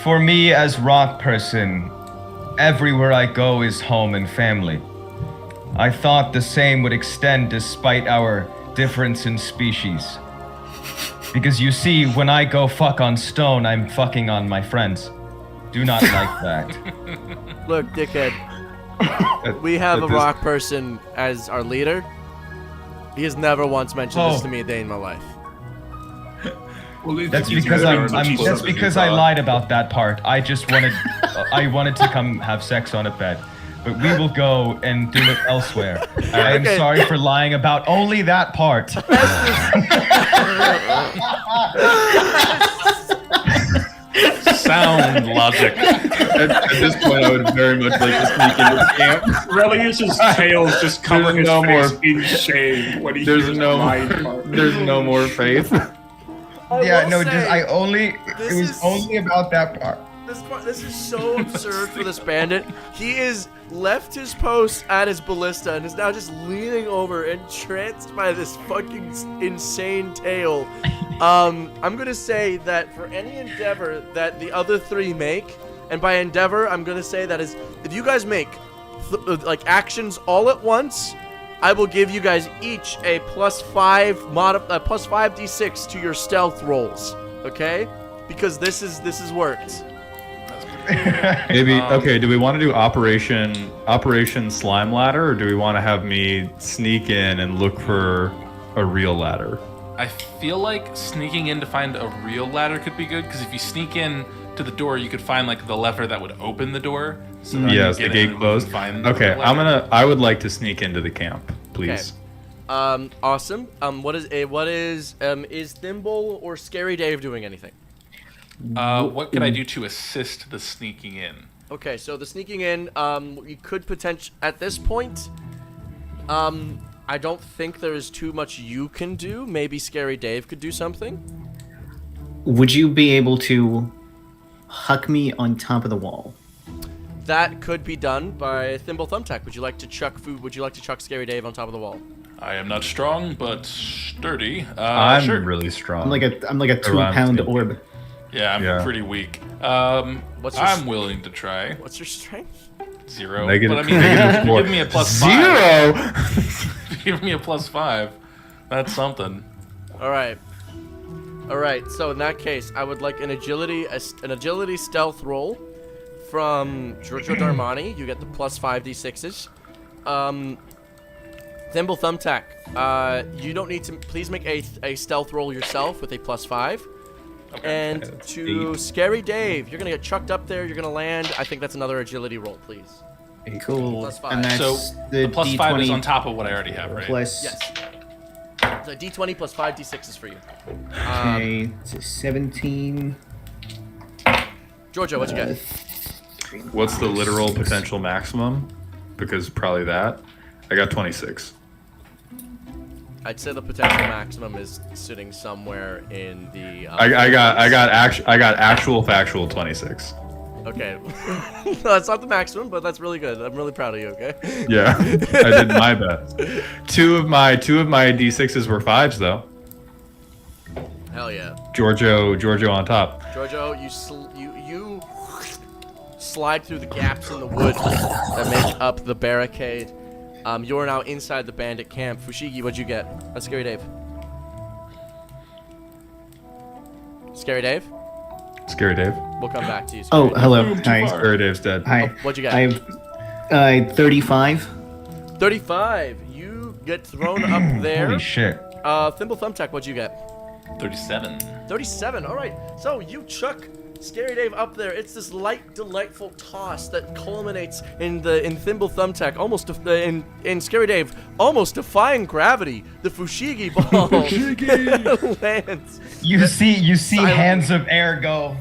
For me as rock person, everywhere I go is home and family. I thought the same would extend despite our difference in species. Because you see, when I go fuck on stone, I'm fucking on my friends. Do not like that. Look, dickhead. We have a rock person as our leader. He has never once mentioned this to me a day in my life. Well, That's it's because better I'm than that's Jesus. because I lied about that part. I just wanted I wanted to come have sex on a bed. but we will go and do it elsewhere. I am Okay. sorry for lying about only that part. Sound logic. At this point, I would very much like to sneak into the camp. Relius's tails just cover There's his no face more- in shame when he There's hears no- the lying part. There's no more faith. Yeah, will no, say, just I only. this It was is- only about that part. This is so absurd for this bandit. He is left his post at his ballista and is now just leaning over, entranced by this fucking insane tale. I'm gonna say that for any endeavor that the other three make, and by endeavor I'm gonna say that is if you guys make like actions all at once, I will give you guys each a +5 +5d6 to your stealth rolls. Okay? Because this is worked. Maybe okay. Do we want to do Operation Slime Ladder, or do we want to have me sneak in and look for a real ladder? I feel like sneaking in to find a real ladder could be good, because if you sneak in to the door, you could find like the lever that would open the door. So that Yes, you the get in gate and closed. find the Okay, lever. I would like to sneak into the camp, please. Awesome. Is Thimble or Scary Dave doing anything? What could I do to assist the sneaking in? Okay, so the sneaking in, you could at this point, I don't think there is too much you can do. Maybe Scary Dave could do something. Would you be able to huck me on top of the wall? That could be done by Thimble Thumbtack. Would you like to chuck food? Would you like to chuck Scary Dave on top of the wall? I am not strong, but sturdy. I'm Sure. really strong. I'm like a Around 2-pound 50. orb. Yeah, I'm Yeah. pretty weak. What's your I'm willing to try. What's your strength? 0. Negative- but I mean, negative if you 4. give me a +5. 0. Give me a +5. That's something. All right. So in that case, I would like an agility stealth roll from Giorgio Darmani. You get the +5d6s. Thimble Thumbtack. You don't need to. Please make a stealth roll yourself with a +5. And that's to 8. Scary Dave, you're gonna get chucked up there. You're gonna land. I think that's another agility roll, please. Cool. +5. And that's So the the +5 is D20 on top of what I already have, right? plus. Yes. So d20 plus 5d6s for you. Okay, so 17. Giorgio, what'd you get? What's the literal potential maximum? Because probably that. I got 26. I'd say the potential maximum is sitting somewhere in the. I got actual factual 26. Okay, no, that's not the maximum, but that's really good. I'm really proud of you. Okay. Yeah, I did my best. Two of my d6s were 5s though. Hell yeah, Giorgio on top. Giorgio, you slide through the gaps in the wood that make up the barricade. You are now inside the bandit camp. Fushigi, what'd you get? That's Scary Dave. Scary Dave? Scary Dave. We'll come back to you. Oh, Scary Dave. hello. Hi. Scary Dave's dead. Hi. What'd you get? I have 35. 35. You get thrown up there. Holy shit. Thimble Thumbtack, what'd you get? 37. 37. All right. So you chuck Scary Dave up there. It's this light, delightful toss that culminates in Thimble Thumbtack, almost in Scary Dave, almost defying gravity. The Fushigi ball lands. You see Silently. hands of air go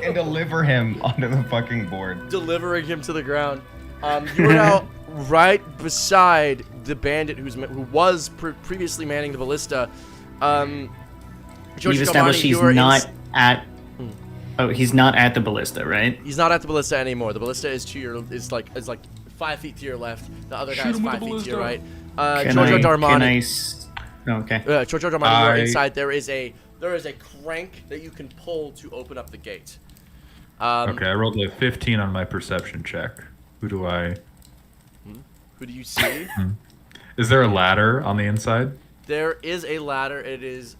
and deliver him onto the fucking board. Delivering him to the ground. You are now right beside the bandit who was previously manning the ballista. George We've established Giovanni, he's you are not at. Oh, he's not at the ballista, right? He's not at the ballista anymore. The ballista is like 5 feet to your left. The other guy is 5 feet to your right. Giorgio Darmani. Okay. Giorgio Darmani, you are inside. There is a crank that you can pull to open up the gate. Okay, I rolled a 15 on my perception check. Who do you see? Is there a ladder on the inside? There is a ladder. It is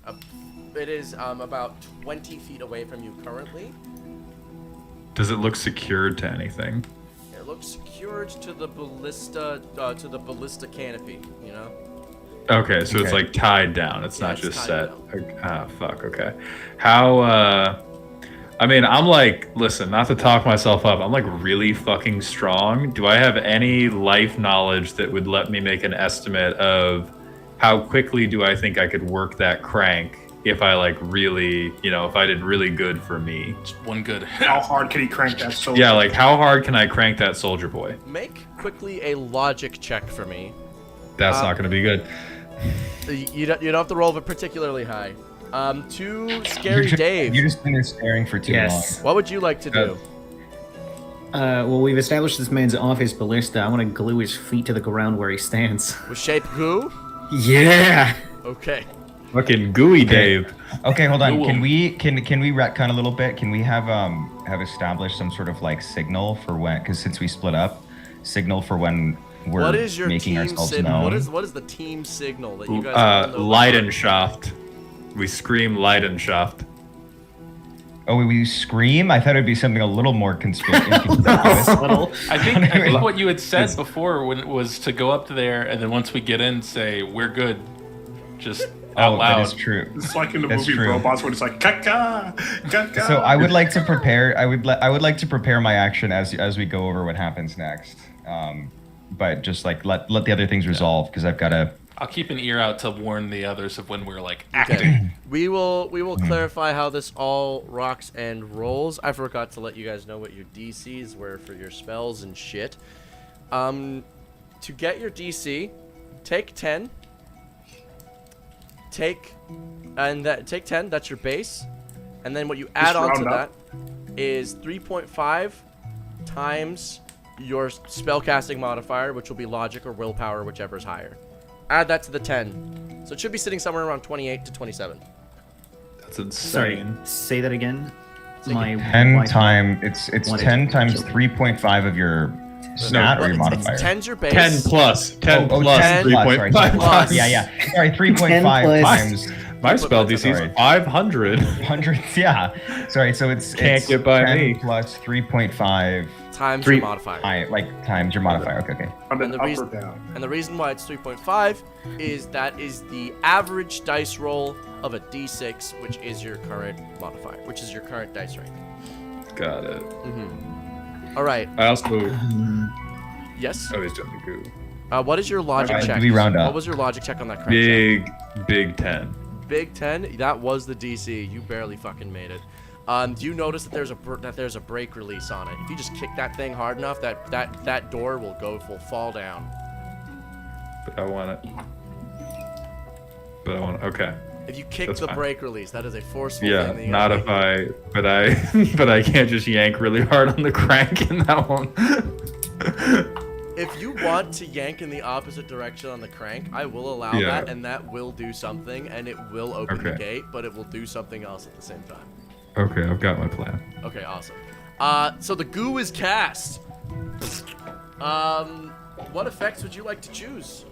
about 20 feet away from you currently. Does it look secured to anything? It looks secured to the ballista canopy. You know. Okay, so it's Okay. like tied down. It's Yeah, not it's just tied set. Ah, fuck. Okay. How? I mean, I'm like, listen, not to talk myself up, I'm like really fucking strong. Do I have any life knowledge that would let me make an estimate of how quickly do I think I could work that crank if I like really, you know, if I did really good for me? Just one good. How hard can he crank that soldier? Yeah, like how hard can I crank that soldier boy? Make quickly a logic check for me. That's not going to be good. You don't have to roll it particularly high. To Scary Dave, You're just been there staring for too Yes. what would you like to do? Well, we've established this man's off his ballista. I want to glue his feet to the ground where he stands. With shape goo? Yeah. Okay. Fucking gooey Dave. long. Okay, hold on. Cool. Can we retcon a little bit? Can we have established some sort of like signal for when? Because since we split up, signal for when we're What is your making team ourselves signal? known. What is the team signal that you guys all know? Leidenschaft. We scream Leidenschaft. Oh, we scream? I thought it'd be something a little more conspicuous. I think what you had said before when it was to go up to there and then once we get in, say we're good, just out loud. That is true. It's like in the That's movie true. Robots when it's like caca, caca. So I would like to prepare. I would like to prepare my action as we go over what happens next. But just like let the other things resolve because I've got to. I'll keep an ear out to warn the others of when we're like acting. Okay. We will clarify how this all rocks and rolls. I forgot to let you guys know what your DCs were for your spells and shit. To get your DC, take 10. Take 10. That's your base, and then what you add on to that is 3.5 times your spellcasting modifier, which will be logic or willpower, whichever is higher. Add that to the 10. So it should be sitting somewhere around 28 to 27. That's insane. Sorry. Say that again. My 10 Wi-Fi times it's wanted 10 to times kill me. 3.5 of your stat or your modifier. 10's your base. 10 plus. 10 Oh, plus 10 plus, sorry, 3.5. plus. Yeah. Sorry, 3.5 10 plus. times My spell DC Sorry. is 500. 100. Yeah. Sorry, so it's Can't it's get by 10 me. plus 3.5 Times Three- your modifier. times your modifier. Okay. On And the the up reason- or down. And the reason why it's 3.5 is that is the average dice roll of a d6, which is your current modifier, which is your current dice rank. Got it. All right. I also. Yes. Oh, he's doing the goo. What is your logic Alright, check? do we round up? What was your logic check on that crank check? Big 10. Big 10. That was the DC. You barely fucking made it. Do you notice that there's a brake release on it? If you just kick that thing hard enough, that door will fall down. But I want it. Okay. If you kick That's the fine. brake release, that is a forceful Yeah, thing. That you not gotta if make. but I can't just yank really hard on the crank in that one. If you want to yank in the opposite direction on the crank, I will allow Yeah. that, and that will do something, and it will open the Okay. gate, but it will do something else at the same time. Okay, I've got my plan. Okay, awesome. So the goo is cast. What effects would you like to choose?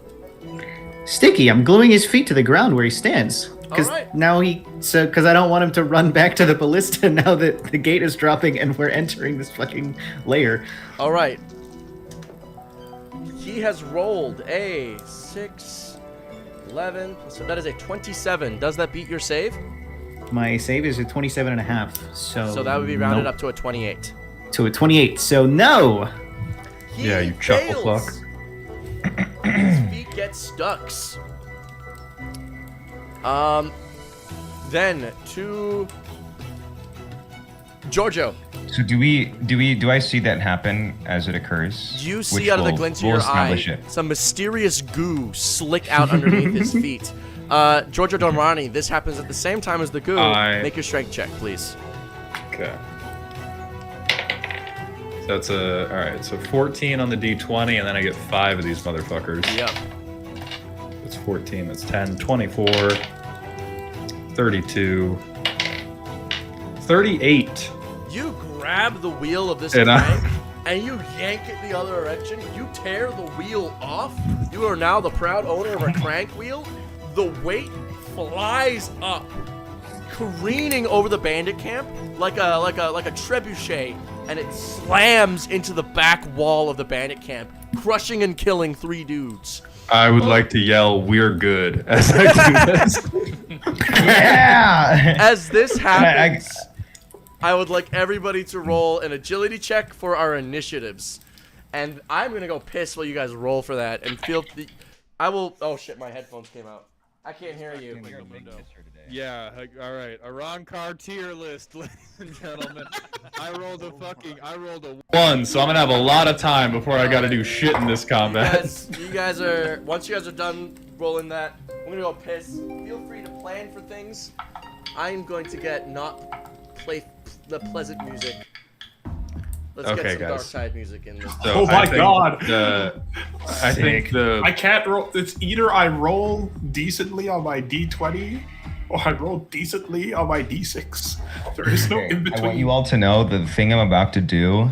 Sticky. I'm gluing his feet to the ground where he stands. Because Alright. now because I don't want him to run back to the ballista now that the gate is dropping and we're entering this fucking layer. All right. He has rolled a 6, 11, so that is a 27. Does that beat your save? My save is a 27 and a half, so that would be rounded nope. up to a 28. To a 28. So no. He Yeah, you chuckle fails. fuck. His feet get stuck. Then to Giorgio. So do I see that happen as it occurs? You Which see out of the will- glint of will your eye establish it. some mysterious goo slick out underneath his feet. Giorgio Domrani, this happens at the same time as the goo. Make your strength check, please. Okay. So that's alright, so 14 on the D20, and then I get 5 of these motherfuckers. Yep. That's 14, that's 10, 24, 32, 38. You grab the wheel of this And crank and you yank it the other direction. You tear the wheel off. You are now the proud owner of a crank wheel. The weight flies up, careening over the bandit camp like a trebuchet, and it slams into the back wall of the bandit camp, crushing and killing 3 dudes. I would like to yell, "We're good," as I do this. Yeah. As this happens, I would like everybody to roll an agility check for our initiatives. And I'm going to go piss while you guys roll for that. And I will... Oh, shit, my headphones came out. I can't hear you. Yeah, all right. A wrong car tier list, ladies and gentlemen. I rolled a 1, so I'm gonna have a lot of time before I gotta do shit in this combat. You guys are... Once you guys are done rolling that, I'm going to go piss. Feel free to plan for things. I'm going to play the pleasant music. Let's get some Dark Side music in this. Oh my god! I think I can't roll. It's either I roll decently on my D20 or I roll decently on my D6. There is no in between. I want you all to know that the thing I'm about to do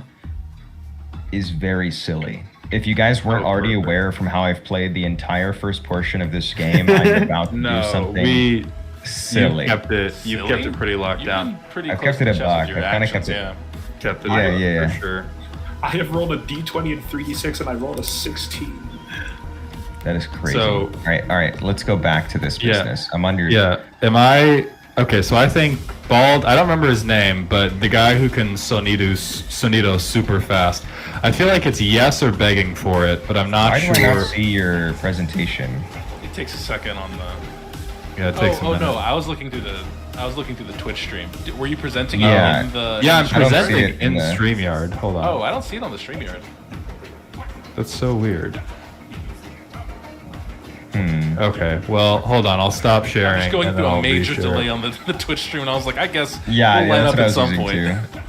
is very silly. If you guys weren't already aware from how I've played the entire first portion of this game, I'm about to do something silly. You've kept it pretty locked down. I've kept it at buck. I've kind of kept it. Yeah. Yeah. For sure. I have rolled a D20 and 3D6 and I rolled a 16. That is crazy. So, all right, let's go back to this business. I'm under. Yeah. Am I okay? So I think Bald. I don't remember his name, but the guy who can sonido super fast. I feel like it's yes or begging for it, but I'm not sure. Why do I not see your presentation? It takes a second on the. Yeah, it takes a minute. No, I was looking through the Twitch stream. Were you presenting it in the? Yeah, I'm I don't see presenting it in in the- StreamYard. Hold on. Oh, I don't see it on the StreamYard. That's so weird. Okay, well, hold on. I'll stop sharing. Just going and through then a I'll major reshare. delay on the Twitch stream, and I was like, I guess Yeah, we'll line that's up what I at was some using point. too.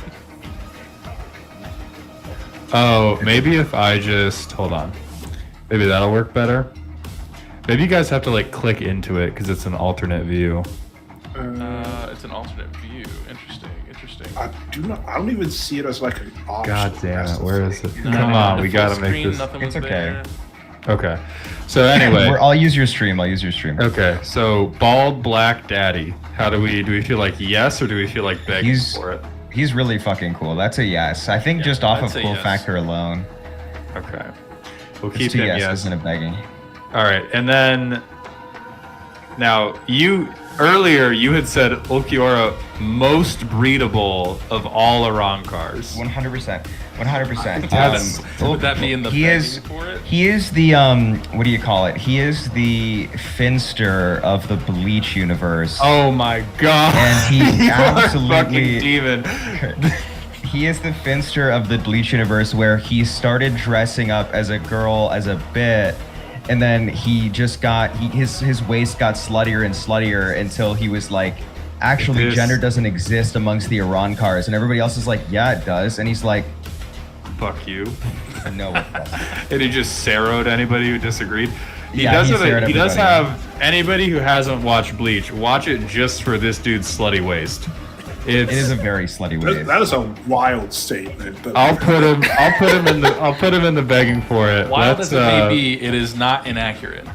Oh, maybe if I just hold on. Maybe that'll work better. Maybe you guys have to like click into it because it's an alternate view. It's an alternate view. Interesting. I don't even see it as like an option. God damn it! Where is it? No, Come no, on, the we full gotta screen, make this. nothing It's was okay. there. Okay. So anyway. I'll use your stream. Okay. So bald black daddy. How do we feel like yes or do we feel like begging for it? He's really fucking cool. That's a yes. I think just off I'd of say cool yes. factor alone. Okay. We'll It's keep two him yeses yes. and a begging. All right, and then now earlier you had said Ulquiorra most breedable of all Arankars. 100%. 100%. Would that be in the he begging is for it? he is the what do you call it? He is the Finster of the Bleach universe. Oh my god! And he You are a absolutely fucking demon. He is the Finster of the Bleach universe where he started dressing up as a girl as a bit, and then he just got his waist got sluttier and sluttier until he was like, actually gender doesn't exist amongst the Arankars, and everybody else is like, yeah, it does, and he's like, fuck you. No, it doesn't. And he just zeroed anybody who disagreed. He Yeah, does he have zeroed he does everybody. have anybody who hasn't watched Bleach, watch it just for this dude's slutty waist. It is a very slutty waist. That is a wild statement. But I'll put him in the begging for it. Wild as it may be, it is not inaccurate.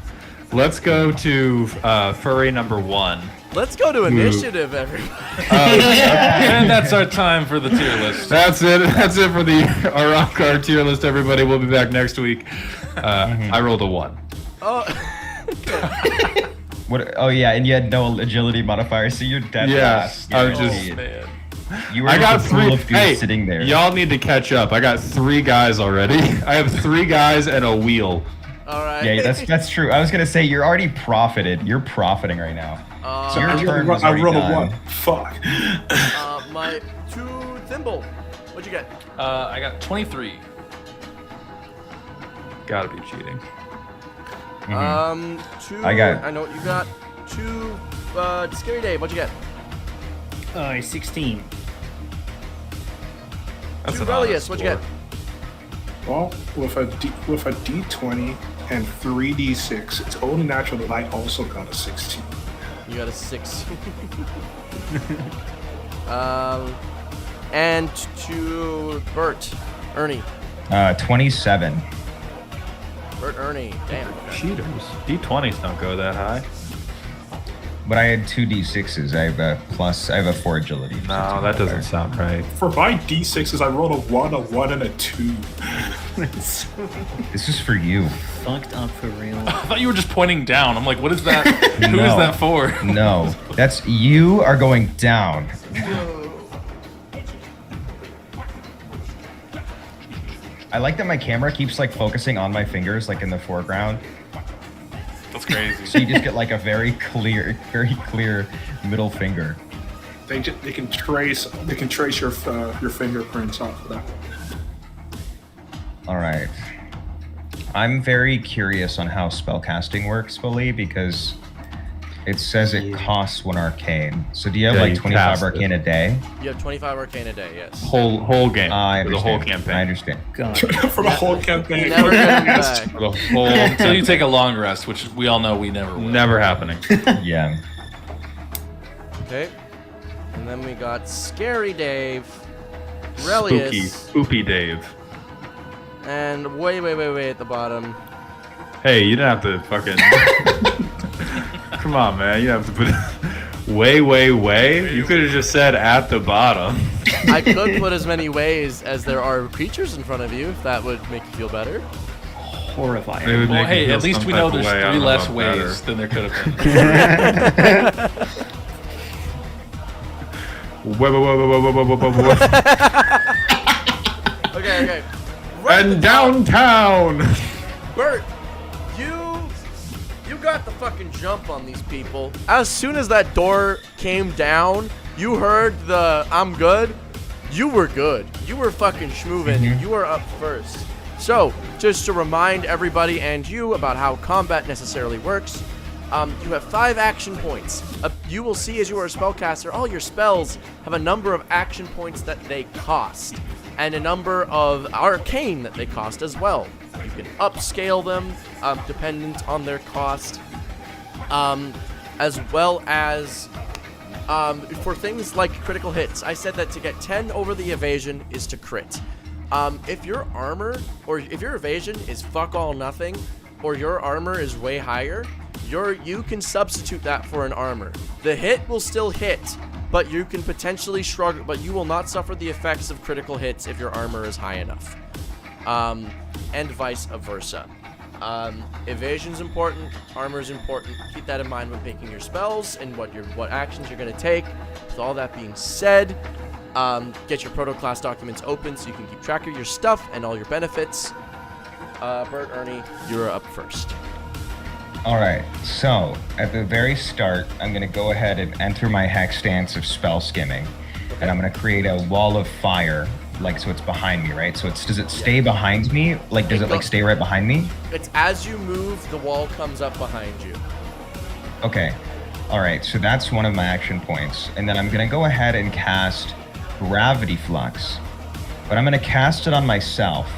Let's go to furry number 1. Let's go to initiative, everybody. And that's our time for the tier list. That's it. That's it for the Arankar tier list, everybody. We'll be back next week. I rolled a 1. What? Oh yeah, and you had no agility modifier, so you're dead. Yeah, last. I was just. Oh, man. You were I got just a pool 3. of goose Hey, sitting there. y'all need to catch up. I got 3 guys already. I have 3 guys and a wheel. All right. Yeah, that's true. I was gonna say you're already profited. You're profiting right now. So your turn was I already rolled a done. 1. Fuck. My 2 thimble. What'd you get? I got 23. Gotta be cheating. 2. I know what you got. 2. Scary Dave. What'd you get? 16. That's 2 an Relius. honest What'd you get? Well, with a D20 and 3D6, it's only natural that I also got a 16. You got a 6. And to Bert, Ernie. 27. Bert, Ernie. Damn. Okay. Cheaters. D20s don't go that high. But I had 2 D6s. I have a 4 agility. No, that doesn't sound right. For my D6s, I rolled a 1, and a 2. This is for you. Fucked up for real. I thought you were just pointing down. I'm like, what is that? Who is No. that for? No, that's you are going down. I like that my camera keeps like focusing on my fingers, like in the foreground. That's crazy. So you just get like a very clear middle finger. They can trace your fingerprints off of that. All right. I'm very curious on how spellcasting works fully because it says it costs 1 arcane. So do you have Yeah, like you 25 cast it. arcane a day? You have 25 arcane a day, yes. Whole game. I For the understand. whole campaign. I understand. God. From a whole campaign. You never get them back. For the whole Until you take a long rest, which we all know we never will. never happening. Yeah. Okay. And then we got Scary Dave, Spooky, Relius, spoopy Dave. and way at the bottom. Hey, you didn't have to fucking. Come on, man. You have to put way. You could have just said at the bottom. I could put as many ways as there are creatures in front of you, if that would make you feel better. Horrifying. It would Well, make me hey, feel at least some we know type of there's way. I 3 don't know less about ways better. than there could have been. Whoa. Okay. Right at the And top, downtown. Bert, you got the fucking jump on these people. As soon as that door came down, you heard the "I'm good." You were good. You were fucking schmoovin'. You were up first. So, just to remind everybody and you about how combat necessarily works, you have 5 action points. You will see as you are a spellcaster, all your spells have a number of action points that they cost, and a number of arcane that they cost as well. You can upscale them dependent on their cost, as well as for things like critical hits. I said that to get 10 over the evasion is to crit. If your armor or if your evasion is fuck all nothing, or your armor is way higher, you can substitute that for an armor. The hit will still hit, but you can potentially shrug, but you will not suffer the effects of critical hits if your armor is high enough. And vice versa. Evasion's important, armor's important. Keep that in mind when picking your spells and what actions you're gonna take. With all that being said, get your proto-class documents open so you can keep track of your stuff and all your benefits. Bert, Ernie, you're up first. All right. So at the very start, I'm gonna go ahead and enter my hex stance of spell skimming, and I'm gonna create a wall of fire, like so it's behind me, right? So does it stay behind me? Like does it like stay right behind me? It's as you move, the wall comes up behind you. Okay. All right. So that's one of my action points, and then I'm gonna go ahead and cast Gravity Flux, but I'm gonna cast it on myself.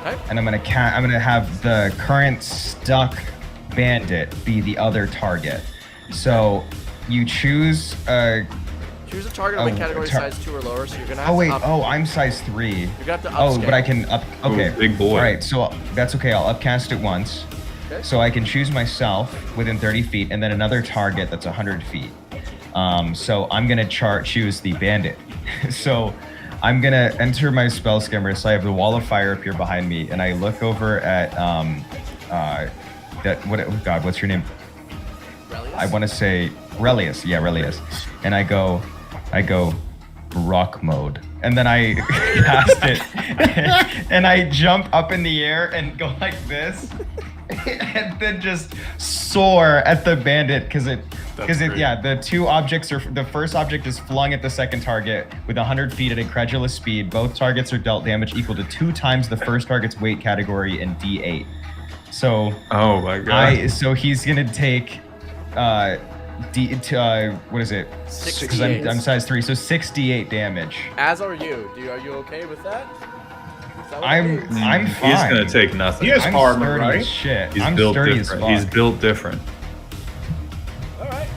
Okay. And I'm gonna have the current stuck bandit be the other target. So you choose Choose a target of a category size 2 or lower, so you're gonna have oh wait, to up. oh I'm size 3. You're gonna have to Oh, upscale. but I can up okay. big boy. All right, so that's okay, I'll upcast it once. Okay. So I can choose myself within 30 feet and then another target that's 100 feet. So I'm gonna choose the bandit. So I'm gonna enter my spell skimmer, so I have the wall of fire appear behind me, and I look over at what's your name? Relius? I want to say Relius, yeah, Relius, and I go rock mode, and then I cast it, and I jump up in the air and go like this, and then just soar at the bandit because the two objects are the first object is flung at the second target with 100 feet at incredulous speed. Both targets are dealt damage equal to 2 times the first target's weight category in D8. So Oh my god. so he's gonna take what is it? 68. I'm size 3, so 68 damage. As are you. Are you okay with that? Is that what it I'm means? fine. He's gonna take nothing. He has I'm armor, sturdy right? as shit. He's I'm built sturdy as different. fuck. He's built different. Alright.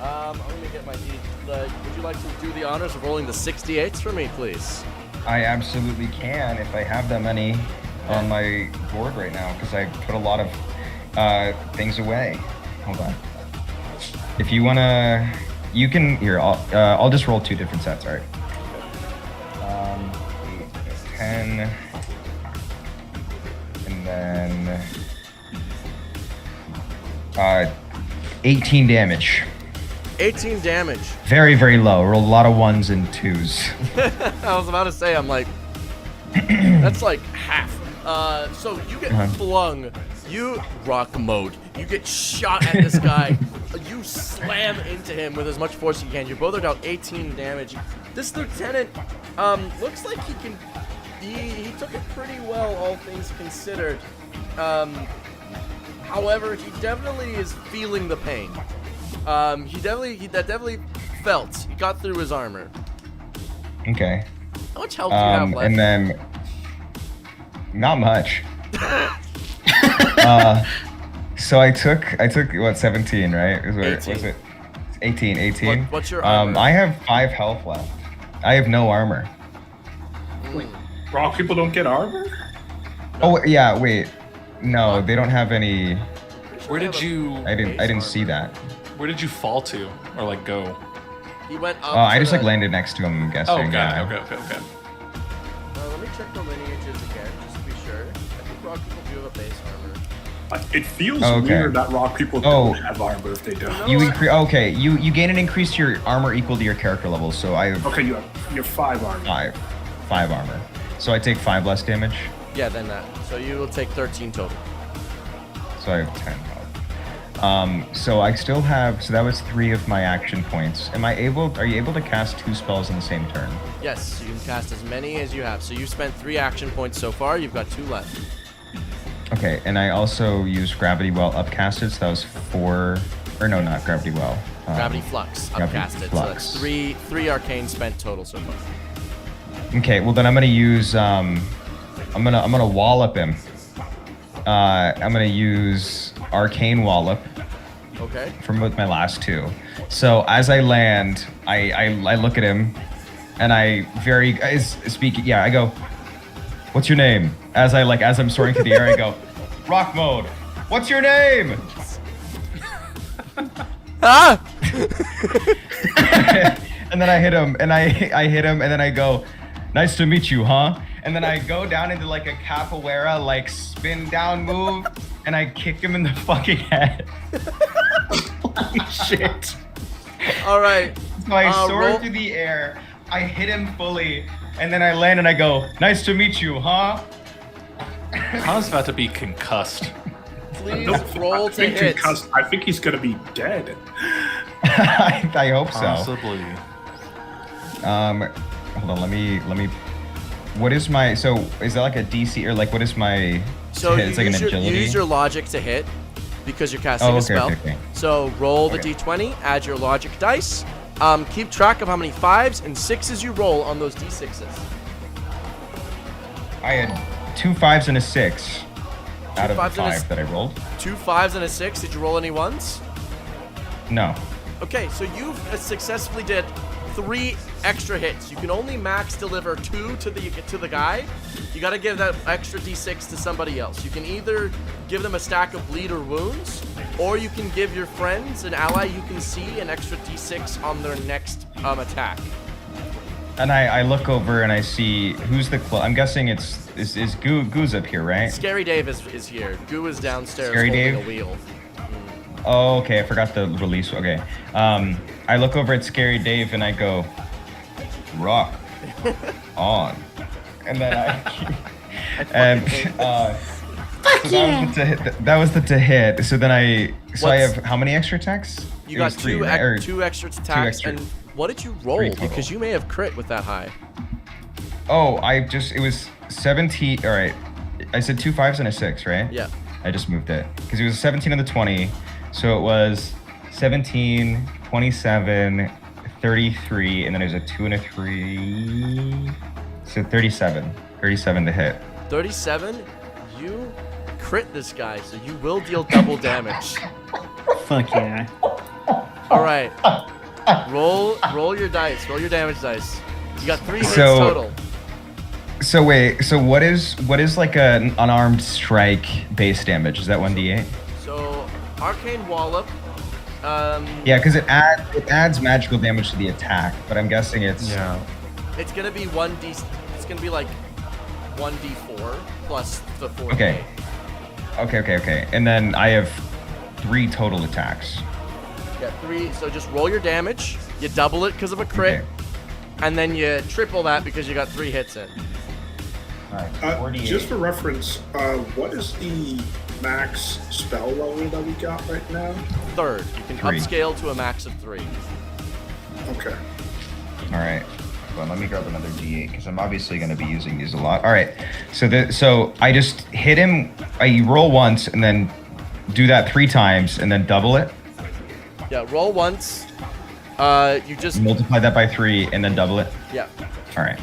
I'm gonna get my would you like to do the honors of rolling the 68s for me, please? I absolutely can if I have that many on my board right now because I put a lot of things away. Hold on. If you wanna, you can. Here, I'll just roll 2 different sets. All right. 10, and then 18 damage. 18 damage. Very, very low. Rolled a lot of 1s and 2s. I was about to say, I'm like, That's like half. So you get flung. You rock mode. You get shot at this guy. You slam into him with as much force as you can. You both are down 18 damage. This lieutenant looks like he can. He took it pretty well, all things considered. However, he definitely is feeling the pain. That definitely felt. He got through his armor. Okay. How much health do you have left? And then, not much. So I took what, 17, right? 18. Was it 18? What's your armor? I have 5 health left. I have no armor. Rock people don't get armor? Oh yeah, wait. No, they don't have any. Where did you? I didn't see that. Where did you fall to, or like go? He went up. I just like landed next to him, I'm guessing. Oh, got yeah. it. Okay. Let me check the lineages again, just to be sure. I think rock people do have a base armor. It feels Okay. weird that rock people don't have armor if they do. You gain an increase to your armor equal to your character level. So I have Okay, you have 5 armor. 5 armor. So I take 5 less damage. Yeah, then that. So you will take 13 total. So I have 10 health. So I still have. So that was 3 of my action points. Are you able to cast 2 spells in the same turn? Yes, you can cast as many as you have. So you spent 3 action points so far. You've got 2 left. Okay, and I also used Gravity Well upcasted, so that was 4. Or no, not Gravity Well. Gravity Flux Gravity upcasted. Flux. So that's 3 arcane spent total so far. Okay, well then I'm gonna use. I'm gonna wallop him. I'm gonna use Arcane Wallop. Okay. From both my last 2. So as I land, I look at him, and I I go, "What's your name?" As I'm soaring through the air, I go, "Rock mode. What's your name?" Ah! And then I hit him, and then I go, "Nice to meet you, huh?" And then I go down into like a capoeira, like spin down move, and I kick him in the fucking head. Holy shit. All right. So I soar roll- through the air, I hit him fully, and then I land and I go, "Nice to meet you, huh?" Connor's about to be concussed. Please roll to hit. I think he's gonna be dead. I hope so. Possibly. Hold on, let me. What is my? So is that like a DC or like what is my? So hit? It's like an you agility. use your logic to hit because you're casting Oh, a spell. okay. So roll the Okay. d20, add your logic dice. Keep track of how many 5s and 6s you roll on those d6s. I had 2 5s and a 6 out of the 5s and a 5 that I rolled. 2 5s and a 6. Did you roll any 1s? No. Okay, so you've successfully did 3 extra hits. You can only max deliver 2 to the guy. You got to give that extra d6 to somebody else. You can either give them a stack of bleed or wounds, or you can give your friends, an ally you can see, an extra d6 on their next attack. And I look over and I see who's the I'm guessing is Goo's up here, right? Scary Dave is here. Goo is downstairs Scary holding Dave? a wheel. Oh, okay. I forgot the release. Okay. I look over at Scary Dave and I go, "Rock on," and then Fuck so yeah! that was the to hit. So then I What's- have how many extra attacks? You It got was 3, 2 right? Or two extra attacks. extra. And what did you roll? 3 total. Because you may have crit with that high. Oh, it was 17. All right. I said 2 5s and a 6, right? Yeah. I just moved it because it was 17 on the 20. So it was 17, 27, 33, and then there's a 2 and a 3. So 37. 37 to hit. 37, you crit this guy, so you will deal double damage. Fuck yeah. All right. Roll your dice. Roll your damage dice. You got 3 hits So- total. So wait, so what is like an unarmed strike base damage? Is that 1d8? So arcane wallop. Yeah, because it adds magical damage to the attack, but I'm guessing it's It's gonna be 1d. It's gonna be like 1d4 plus the 4. Okay. Okay. And then I have 3 total attacks. You got 3. So just roll your damage. You double it because of a crit, Okay. and then you triple that because you got 3 hits in. Alright, 48. Just for reference, what is the max spell level that we got right now? 3rd. You can 3. upscale to a max of 3. Okay. Alright. Well, let me grab another D8 because I'm obviously going to be using these a lot. Alright. So I just hit him. I roll once and then do that 3 times and then double it. Yeah, roll once. You just Multiply that by 3 and then double it. yeah. Alright.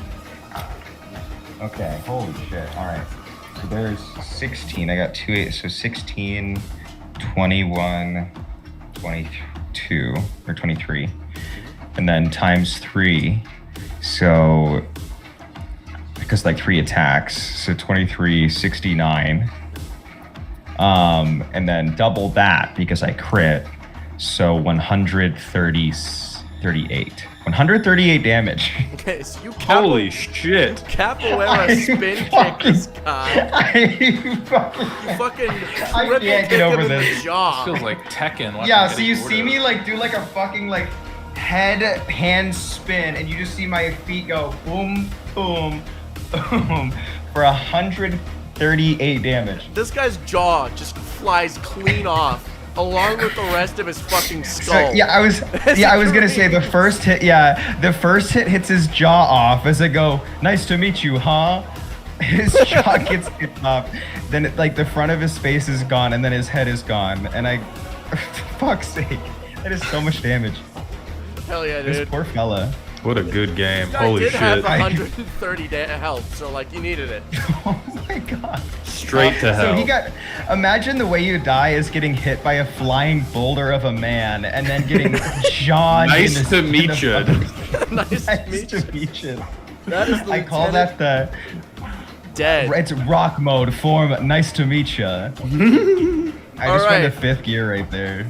Okay, holy shit. Alright. So there's 16. I got 2 8, so 16, 21, 22, or 23. And then times 3. So, because like 3 attacks, so 23, 69. And then double that because I crit. So 138. 138 damage. Okay, so you Holy shit. capoeira spin kick this guy. You fucking I triple can't kick get over him in this. the jaw. Feels like Tekken. watching Yeah, Eddie so you Gordo. see me like do like a fucking like head hand spin and you just see my feet go boom, boom, boom for 138 damage. This guy's jaw just flies clean off, along with the rest of his fucking skull. So, yeah, I was gonna say the first hit. Yeah, the first hit hits his jaw off as I go. Nice to meet you, huh? His jaw gets hit off. Then like the front of his face is gone, and then his head is gone. And I, fuck's sake, that is so much damage. Hell yeah, This dude. poor fella. What a good game. This guy Holy did have shit. 130 health, so like you needed it. Oh my god. Straight to hell. So he got. Imagine the way you die is getting hit by a flying boulder of a man, and then getting John. Nice in the, to meet you. Nice to meet you. Nice to meet you. That is the I call that the. dead. It's rock mode form. Nice to meet ya. I just went Alright. to 5th gear right there.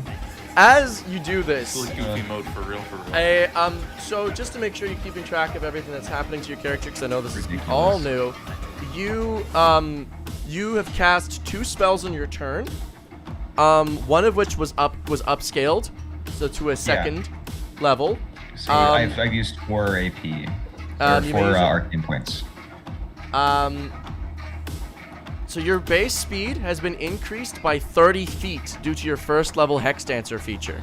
As you do this, It's really goofy mode for real, for real. so just to make sure you're keeping track of everything that's happening to your character, because I know this is Ridiculous. all new, you have cast 2 spells on your turn. One of which was upscaled, so to a 2nd level. So I've used 4 AP. Or you 4 may use it. arcane points. So your base speed has been increased by 30 feet due to your 1st level Hex Dancer feature.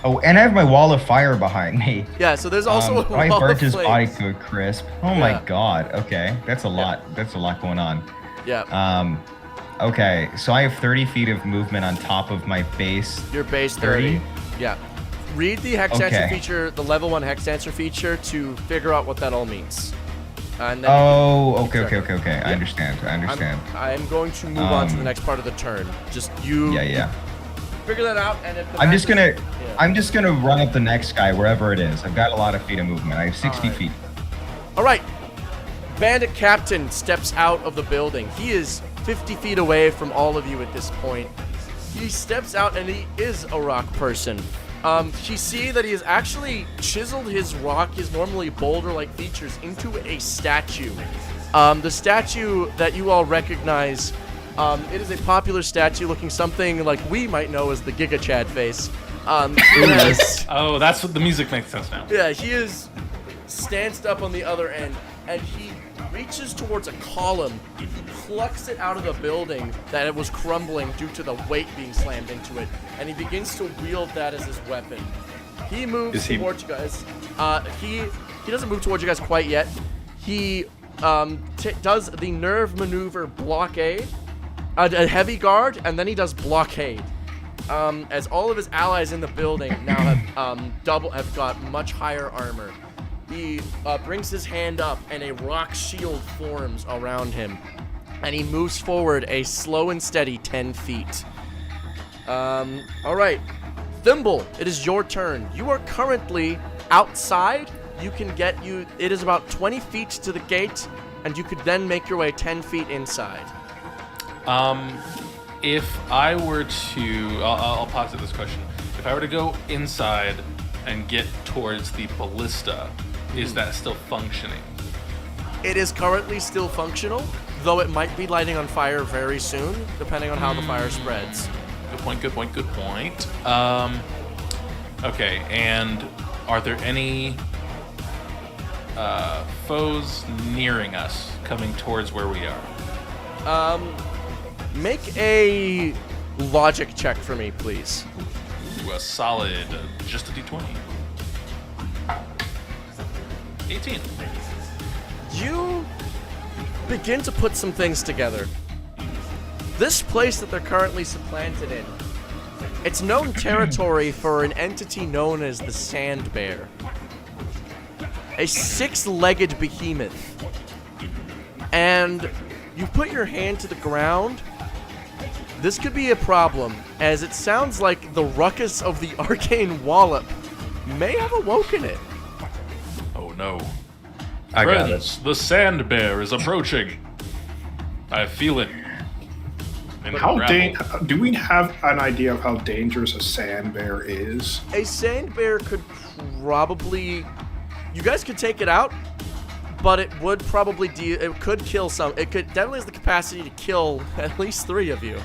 Oh, and I have my wall of fire behind me. Yeah, so there's also a I wall burnt of his body flames. to a crisp. Oh Yeah. my god. Okay, that's a lot. That's a lot going on. Yeah, Okay, so I have 30 feet of movement on top of my base. your base 30. 30? Yeah. Read the Hex Dancer Okay. feature, the level 1 Hex Dancer feature, to figure out what that all means. And then Oh, okay. Yep. I understand. I'm going to move on to the next part of the turn. Just you Yeah. figure that out, and if the I'm match just is- gonna yeah. I'm just gonna run up the next guy wherever it is. I've got a lot of feet of movement. I have 60 Alright. feet. All right. Bandit Captain steps out of the building. He is 50 feet away from all of you at this point. He steps out and he is a rock person. You see that he has actually chiseled his rock, his normally boulder-like features, into a statue. The statue that you all recognize, it is a popular statue looking something like we might know as the Giga Chad face. It has- Oh, that's what the music makes sense now. yeah, he is stanced up on the other end, and he reaches towards a column. He plucks it out of the building that it was crumbling due to the weight being slammed into it, and he begins to wield that as his weapon. He moves Is he- towards you guys. He doesn't move towards you guys quite yet. He does the nerve maneuver blockade, a heavy guard, and then he does blockade. As all of his allies in the building now have got much higher armor. He brings his hand up and a rock shield forms around him, and he moves forward a slow and steady 10 feet. All right, Thimble, it is your turn. You are currently outside. It is about 20 feet to the gate, and you could then make your way 10 feet inside. If I were to, I'll posit this question. If I were to go inside and get towards the ballista, is that still functioning? It is currently still functional, though it might be lighting on fire very soon, depending on how the fire spreads. Good point. Okay, and are there any foes nearing us, coming towards where we are. Make a logic check for me, please. Ooh, a solid, just a d20. 18. You begin to put some things together. This place that they're currently supplanted in, it's known territory for an entity known as the Sand Bear. A 6-legged behemoth. And you put your hand to the ground. This could be a problem, as it sounds like the ruckus of the arcane wallop may have awoken it. Oh no. I got Friends, the Sand Bear is approaching. I feel it. In the gravel. Do we have an idea of how dangerous a sand bear is? A sand bear could probably... You guys could take it out, but it would probably it could kill some. It could definitely has the capacity to kill at least 3 of you.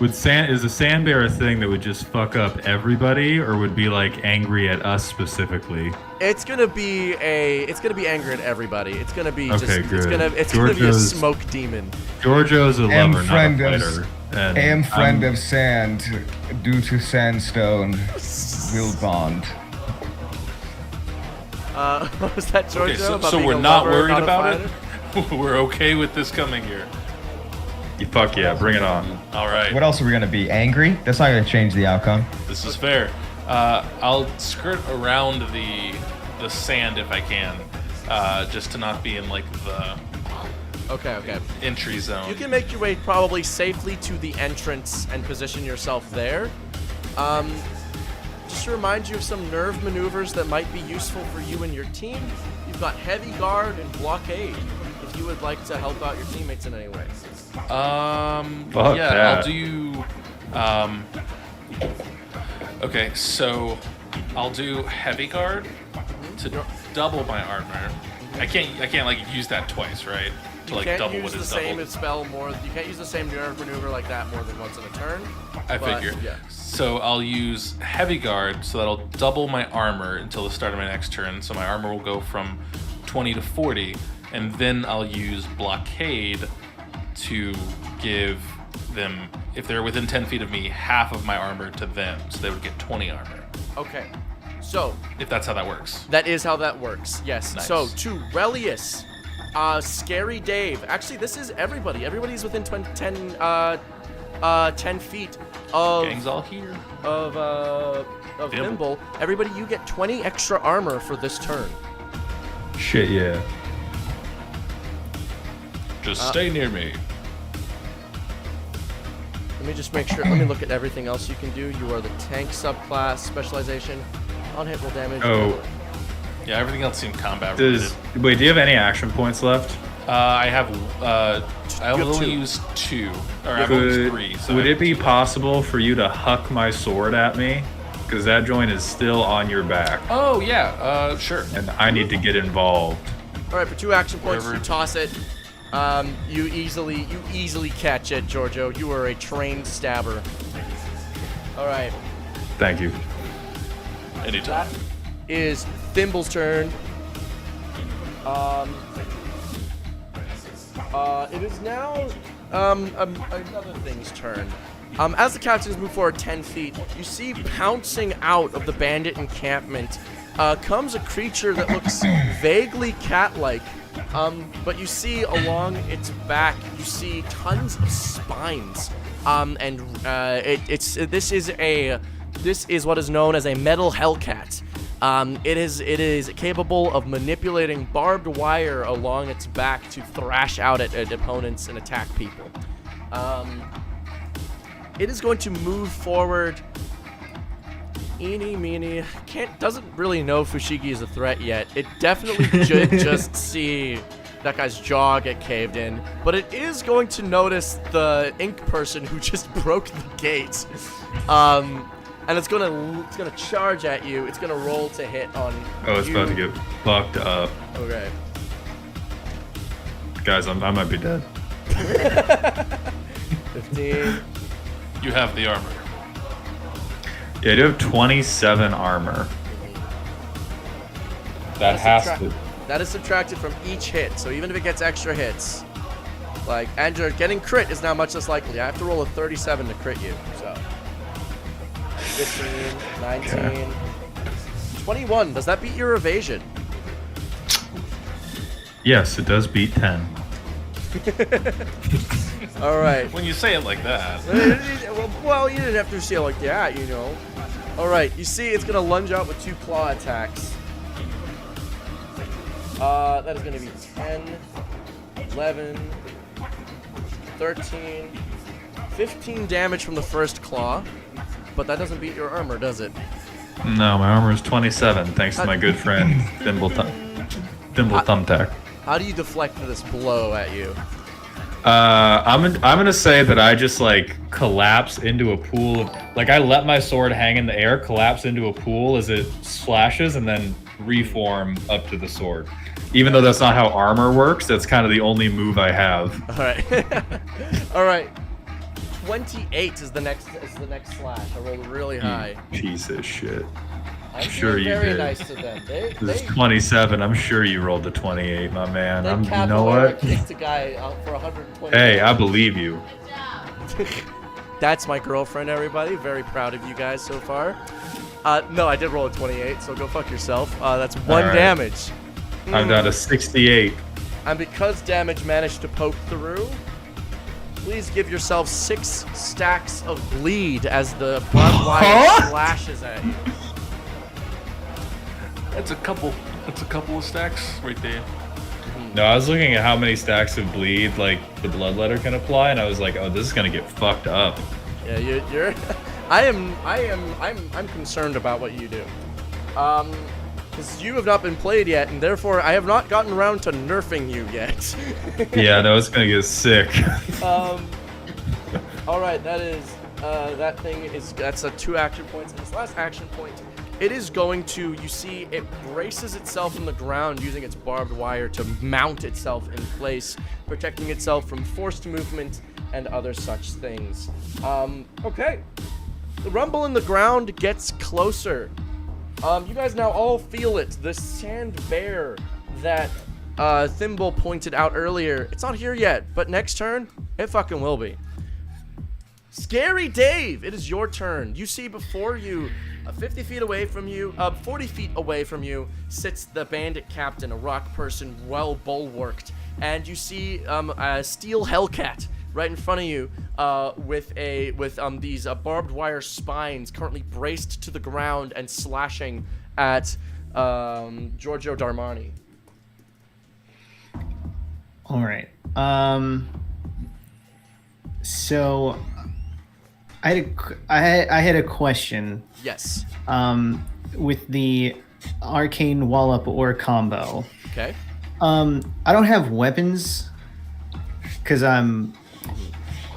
Is the sand bear a thing that would just fuck up everybody, or would be like angry at us specifically? It's gonna be angry at everybody. It's gonna be just Okay, good. it's gonna be a Giorgio's- smoke demon. Giorgio's a Am lover, not a friend of- fighter. And Am friend I'm- of sand, due to sandstone, will bond. Was that Giorgio? Okay, about so being we're a not lover, worried not a about fighter? it? We're okay with this coming here. Fuck yeah, bring it on. All right. What else are we gonna be? Angry? That's not gonna change the outcome. This is fair. I'll skirt around the sand if I can, just to not be in like the Okay. entry zone. You can make your way probably safely to the entrance and position yourself there. Just to remind you of some nerve maneuvers that might be useful for you and your team. You've got heavy guard and blockade. If you would like to help out your teammates in any way. Fuck yeah, that. I'll do. Okay, so I'll do heavy guard to double my armor. I can't like use that twice, right? To like You can't double use what the is same doubled. spell more. You can't use the same nerve maneuver like that more than once in a turn. I but, figure. Yeah. So I'll use heavy guard, so that'll double my armor until the start of my next turn. So my armor will go from 20 to 40, and then I'll use blockade to give them, if they're within 10 feet of me, half of my armor to them, so they would get 20 armor. Okay. So If that's how that works. that is how that works. Yes. Nice. So to Relius, Scary Dave. Actually, this is everybody. Everybody's within 10 feet of Gang's all here. of Thimble. Everybody, you get 20 extra armor for this turn. Shit, yeah. Just stay near me. Let me just make sure. Let me look at everything else you can do. You are the tank subclass specialization. On hit roll damage. Oh. Yeah, everything else seemed combat related. Wait, do you have any action points left? I have I have only 2. used 2, or I've only used 3. So Would I it have be 2. possible for you to huck my sword at me? Because that joint is still on your back, Oh yeah, sure. and I need to get involved. All right, for 2 action points, Whatever. you toss it. You easily catch it, Giorgio. You are a trained stabber. All right, Thank you. Anytime. is Thimble's turn. It is now another thing's turn. As the captains move forward 10 feet, you see pouncing out of the bandit encampment comes a creature that looks vaguely cat-like. But you see along its back, you see tons of spines. This is what is known as a metal hellcat. It is capable of manipulating barbed wire along its back to thrash out at opponents and attack people. It is going to move forward. Eeny, meeny. Doesn't really know Fushigi is a threat yet. It definitely should just see that guy's jaw get caved in. But it is going to notice the ink person who just broke the gate. And it's gonna charge at you. It's gonna roll to hit on Oh, it's you. about to get fucked up. Okay. Guys, I might be dead. 15. You have the armor. Yeah, I do have 27 armor. That has to. That is subtracted from each hit, so even if it gets extra hits, like, and you're getting crit is now much less likely. I have to roll a 37 to crit you, so. 15, 19, 21. Does that beat your evasion? Yes, it does beat 10. All right. When you say it like that. Well, you didn't have to say it like that, you know. All right, you see it's going to lunge out with 2 claw attacks. That is going to be 10, 11, 13, 15 damage from the first claw. But that doesn't beat your armor, does it? No, my armor is 27, thanks to my good friend Thimble Thumbtack. How do you deflect this blow at you? I'm gonna say that I just like collapse into a pool of, like, I let my sword hang in the air, collapse into a pool as it splashes, and then reform up to the sword. Even though that's not how armor works, that's kind of the only move I have. All right. All right. 28 is the next slash. I rolled really high. Piece of shit. I'm sure being you very did. nice to them. This is 27. I'm sure you rolled a 28, my man. You know Capoeira what? kicked a guy out for 120. Hey, I believe you. That's my girlfriend, everybody. Very proud of you guys so far. No, I did roll a 28, so go fuck yourself. That's 1 right. damage. I'm down to 68. And because damage managed to poke through, please give yourself 6 stacks of bleed as the barbed wire slashes at you. That's a couple of stacks right there. No, I was looking at how many stacks of bleed like the bloodletter can apply, and I was like, oh, this is gonna get fucked up. Yeah, you're. I'm concerned about what you do. Because you have not been played yet, and therefore I have not gotten around to nerfing you yet. Yeah, no, it's gonna get sick. All right, that is that's a 2 action points. And this last action point, it is going to, you see, it braces itself in the ground using its barbed wire to mount itself in place, protecting itself from forced movement and other such things. Okay. The rumble in the ground gets closer. You guys now all feel it. The sand bear that Thimble pointed out earlier, it's not here yet, but next turn, it fucking will be. Scary Dave, it is your turn. You see before you, 50 feet away from you, 40 feet away from you, sits the bandit captain, a rock person, well bulwarked. And you see a steel hellcat right in front of you with these barbed wire spines currently braced to the ground and slashing at Giorgio Darmani. All right. So I had a question. Yes. With the arcane wallop or combo. Okay. I don't have weapons because I'm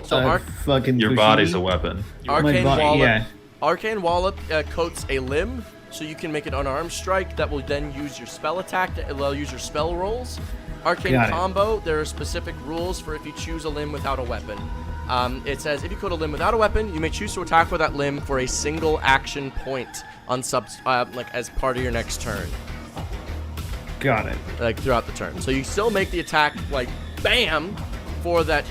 So fucking Your Fushigi. body's a weapon. Arcane body, Wallop. yeah. Arcane Wallop coats a limb, so you can make an unarmed strike that will then use your spell attack, that will use your spell rolls. Arcane Got it. Combo, there are specific rules for if you choose a limb without a weapon. It says if you coat a limb without a weapon, you may choose to attack with that limb for a single action point on like as part of your next turn, Got it. like throughout the turn. So you still make the attack like bam for that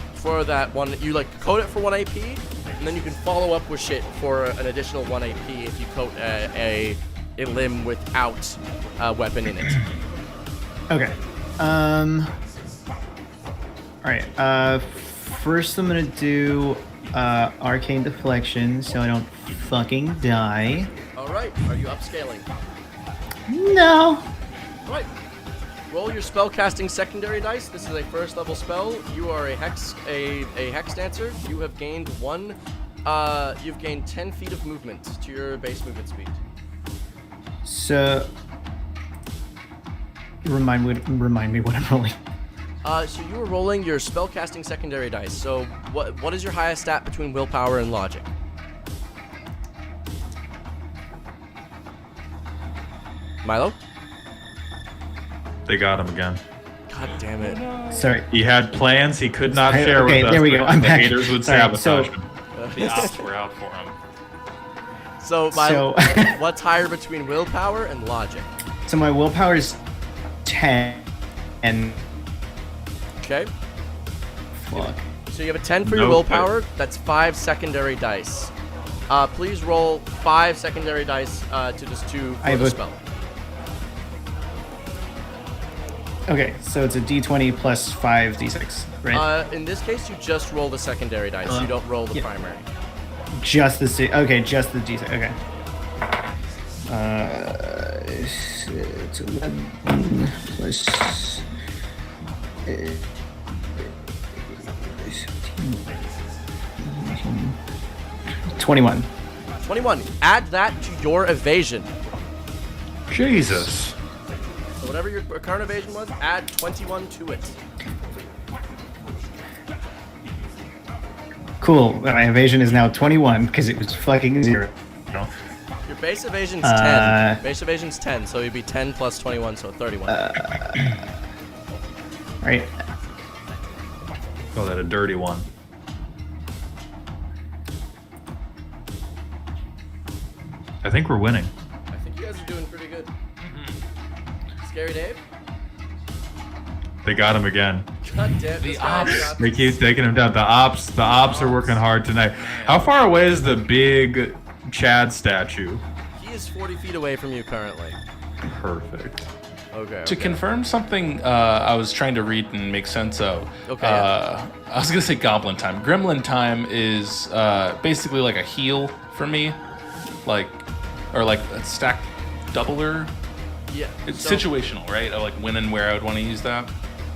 one. You like coat it for 1 AP, and then you can follow up with shit for an additional 1 AP if you coat a limb without a weapon in it. Okay. All right. First I'm gonna do arcane deflection, so I don't fucking die. All right, are you upscaling? No. All right. Roll your spellcasting secondary dice. This is a first level spell. You are a hex dancer. You have gained you've gained 10 feet of movement to your base movement speed. So remind me what I'm rolling. So you were rolling your spellcasting secondary dice. So what is your highest stat between willpower and logic? Milo? They got him again. God damn it. Sorry. He had plans he could not share Okay, with us. there we go. because I'm the back. haters would All right, so- sabotage him. The ops were out for him. So, So- what's higher between willpower and logic? So my willpower is 10, and Okay. fuck. So you have a 10 for your No willpower. That's 5 secondary dice. Please roll 5 secondary dice to just 2 I for have the a- spell. Okay, so it's a D20 plus 5 D6, right? In this case, you just roll the secondary dice. You don't roll the Yeah. primary. Just the okay, just the D6. Okay. It's 11 plus 21. 21. Add that to your evasion. Jesus. So whatever your current evasion was, add 21 to it. Cool. My evasion is now 21 because it was fucking 0. Your base evasion's 10. 10. Base evasion's 10, so it'd be 10 plus 21, so 31. Right. Call that a dirty one. I think we're winning. I think you guys are doing pretty good. Scary Dave? They got him again. God damn, this guy got They keep taking him down. The ops are working hard tonight. How far away is the big Chad statue? He is 40 feet away from you currently. Perfect. Okay. To confirm something I was trying to read and make sense of. Okay, I was gonna say Goblin Time. Gremlin Time is basically like a heal for me, or like a stacked doubler. Yeah. It's so, situational, right? I like when and where I would want to use that.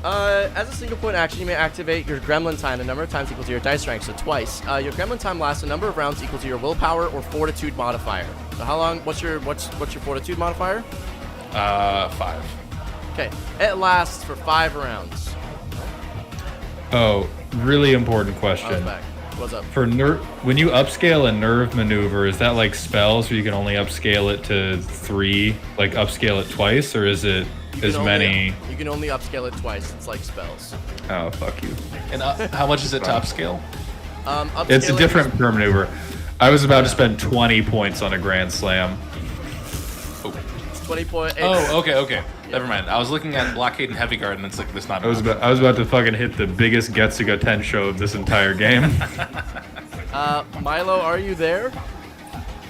As a single point action, you may activate your Gremlin Time a number of times equal to your dice rank, so twice. Your Gremlin Time lasts a number of rounds equal to your willpower or fortitude modifier. So how long? What's your fortitude modifier? 5. Okay. It lasts for 5 rounds. Oh, really important I was question. back. What's up? For when you upscale a nerve maneuver, is that like spells where you can only upscale it to 3, like upscale it twice, or is it You can as only- many? You can only upscale it twice. It's like spells. Oh, fuck you. And how much is it to upscale? It's a Upscaling- different perm maneuver. I was about to spend 20 points on a Grand Slam. It's 20 point. Oh, okay. Never mind. I was looking at Blockade and Heavy Guard, and it's like this not. I was about to fucking hit the biggest Getsuga 10 show of this entire game. Milo, are you there?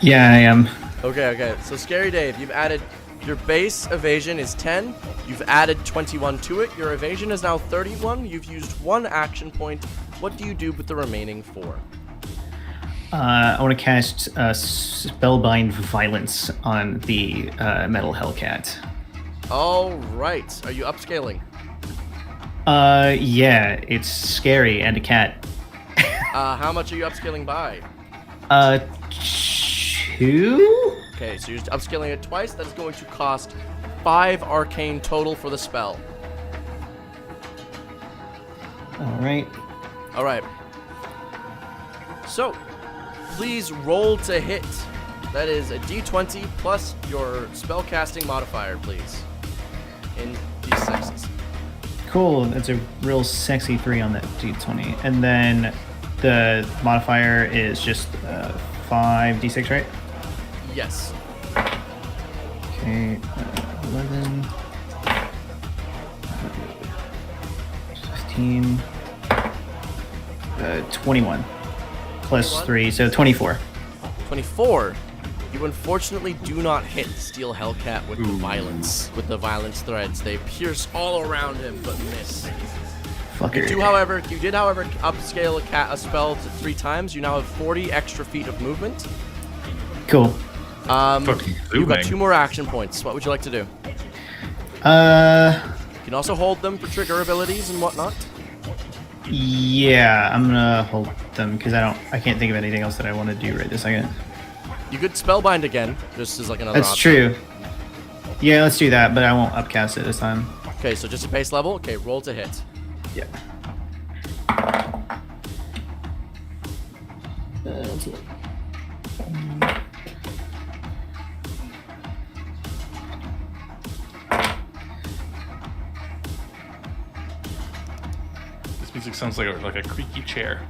Yeah, I am. Okay. So Scary Dave, you've added your base evasion is 10. You've added 21 to it. Your evasion is now 31. You've used 1 action point. What do you do with the remaining 4? I want to cast Spellbind Violence on the Metal Hellcat. All right. Are you upscaling? Yeah, it's scary and a cat. How much are you upscaling by? 2? Okay, so you're just upscaling it twice. That is going to cost 5 arcane total for the spell. All right. All right. So, please roll to hit. That is a d20 plus your spellcasting modifier, please. In d6s. Cool. That's a real sexy 3 on that D20. And then the modifier is just 5d6, right? Yes. Okay. 11. 15. 21. Plus 21? 3, so 24. 24. You unfortunately do not hit Steel Hellcat with the violence. With the violence threads. They pierce all around him, but miss. Fucker. You did, however, upscale a spell to 3 times. You now have 40 extra feet of movement. Cool. Fucking You've got zooming. 2 more action points. What would you like to do? You can also hold them for trigger abilities and whatnot. Yeah, I'm gonna hold them because I can't think of anything else that I want to do right this second. You could spellbind again, just as like another That's option. true. Yeah, let's do that, but I won't upcast it this time. Okay, so just a base level. Okay, roll to hit. Yeah. Let's look. This music sounds like a creaky chair.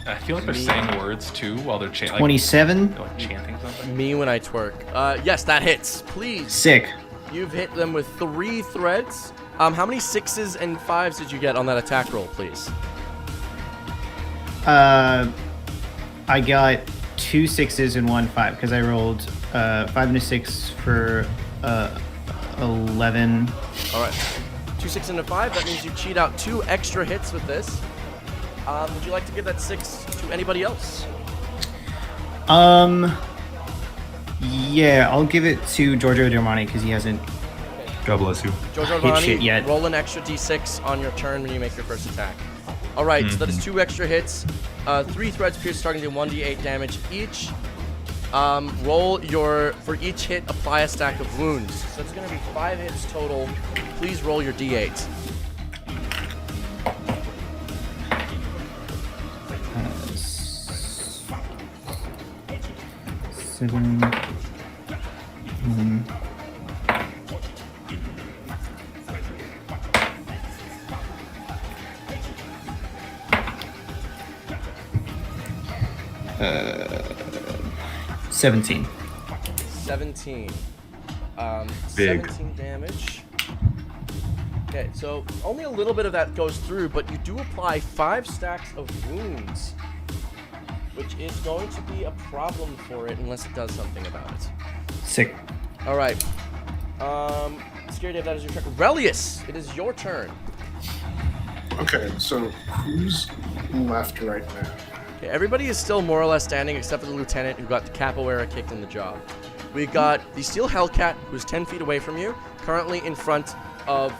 I feel like they're saying words too while they're chanting. 27. They're like chanting something. Me when I twerk. Yes, that hits. Please. Sick. You've hit them with 3 threads. How many 6s and 5s did you get on that attack roll, please? I got 2 6s and 1 5 because I rolled 5 and a 6 for 11. All right. 2 6 and a 5. That means you cheat out 2 extra hits with this. Would you like to give that 6 to anybody else? Yeah, I'll give it to Giorgio D'Armani because he hasn't. God bless you. Giorgio Hit Armani, shit yet. roll an extra d6 on your turn when you make your first attack. All right, so that is 2 extra hits. 3 threads pierce, starting to 1d8 damage each. Roll your, for each hit, apply a stack of wounds. So it's going to be 5 hits total. Please roll your d8. Seven. 17. 17. Big. 17 damage. Okay, so only a little bit of that goes through, but you do apply 5 stacks of wounds, which is going to be a problem for it unless it does something about it. Sick. All right. Scary Dave, that is your turn. Relius, it is your turn. Okay, so who's left right now? Okay, everybody is still more or less standing except for the lieutenant who got the capoeira kicked in the jaw. We got the Steel Hellcat, who's 10 feet away from you, currently in front of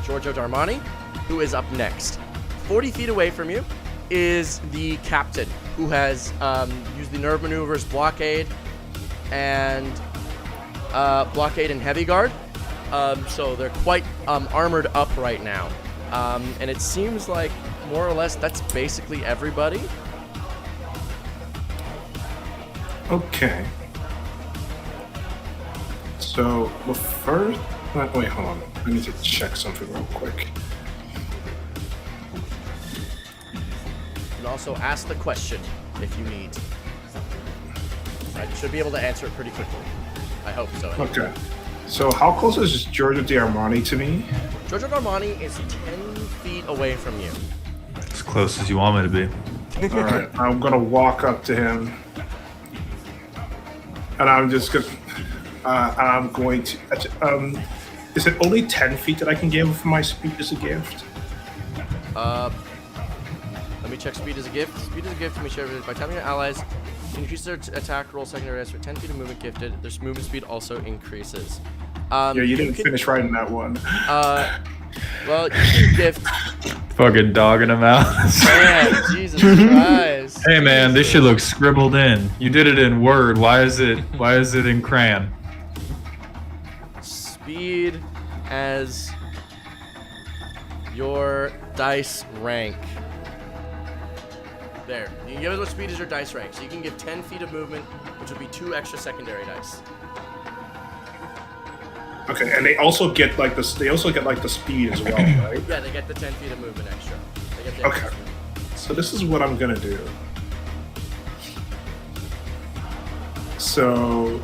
Giorgio D'Armani, who is up next. 40 feet away from you is the captain, who has used the nerve maneuvers blockade and heavy guard. So they're quite armored up right now. And it seems like more or less that's basically everybody. Okay. So the first. Wait, hold on. I need to check something real quick. You can also ask the question if you need. I should be able to answer it pretty quickly. I hope so. Anyway. Okay. So how close is Giorgio D'Armani to me? Giorgio D'Armani is 10 feet away from you. As close as you want me to be. All right. I'm gonna walk up to him, and I'm just gonna. I'm going to. Is it only 10 feet that I can give for my speed as a gift? Let me check speed as a gift. Speed as a gift can be shared by tapping your allies. Increase their attack roll secondary dice for 10 feet of movement gifted. Their movement speed also increases. Yeah, you didn't finish writing that one. Well, you can gift. Fucking dogging him out. Man, Jesus Christ. Hey man, this shit looks scribbled in. You did it in Word. Why is it in crayon? Speed as your dice rank. There. You can give it what speed is your dice rank. So you can give 10 feet of movement, which would be 2 extra secondary dice. Okay, and they also get like the speed as well, right? Yeah, they get the 10 feet of movement extra. They get the Okay. extra. So this is what I'm gonna do. So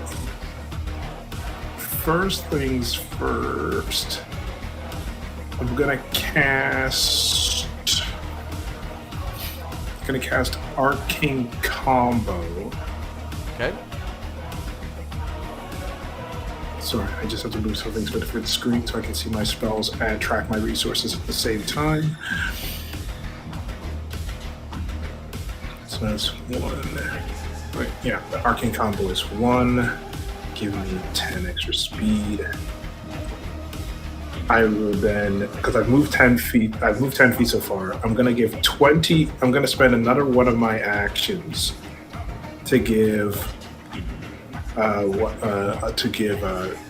first things first, I'm gonna cast Arcane Combo. Okay. Sorry, I just have to move some things to a different screen so I can see my spells and track my resources at the same time. So that's 1. Wait, yeah, the Arcane Combo is 1. Give me 10 extra speed. I will then, because I've moved 10 feet so far, I'm gonna give 20, I'm gonna spend another one of my actions to give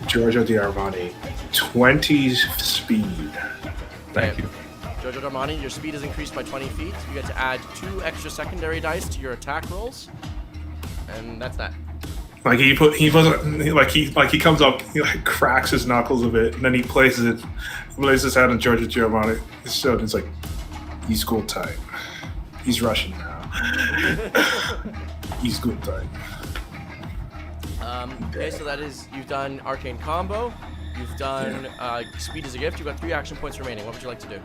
Giorgio D'Armani 20 speed. Thank you. Giorgio D'Armani, your speed is increased by 20 feet. You get to add 2 extra secondary dice to your attack rolls. And that's that. Like he comes up, he like cracks his knuckles a bit, and then he places his hand on Giorgio D'Armani. So it's like, he's cool type. He's Russian now. He's good time. Okay, so that is, you've done Arcane Combo, you've done Speed as a Gift, you've got 3 action points remaining. What would you like to do?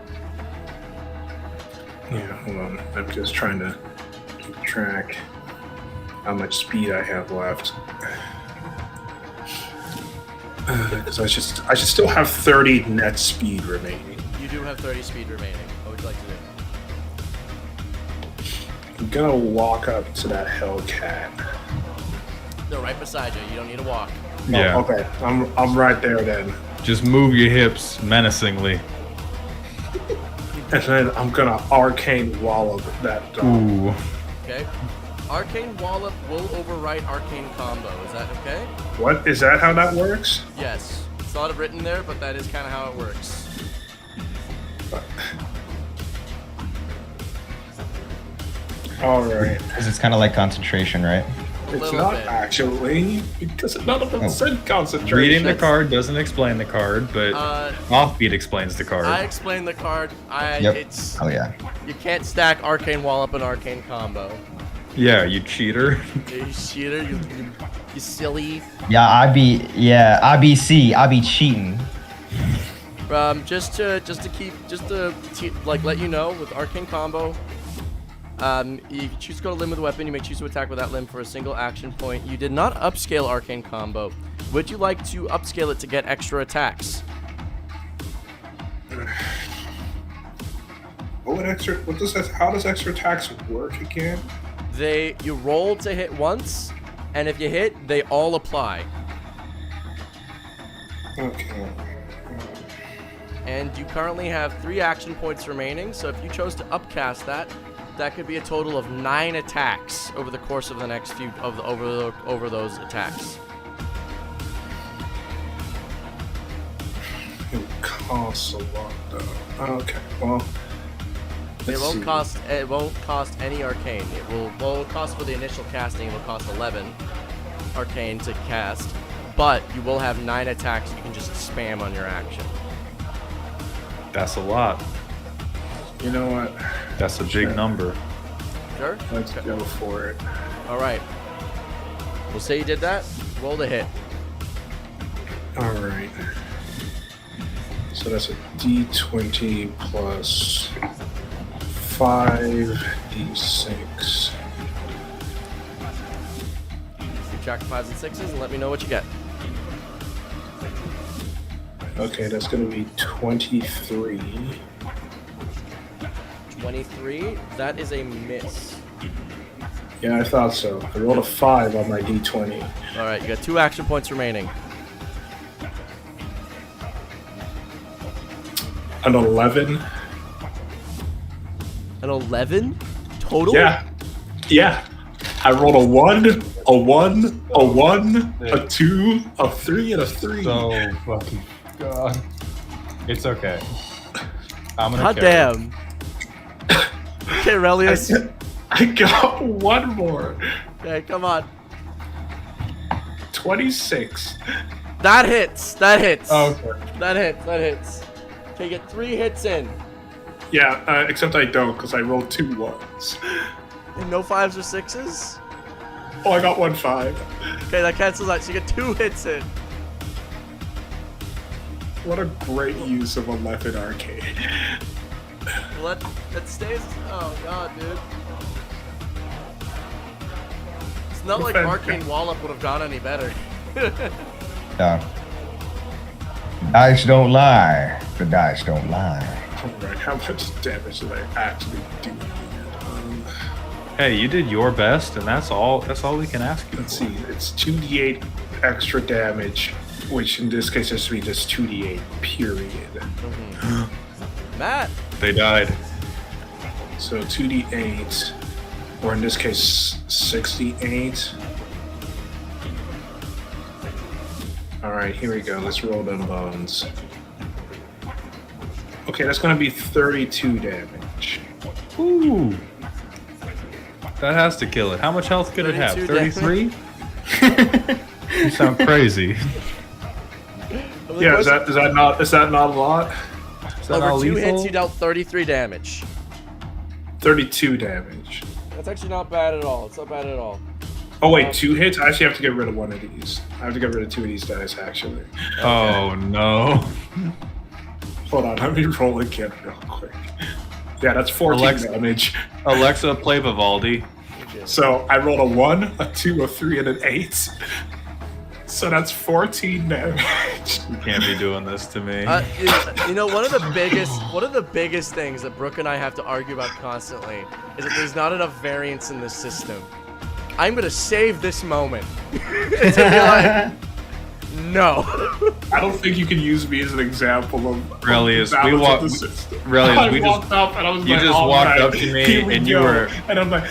Yeah, hold on. I'm just trying to keep track how much speed I have left. Because I should still have 30 net speed remaining. You do have 30 speed remaining. What would you like to do? I'm gonna walk up to that Hellcat. They're right beside you. You don't need to walk. Yeah. Oh, okay, I'm right there then. Just move your hips menacingly. And then I'm gonna arcane wallop that dog. Ooh. Okay. Arcane Wallop will overwrite Arcane Combo. Is that okay? What? Is that how that works? Yes. It's not written there, but that is kind of how it works. Alright. Because it's kind of like concentration, right? A It's little not bit. actually, because none of them said concentration. Reading the card doesn't explain the card, but Offbeat explains the card. I explained the card. Yep. It's Oh yeah. you can't stack Arcane Wallop and Arcane Combo. Yeah, you cheater. You cheater. You silly. Yeah, I be cheating. Just to let you know, with Arcane Combo, you choose to go to limb with a weapon. You may choose to attack with that limb for a single action point. You did not upscale Arcane Combo. Would you like to upscale it to get extra attacks? How does extra attacks work again? You roll to hit once, and if you hit, they all apply. Okay. And you currently have 3 action points remaining, so if you chose to upcast that, that could be a total of 9 attacks over the course of the next few over those attacks. It costs a lot though. Okay, well. It won't cost any arcane. It will cost for the initial casting. It will cost 11 arcane to cast, but you will have 9 attacks you can just spam on your action. That's a lot. You know what? That's a big number. Sure. Let's go for it. All right. We'll say you did that. Roll the hit. All right. So that's a D20 plus 5d6. Subtract 5s and 6s and let me know what you get. Okay, that's going to be 23. 23. That is a miss. Yeah, I thought so. I rolled a 5 on my D20. All right, you got 2 action points remaining. An 11. An 11 total? Yeah. Yeah. I rolled a 1, a 1, a 1, a 2, a 3, and a 3. So fucking god. It's okay. I'm gonna God carry it. damn. Okay, Relius. I got 1 more. Okay, come on. 26. That hits. That hits. Okay. That hits. Okay, get 3 hits in. Yeah, except I don't, because I rolled 2 1s. And no 5s or 6s? Oh, I got 1 5. Okay, that cancels out. So you get 2 hits in. What a great use of 11 arcade. That stays. Oh god, dude. It's not like Arcane Wallop would have gone any better. Yeah. Dice don't lie. The dice don't lie. Alright, how much damage did I actually do? Hey, you did your best, and that's all we can ask you. Let's see, it's 2d8 extra damage, which in this case has to be just 2d8, period. Matt. They died. So 2d8, or in this case, 68. Alright, here we go. Let's roll them bones. Okay, that's going to be 32 damage. Ooh. That has to kill it. How much health could it have? 33? You sound crazy. Yeah, is that not a lot? Is that Over all 2 lethal? hits, you dealt 33 damage. 32 damage. That's actually not bad at all. It's not bad at all. Oh wait, 2 hits? I actually have to get rid of one of these. I have to get rid of 2 of these dice, actually. Oh no. Hold on, let me roll again real quick. Yeah, that's 14 damage. Alexa, play Vivaldi. So I rolled a 1, a 2, a 3, and an 8. So that's 14 damage. You can't be doing this to me. You know, one of the biggest things that Brooke and I have to argue about constantly is that there's not enough variance in this system. I'm gonna save this moment to be like, no. I don't think you can use me as an example of Relius, balance we of walked. the system. Relius, we walked up and I was you like, just all walked right, up to me here we and you go. were. And I'm like,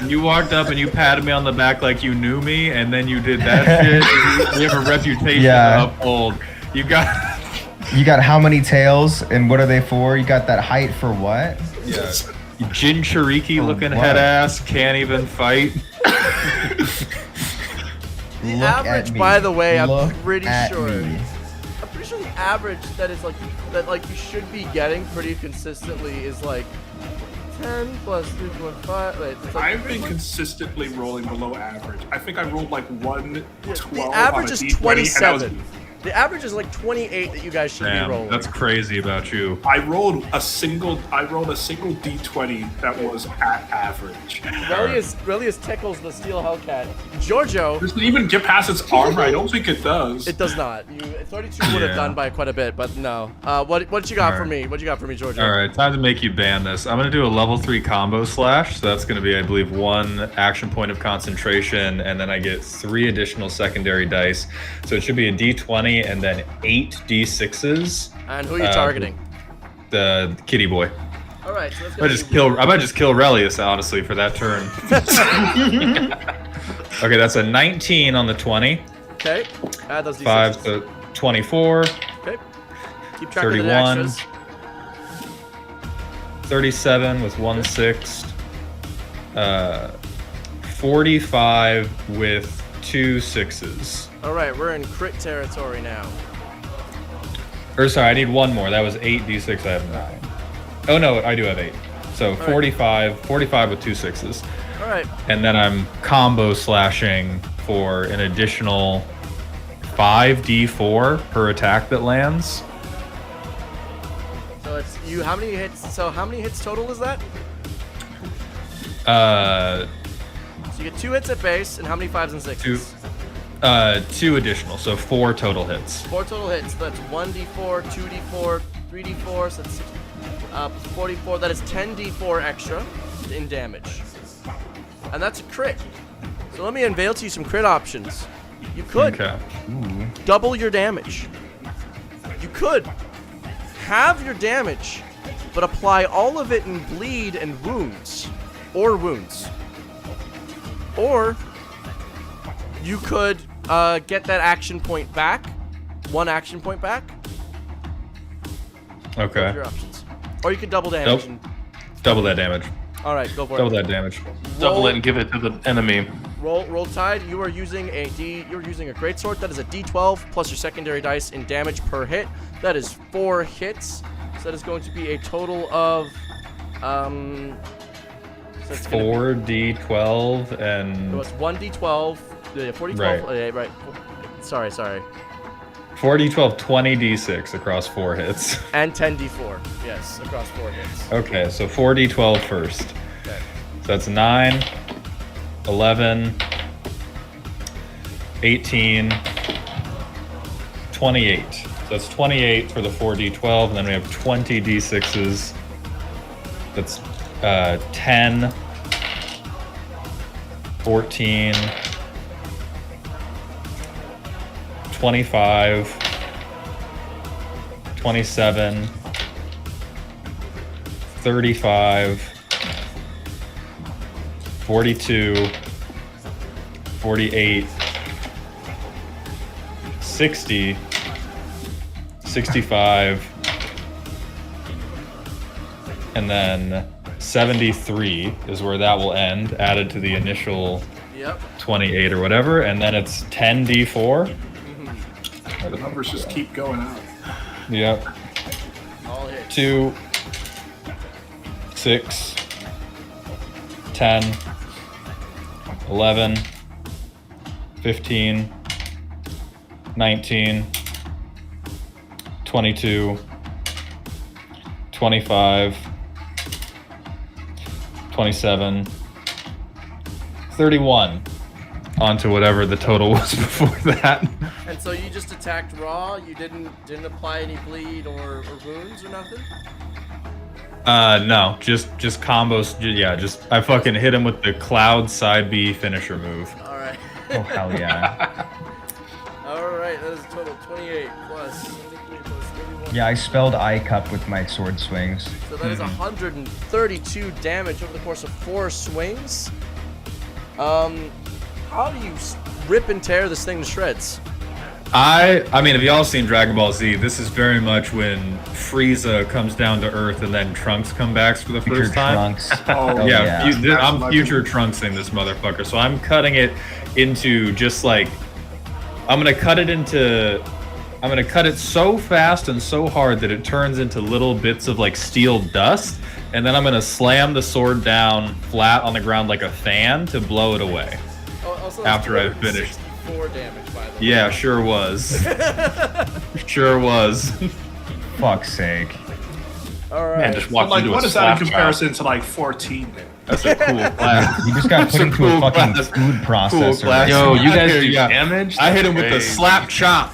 You walked up and you patted me on the back like you knew me, and then you did that shit. We have a reputation to uphold. You got how many tails, and what are they for? You got that height for what? Yeah. Jin Chiriki looking what? head ass, can't even fight. The average, by the way, I'm pretty at sure. me. I'm pretty sure the average that is like you should be getting pretty consistently is like 10 plus 3.5. Wait, it's like I've been consistently rolling below average. I think I rolled like 112. the average on a is D20, 27. The average is like 28 that you guys should be rolling. That's crazy about you. I rolled a single D20 that was at average. Relius tickles the steel Hellcat. Giorgio. Does it even get past its armor? I don't think it does. It does not. 32 would have done by quite a bit, but no. What you got for me? What you got for me, Giorgio? All right, time to make you ban this. I'm gonna do a level 3 combo slash. So that's gonna be, I believe, 1 action point of concentration, and then I get 3 additional secondary dice. So it should be a D20 and then 8 D6s. And who are you targeting? The kitty boy. All right, so let's I go. might just kill Relius, honestly, for that turn. Okay, that's a 19 on the 20. Okay. Add those D6s. 5 to 24. Okay. Keep track 31. of the extras. 37 with 1 6. 45 with 2 6s. All right, we're in crit territory now. Or sorry, I need 1 more. That was 8 D6. I have 9. Oh no, I do have 8. So 45 with 2 6s. All right. And then I'm combo slashing for an additional 5d4 per attack that lands. So it's you. How many hits? So how many hits total is that? Uh, So you get 2 hits at base, and how many 5s and 6s? 2 additional, so 4 total hits. 4 total hits. So that's 1d4, 2d4, 3d4. So that's 44. That is 10d4 extra in damage, and that's a crit. So let me unveil to you some crit options. You could double your damage. You could halve your damage, but apply all of it in bleed and wounds, or wounds. Or you could get that action point back, 1 action point back. Those are your options. Or you could double damage. Double that damage. All right, go for Double it. that damage. Double it and give it to the enemy. Roll Tide. You are using a greatsword. That is a D12 plus your secondary dice in damage per hit. That is 4 hits. So that is going to be a total of so it's gonna 4d12 be, and it was 1d12. 4d12. Right. Sorry. 4d12, 20d6 across 4 hits. And 10d4. Yes, across 4 hits. Okay, so 4d12 first. Okay. So that's 9, 11, 18, 28. So that's 28 for the 4d12, and then we have 20 d6s. That's 10, 14, 25, 27, 35, 42, 48, 60, 65, and then 73 is where that will end, added to the initial 28 or whatever, and then it's 10d4. The numbers just keep going out. Yep. All hits. 2, 6, 10, 11, 15, 19, 22, 25, 27, 31. Onto whatever the total was before that. And so you just attacked raw. You didn't apply any bleed or wounds or nothing. No, just combos. Just I fucking hit him with the cloud side B finisher move. All right. Oh hell yeah. All right. That is a total of 28 plus 23 plus 31. Yeah, I spelled I cup with my sword swings. So that is 132 damage over the course of 4 swings. How do you rip and tear this thing to shreds? I mean, have y'all seen Dragon Ball Z? This is very much when Frieza comes down to Earth and then Trunks comes back for the Future first time. Trunks. Oh, Yeah, yeah. I'm future Trunksing this motherfucker. So I'm cutting it into just like I'm gonna cut it so fast and so hard that it turns into little bits of like steel dust, and then I'm gonna slam the sword down flat on the ground like a fan to blow it away. Also, After I finished. 64 damage, by the way. Yeah, sure was. Sure was. Fuck's sake. All right. Man, just walked Like, into what a is that in slap comparison to like 14? Then? That's a cool class. You just got put into cool a fucking class. food processor. class. right Yo, now. you guys Here, do yeah. damage? I hit him with the Crazy. slap chop.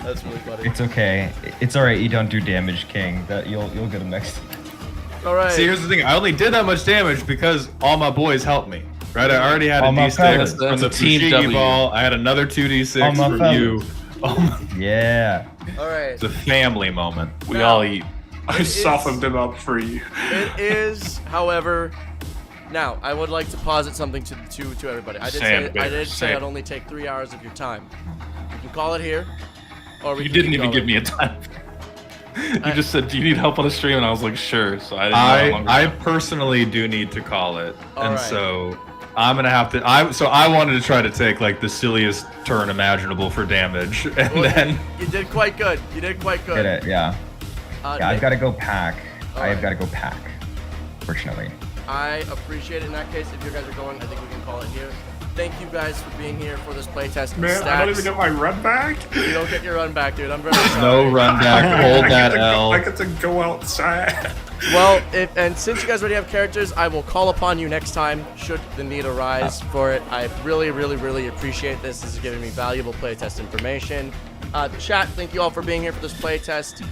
That's really funny. It's okay. It's alright. You don't do damage, King. That you'll get him next time. All right. See, here's the thing. I only did that much damage because all my boys helped me. Right? I already had a All my D6 fellas. from That's the a team Fushigi W. ball. I had another 2D6 All my from fellas. you. Oh my, Yeah. All right. it's a family moment. We Now- all eat. I softened them up for you. It is, however. Now, I would like to posit something to everybody. I did say I'd only take 3 hours of your time. You can call it here, or we You can didn't keep even going. give me a time. You just said, "Do you need help on the stream?" And I was like, "Sure." So I didn't know how long. I personally do need to call it, All and right. so I'm gonna have to. I wanted to try to take like the silliest turn imaginable for damage, and Well, then you did quite good. You did quite good. Get it? Yeah. Yeah, Nick, I've got to go pack. All I've right. got to go pack. Fortunately. I appreciate it. In that case, if you guys are going, I think we can call it here. Thank you guys for being here for this playtest. Man, I don't even get my run back. You don't get your run back, dude. I'm very sorry. no run back, hold I that get to L. I get to go outside. Well, and since you guys already have characters, I will call upon you next time should the need arise for it. I really, really, really appreciate this. This is giving me valuable playtest information. Chat, thank you all for being here for this playtest.